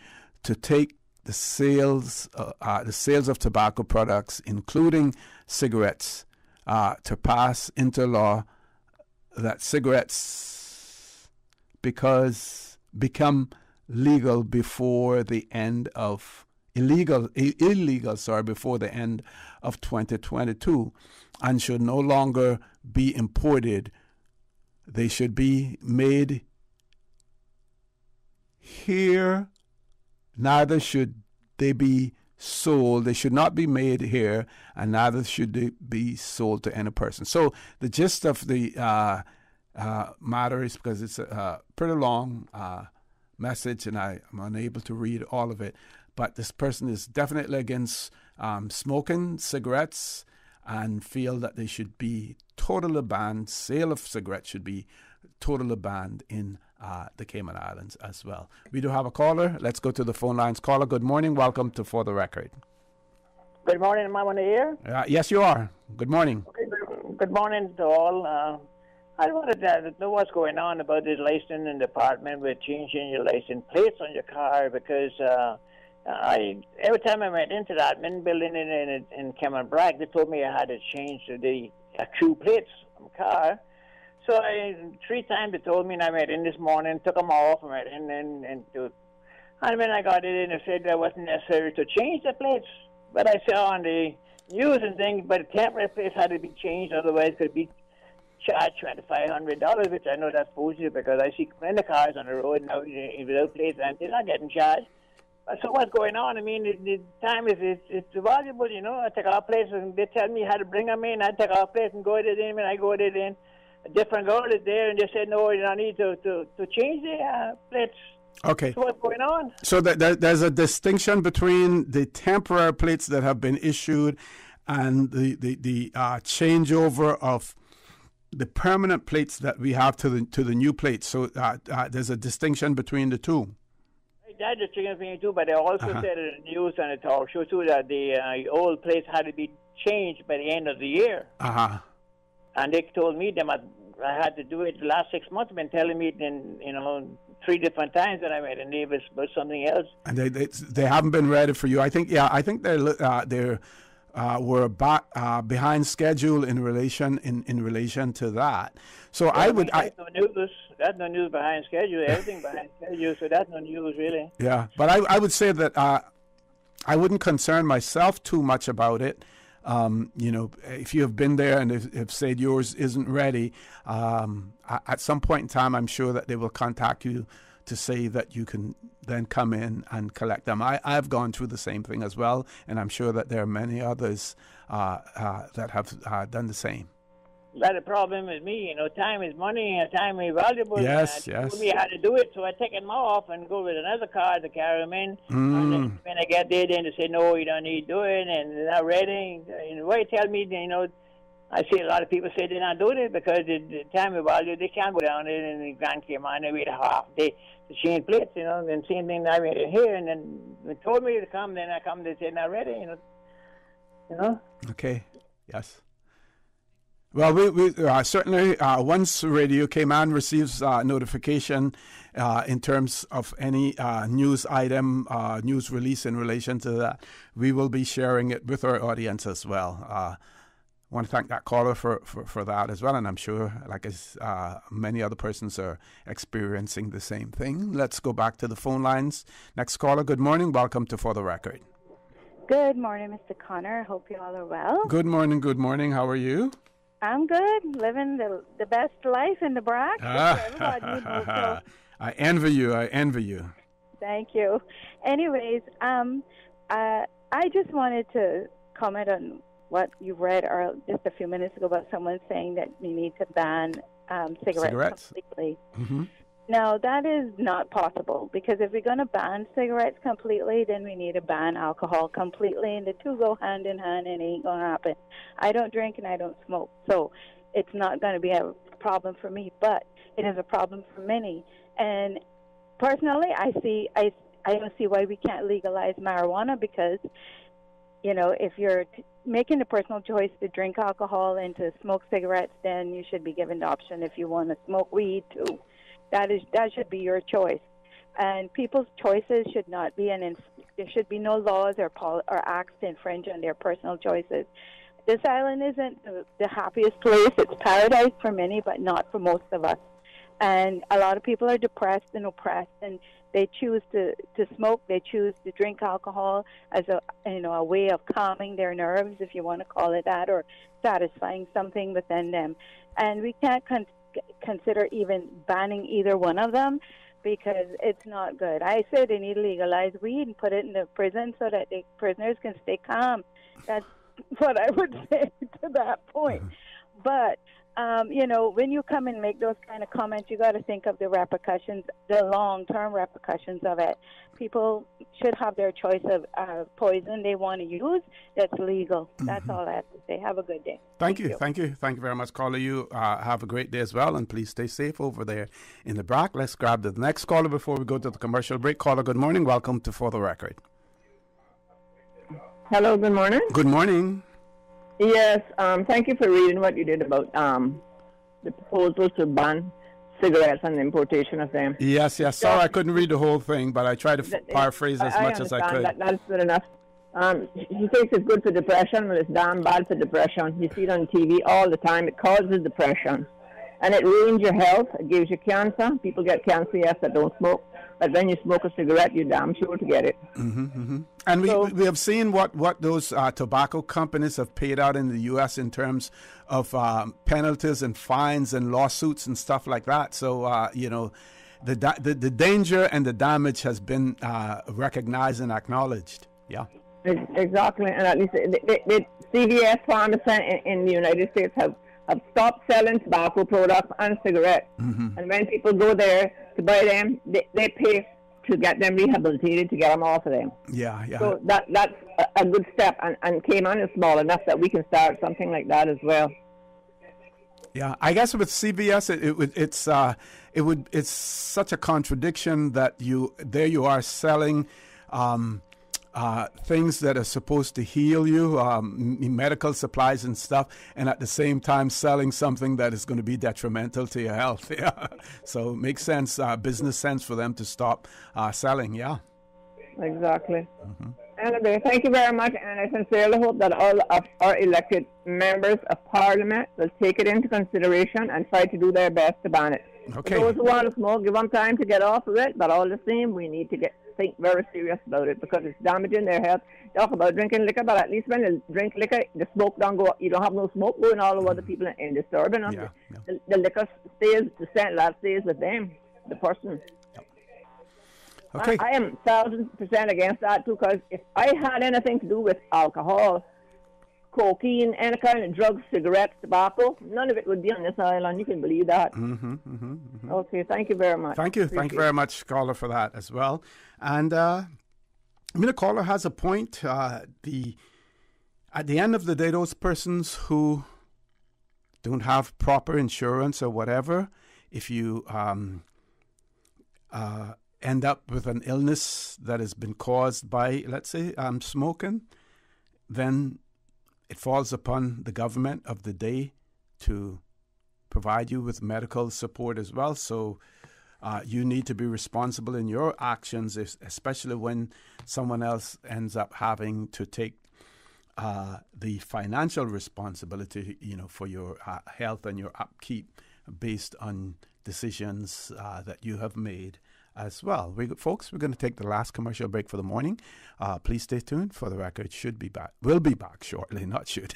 to take the sales of tobacco products, including cigarettes, to pass into law that cigarettes become legal before the end of illegal before the end of 2022, and should no longer be imported. They should be made here. Neither should they be sold. They should not be made here, and neither should they be sold to any person. So the gist of the matter is, because it's a pretty long message and I'm unable to read all of it, but this person is definitely against smoking cigarettes and feel that they should be totally banned. Sale of cigarettes should be totally banned in the Cayman Islands as well. We do have a caller. Let's go to the phone lines. Caller, good morning. Welcome to For the Record. Good morning. Am I on the air? Yes, you are. Good morning. Okay, good morning to all. I wanted to know what's going on about this licensing department with changing your license plates on your car, because every time I went into the admin building in Cayman Bragg, they told me I had to change the true plates on my car. So 3 times they told me, and I went in this morning, took them off, and went in and when I got it in, they said that it wasn't necessary to change the plates. But I saw on the news and things, but the temporary plates had to be changed, otherwise it could be charged $2,500, which I know that's bullshit, because I see plenty of cars on the road now without plates and they're not getting charged. So what's going on? I mean, the time it's valuable, you know. I take off plates and they tell me how to bring them in. I take off plates and go it in. When I go it in, a different girl is there and they said, no, you don't need to change the plates. Okay. So what's going on? So there's a distinction between the temporary plates that have been issued and the changeover of the permanent plates that we have to the new plates. So there's a distinction between the two. that is triggering me too, but they also said in the news and the talk show too that the old place had to be changed by the end of the year. And they told me I had to do it the last 6 months. Been telling me in 3 different times that I made a neighbors about something else. And they haven't been ready for you. I think they're were behind schedule in relation to that. So that's no news behind schedule. Everything behind schedule. So that's no news really. Yeah, but I would say that I wouldn't concern myself too much about it. If you have been there and have said yours isn't ready, at some point in time, I'm sure that they will contact you to say that you can then come in and collect them. I've gone through the same thing as well, and I'm sure that there are many others that have done the same. But the problem with me, time is money and time is valuable. Yes. They told me how to do it, so I take them off and go with another car to carry them in. And then when I get there, then they say, no, you don't need to do it, and they're not ready. Why tell me, I see a lot of people say they're not doing it because the time is valuable. They can't go down there in the Grand Cayman and wait a half day to change plates, and same thing I made it here. And then they told me to come, then I come, they say not ready, Okay, yes. Well, we certainly, once Radio Cayman receives notification in terms of any news item, news release in relation to that, we will be sharing it with our audience as well. I want to thank that caller for that as well, and I'm sure, many other persons are experiencing the same thing. Let's go back to the phone lines. Next caller, good morning. Welcome to For the Record. Good morning, Mr. Connor. I hope you all are well. Good morning. How are you? I'm good, living the best life in the Brack. I envy you. Thank you. Anyways, I just wanted to comment on what you read just a few minutes ago about someone saying that we need to ban cigarettes completely. Mm-hmm. Now, that is not possible, because if we're going to ban cigarettes completely, then we need to ban alcohol completely, and the two go hand in hand, and it ain't going to happen. I don't drink and I don't smoke, so it's not going to be a problem for me, but it is a problem for many. And personally, I don't see why we can't legalize marijuana, because, if you're making the personal choice to drink alcohol and to smoke cigarettes, then you should be given the option if you want to smoke weed too. That should be your choice, and people's choices should not be there should be no laws or acts to infringe on their personal choices. This island isn't the happiest place. It's paradise for many, but not for most of us. And a lot of people are depressed and oppressed, and they choose to smoke. They choose to drink alcohol as a way of calming their nerves, if you want to call it that, or satisfying something within them. And we can't consider even banning either one of them, because it's not good. I say they need to legalize weed and put it in the prison so that the prisoners can stay calm. That's what I would say to that point. But when you come and make those kind of comments, you got to think of the repercussions, the long-term repercussions of it. People should have their choice of poison they want to use that's legal. That's all I have to say. Have a good day. Thank you very much, caller. You have a great day as well, and please stay safe over there in the Brack. Let's grab the next caller before we go to the commercial break. Caller, good morning. Welcome to For the Record. Hello, good morning. Good morning. Yes, thank you for reading what you did about the proposal to ban cigarettes and the importation of them. Yes. Sorry, I couldn't read the whole thing, but I tried to paraphrase as much as I could. That's good enough. He thinks it's good for depression. Well, it's damn bad for depression. You see it on TV all the time. It causes depression. And it ruins your health. It gives you cancer. People get cancer, yes, that don't smoke. But when you smoke a cigarette, you're damn sure to get it. And we have seen what those tobacco companies have paid out in the U.S. in terms of penalties and fines and lawsuits and stuff like that. So, the danger and the damage has been recognized and acknowledged. Yeah. Exactly. And at least the CVS pharmacy in the United States have stopped selling tobacco products and cigarettes. And when people go there to buy them, they pay to get them rehabilitated, to get them off of them. Yeah. So that's a good step. And Cayman is small enough that we can start something like that as well. Yeah, I guess with CVS, it's such a contradiction that you are selling things that are supposed to heal you, medical supplies and stuff, and at the same time selling something that is going to be detrimental to your health. Yeah, so it makes sense, business sense for them to stop selling. Yeah, exactly. Mm-hmm. Anyway, thank you very much, and I sincerely hope that all of our elected members of Parliament will take it into consideration and try to do their best to ban it. Okay. For those who want to smoke, give them time to get off of it, but all the same, we need to think very serious about it because it's damaging their health. Talk about drinking liquor, but at least when you drink liquor, the smoke don't go. You don't have no smoke going all over the people and disturbing them. Yeah. The liquor stays, the scent lab stays with them, the person. Okay. I am 1,000% against that too, because if I had anything to do with alcohol, cocaine, any kind of drugs, cigarettes, tobacco, none of it would be on this island. You can believe that. Okay, thank you very much. Thank you. Thank you very much, caller, for that as well. And the caller has a point. At the end of the day, those persons who don't have proper insurance or whatever, if you end up with an illness that has been caused by, let's say, smoking, then it falls upon the government of the day to provide you with medical support as well. So you need to be responsible in your actions, especially when someone else ends up having to take the financial responsibility, for your health and your upkeep based on decisions that you have made as well. Folks, we're going to take the last commercial break for the morning. Please stay tuned. For the record, we'll be back shortly, not should.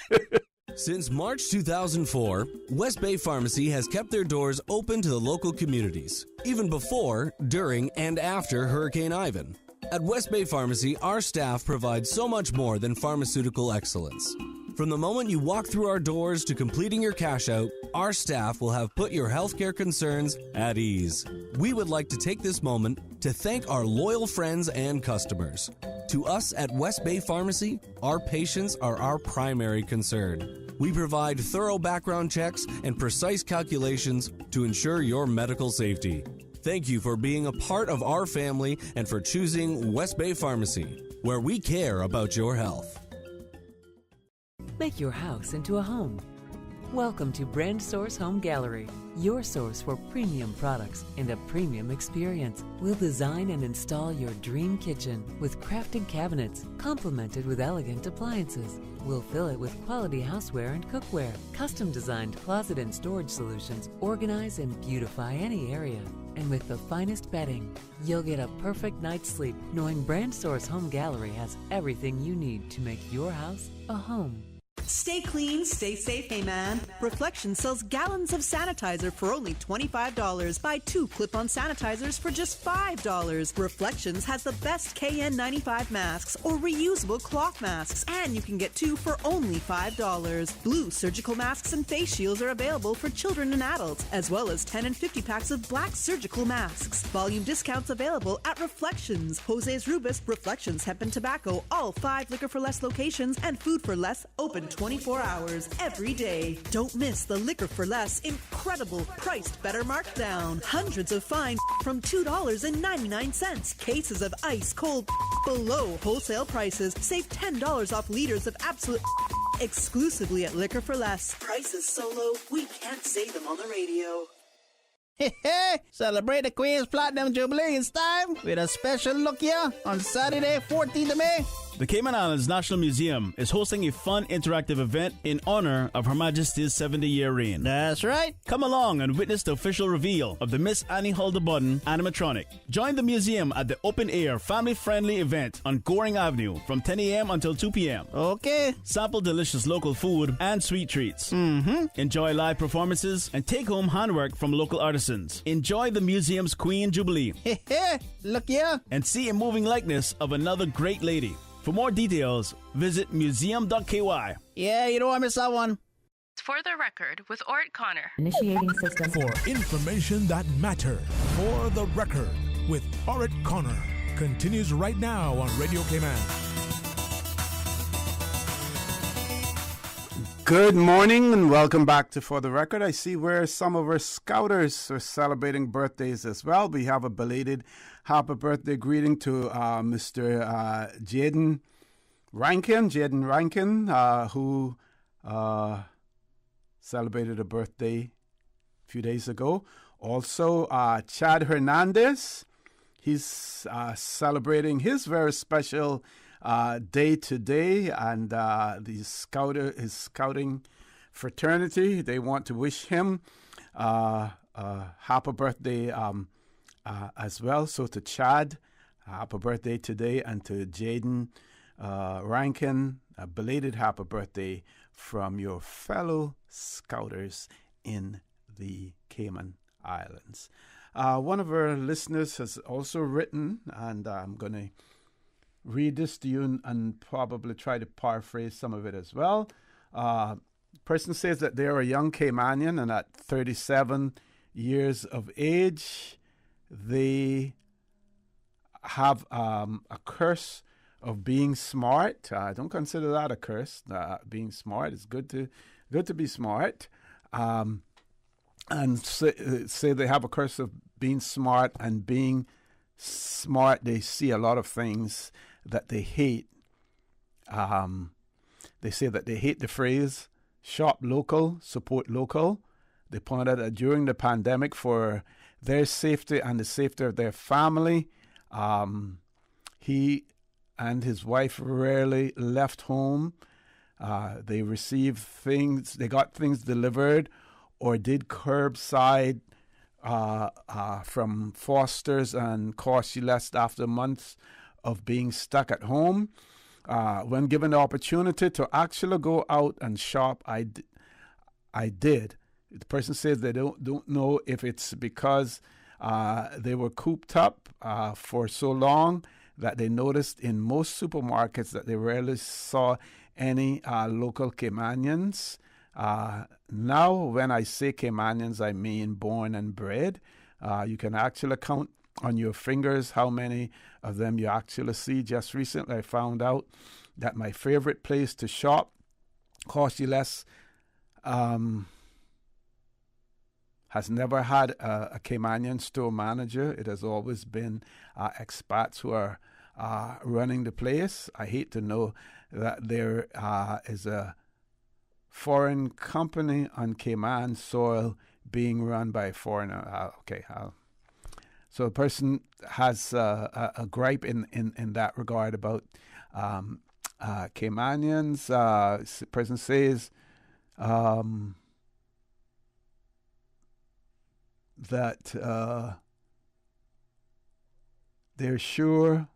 Since March 2004, West Bay Pharmacy has kept their doors open to the local communities, even before, during, and after Hurricane Ivan. At West Bay Pharmacy, our staff provides so much more than pharmaceutical excellence. From the moment you walk through our doors to completing your cash out, our staff will have put your healthcare concerns at ease. We would like to take this moment to thank our loyal friends and customers. To us at West Bay Pharmacy, our patients are our primary concern. We provide thorough background checks and precise calculations to ensure your medical safety. Thank you for being a part of our family and for choosing West Bay Pharmacy, where we care about your health. Make your house into a home. Welcome to Brand Source Home Gallery, your source for premium products and a premium experience. We'll design and install your dream kitchen with crafted cabinets, complemented with elegant appliances. We'll fill it with quality houseware and cookware. Custom-designed closet and storage solutions organize and beautify any area. And with the finest bedding, you'll get a perfect night's sleep knowing Brand Source Home Gallery has everything you need to make your house a home. Stay clean, stay safe, hey man. Reflections sells gallons of sanitizer for only $25. Buy 2 clip-on sanitizers for just $5. Reflections has the best KN95 masks or reusable cloth masks, and you can get 2 for only $5. Blue surgical masks and face shields are available for children and adults, as well as 10 and 50 packs of black surgical masks. Volume discounts available at Reflections. Jose's Rubus, Reflections Hemp and Tobacco, all 5 Liquor for Less locations, and Food for Less open 24 hours every day. Don't miss the Liquor for Less incredible priced better markdown. Hundreds of fine from $2.99. Cases of ice cold below wholesale prices. Save $10 off liters of absolute exclusively at Liquor for Less. Prices so low we can't say them on the radio. Celebrate the Queen's Platinum Jubilee in style with a special look here on Saturday, 14th of May. The Cayman Islands National Museum is hosting a fun interactive event in honor of Her Majesty's 70-year reign. That's right. Come along and witness the official reveal of the Miss Annie Huldebutton animatronic. Join the museum at the open-air, family-friendly event on Goring Avenue from 10 a.m. until 2 p.m. Okay. Sample delicious local food and sweet treats. Enjoy live performances and take home handwork from local artisans. Enjoy the museum's Queen Jubilee. Look here. And see a moving likeness of another great lady. For more details, visit museum.ky. Yeah, you don't want to miss that one. For the record, with Ort Connor. Initiating system. For information that matter. For the record, with Ort Connor. Continues right now on Radio Cayman. Good morning and welcome back to For the Record. I see where some of our scouters are celebrating birthdays as well. We have a belated happy birthday greeting to Mr. Jaden Rankin, who celebrated a birthday a few days ago. Also, Chad Hernandez, he's celebrating his very special day today, and his scouting fraternity, they want to wish him happy birthday as well. So to Chad, happy birthday today, and to Jaden Rankin, a belated happy birthday from your fellow scouters in the Cayman Islands. One of our listeners has also written, and I'm going to read this to you and probably try to paraphrase some of it as well. Person says that they are a young Caymanian, and at 37 years of age, they have a curse of being smart. I don't consider that a curse. Being smart is good to be smart. And say they have a curse of being smart, and being smart, they see a lot of things that they hate. They say that they hate the phrase shop local, support local. They point out that during the pandemic, for their safety and the safety of their family, he and his wife rarely left home. They received things, they got things delivered or did curbside from Foster's and Cost less after months of being stuck at home. When given the opportunity to actually go out and shop, I did. The person says they don't know if it's because they were cooped up for so long that they noticed in most supermarkets that they rarely saw any local Caymanians. Now, when I say Caymanians, I mean born and bred. You can actually count on your fingers how many of them you actually see. Just recently, I found out that my favorite place to shop, Cost You Less, has never had a Caymanian store manager. It has always been expats who are running the place. I hate to know that there is a foreign company on Cayman soil being run by a foreigner. So a person has a gripe in that regard about Caymanians. The person says that they're sure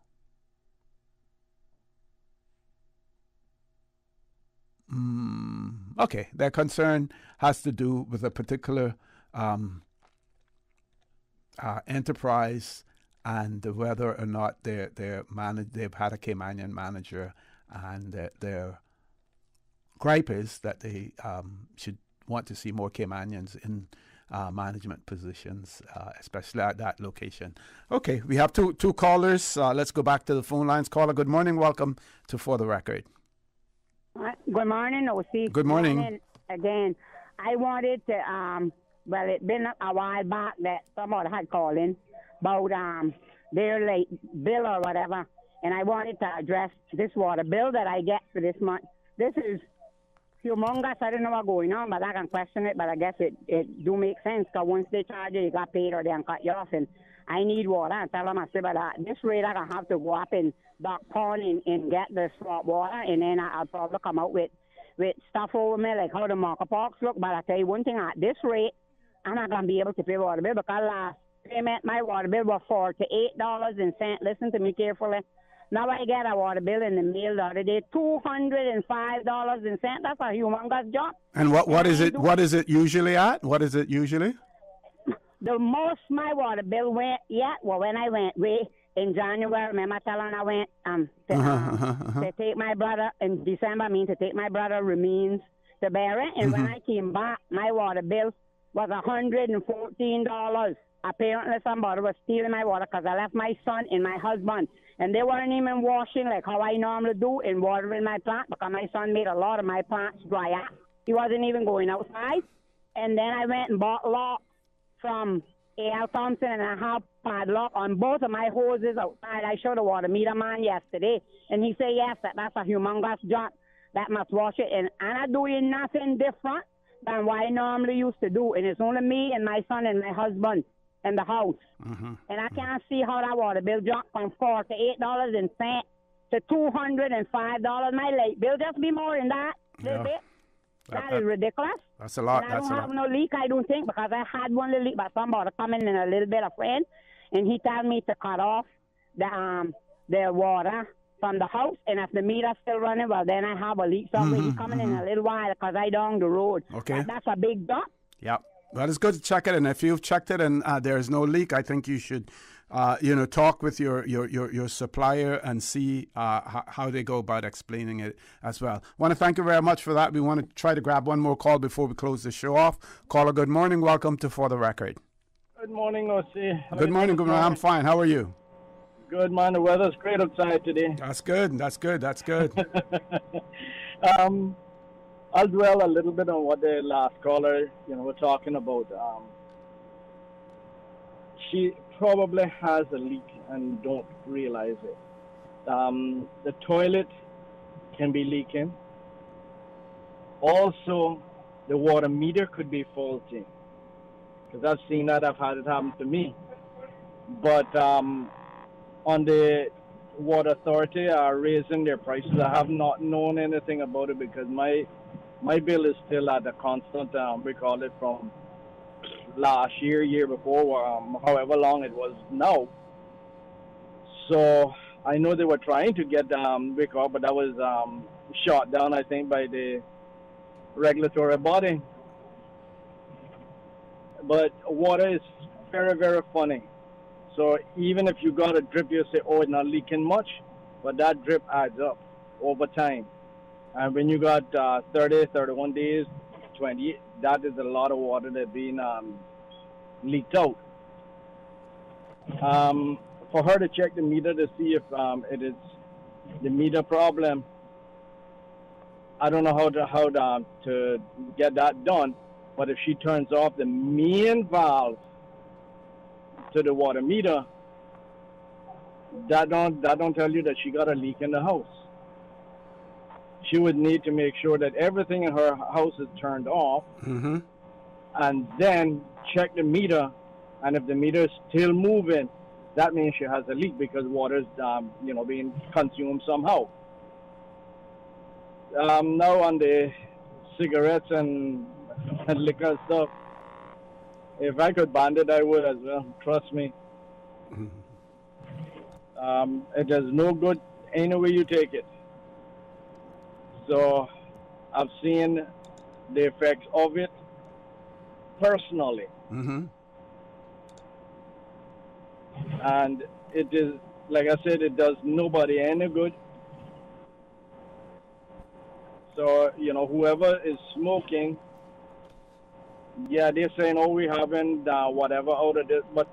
their concern has to do with a particular enterprise and whether or not they've had a Caymanian manager, and their gripe is that they should want to see more Caymanians in management positions, especially at that location. Okay, we have two callers. Let's go back to the phone lines. Caller, good morning. Welcome to For the Record. Good morning, OC. Good morning. Again, I wanted to, well, it's been a while back that someone had called in about their late bill or whatever, and I wanted to address this water bill that I get for this month. This is humongous. I don't know what's going on, but I can question it, but I guess it do make sense, because once they charge you, you got paid or they can cut you off, and I need water. I tell them, I say, but at this rate, I can have to go up in Dock Pond and get the swamp water, and then I'll probably come out with stuff over me, like how the marker parks look. But I tell you one thing, at this rate, I'm not going to be able to pay water bill, because last payment, my water bill was $48.00. Listen to me carefully. Now I get a water bill in the mail the other day, $205.00. That's a humongous job. And what is it? What is it usually at? What is it usually? The most my water bill went when I went in January. Remember telling I went to take my brother in December. To take my brother remains to bury. And when I came back, my water bill was $114. Apparently somebody was stealing my water, because I left my son and my husband, and they weren't even washing like how I normally do and watering my plant, because my son made a lot of my plants dry up. He wasn't even going outside. And then I went and bought locks from A.L. Thompson, and I have padlock on both of my hoses outside. I showed the water meter man yesterday, and he said, yes, that's a humongous jar that must wash it. And I'm not doing nothing different than what I normally used to do. And it's only me and my son and my husband in the house. And I can't see how that water bill jumped from $48 and cent to $205. My late bill just be more than that, little bit. That is ridiculous. That's a lot. And I don't have no leak, I don't think, because I had one little leak, but somebody come in and a little bit of rain, and he told me to cut off the water from the house, and if the meter's still running, well, then I have a leak. So he's coming in a little while because I down the road. Okay. That's a big jump. Yeah. Well, it's good to check it, and if you've checked it and there's no leak, I think you should, talk with your supplier and see how they go about explaining it as well. I want to thank you very much for that. We want to try to grab one more call before we close the show off. Caller, good morning. Welcome to For the Record. Good morning, O.C. Good morning. Good morning. I'm fine. How are you? Good, man. The weather's great outside today. That's good. That's good. I'll dwell a little bit on what the last caller, were talking about. She probably has a leak and don't realize it. The toilet can be leaking. Also, the water meter could be faulty. Because I've seen that. I've had it happen to me. But on the Water Authority are raising their prices. I have not known anything about it because my bill is still at a constant, we call it from last year before, however long it was now. So I know they were trying to get recall, but that was shot down, I think, by the regulatory body. But water is very, very funny. So even if you got a drip, you say, oh, it's not leaking much, but that drip adds up over time. And when you got 30, 31 days, 20, that is a lot of water that's being leaked out. For her to check the meter to see if it is the meter problem, I don't know how to get that done. But if she turns off the main valve to the water meter, that don't tell you that she got a leak in the house. She would need to make sure that everything in her house is turned off, and then check the meter. And if the meter is still moving, that means she has a leak because water is, being consumed somehow. Now on the cigarettes and liquor stuff, if I could ban it, I would as well. Trust me. It does no good any way you take it. So I've seen the effects of it personally. And it is, like I said, it does nobody any good. So, whoever is smoking, yeah, they're saying, oh, we haven't whatever out of this. But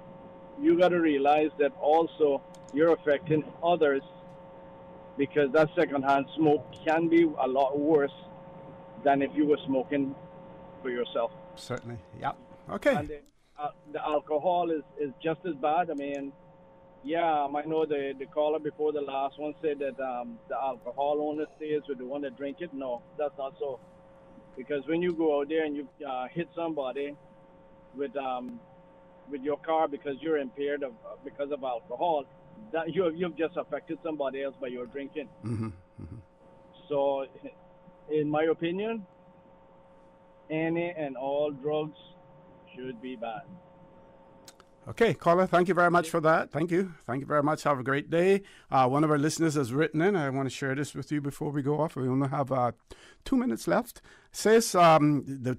you got to realize that also you're affecting others because that secondhand smoke can be a lot worse than if you were smoking for yourself. Certainly, yeah. Okay. And the alcohol is just as bad. I mean, yeah, I know the caller before the last one said that the alcohol only stays with the one that drink it. No, that's not so. Because when you go out there and you hit somebody with your car because you're impaired because of alcohol, that you've just affected somebody else by your drinking. So, in my opinion, any and all drugs should be banned. Okay, caller, thank you very much for that. Thank you. Thank you very much. Have a great day. One of our listeners has written in. I want to share this with you before we go off. We only have 2 minutes left. It says the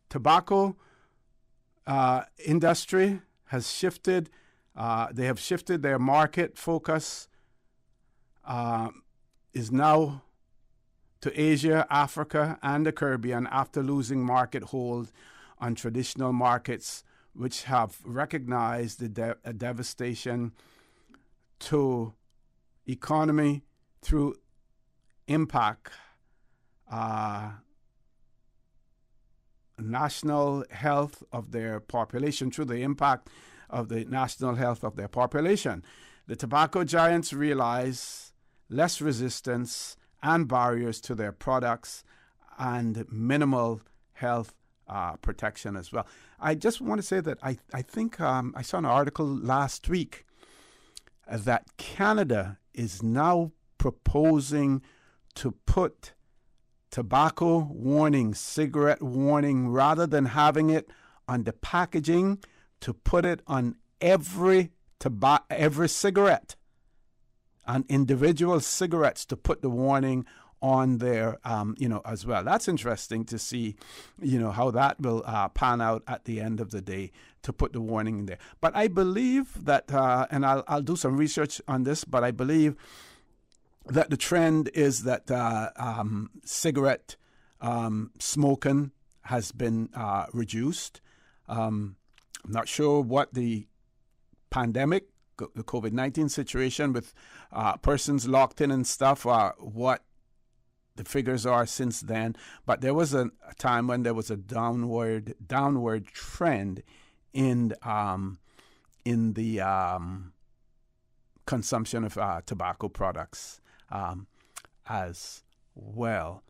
tobacco industry has shifted. They have shifted their market focus is now to Asia, Africa, and the Caribbean after losing market hold on traditional markets, which have recognized the devastation to economy through impact national health of their population, through the impact of the national health of their population. The tobacco giants realize less resistance and barriers to their products and minimal health protection as well. I just want to say that I think I saw an article last week that Canada is now proposing to put tobacco warning, cigarette warning, rather than having it on the packaging, to put it on every cigarette, on individual cigarettes, to put the warning on there, as well. That's interesting to see, how that will pan out at the end of the day, to put the warning in there. But I believe that, and I'll do some research on this, but I believe that the trend is that cigarette smoking has been reduced. I'm not sure what the pandemic, the COVID-19 situation with persons locked in and stuff, what the figures are since then, but there was a time when there was a downward trend in the consumption of tobacco products as well.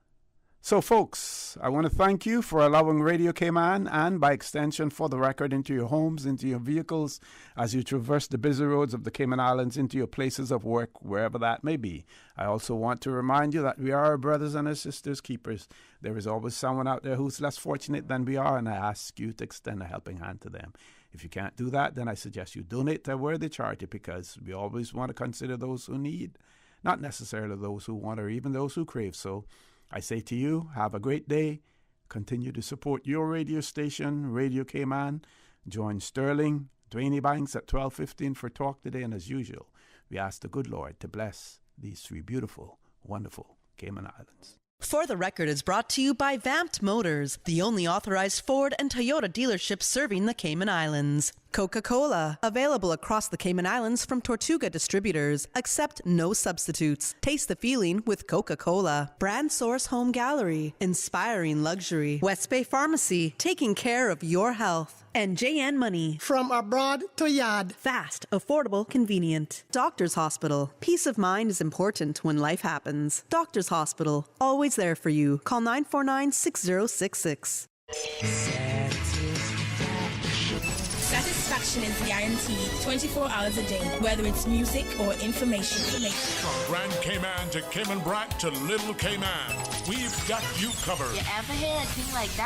So, folks, I want to thank you for allowing Radio Cayman, and by extension For the Record, into your homes, into your vehicles, as you traverse the busy roads of the Cayman Islands, into your places of work, wherever that may be. I also want to remind you that we are our brothers and our sisters' keepers. There is always someone out there who's less fortunate than we are, and I ask you to extend a helping hand to them. If you can't do that, then I suggest you donate to a worthy charity, because we always want to consider those who need, not necessarily those who want or even those who crave. So I say to you, have a great day. Continue to support your radio station, Radio Cayman. Join Sterling, Dwayne Banks at 12:15 for Talk Today. And as usual, we ask the good Lord to bless these three beautiful, wonderful Cayman Islands. For the Record is brought to you by Vamped Motors, the only authorized Ford and Toyota dealership serving the Cayman Islands. Coca-Cola, available across the Cayman Islands from Tortuga distributors. Accept no substitutes. Taste the feeling with Coca-Cola. Brand Source Home Gallery, inspiring luxury. West Bay Pharmacy, taking care of your health. And JN Money. From abroad to yard. Fast, affordable, convenient. Doctors Hospital. Peace of mind is important when life happens. Doctors Hospital, always there for you. Call 949-6066. Satisfaction is guaranteed 24 hours a day, whether it's music or information. From Grand Cayman to Cayman Brac to Little Cayman, we've got you covered. You ever hear a thing like that?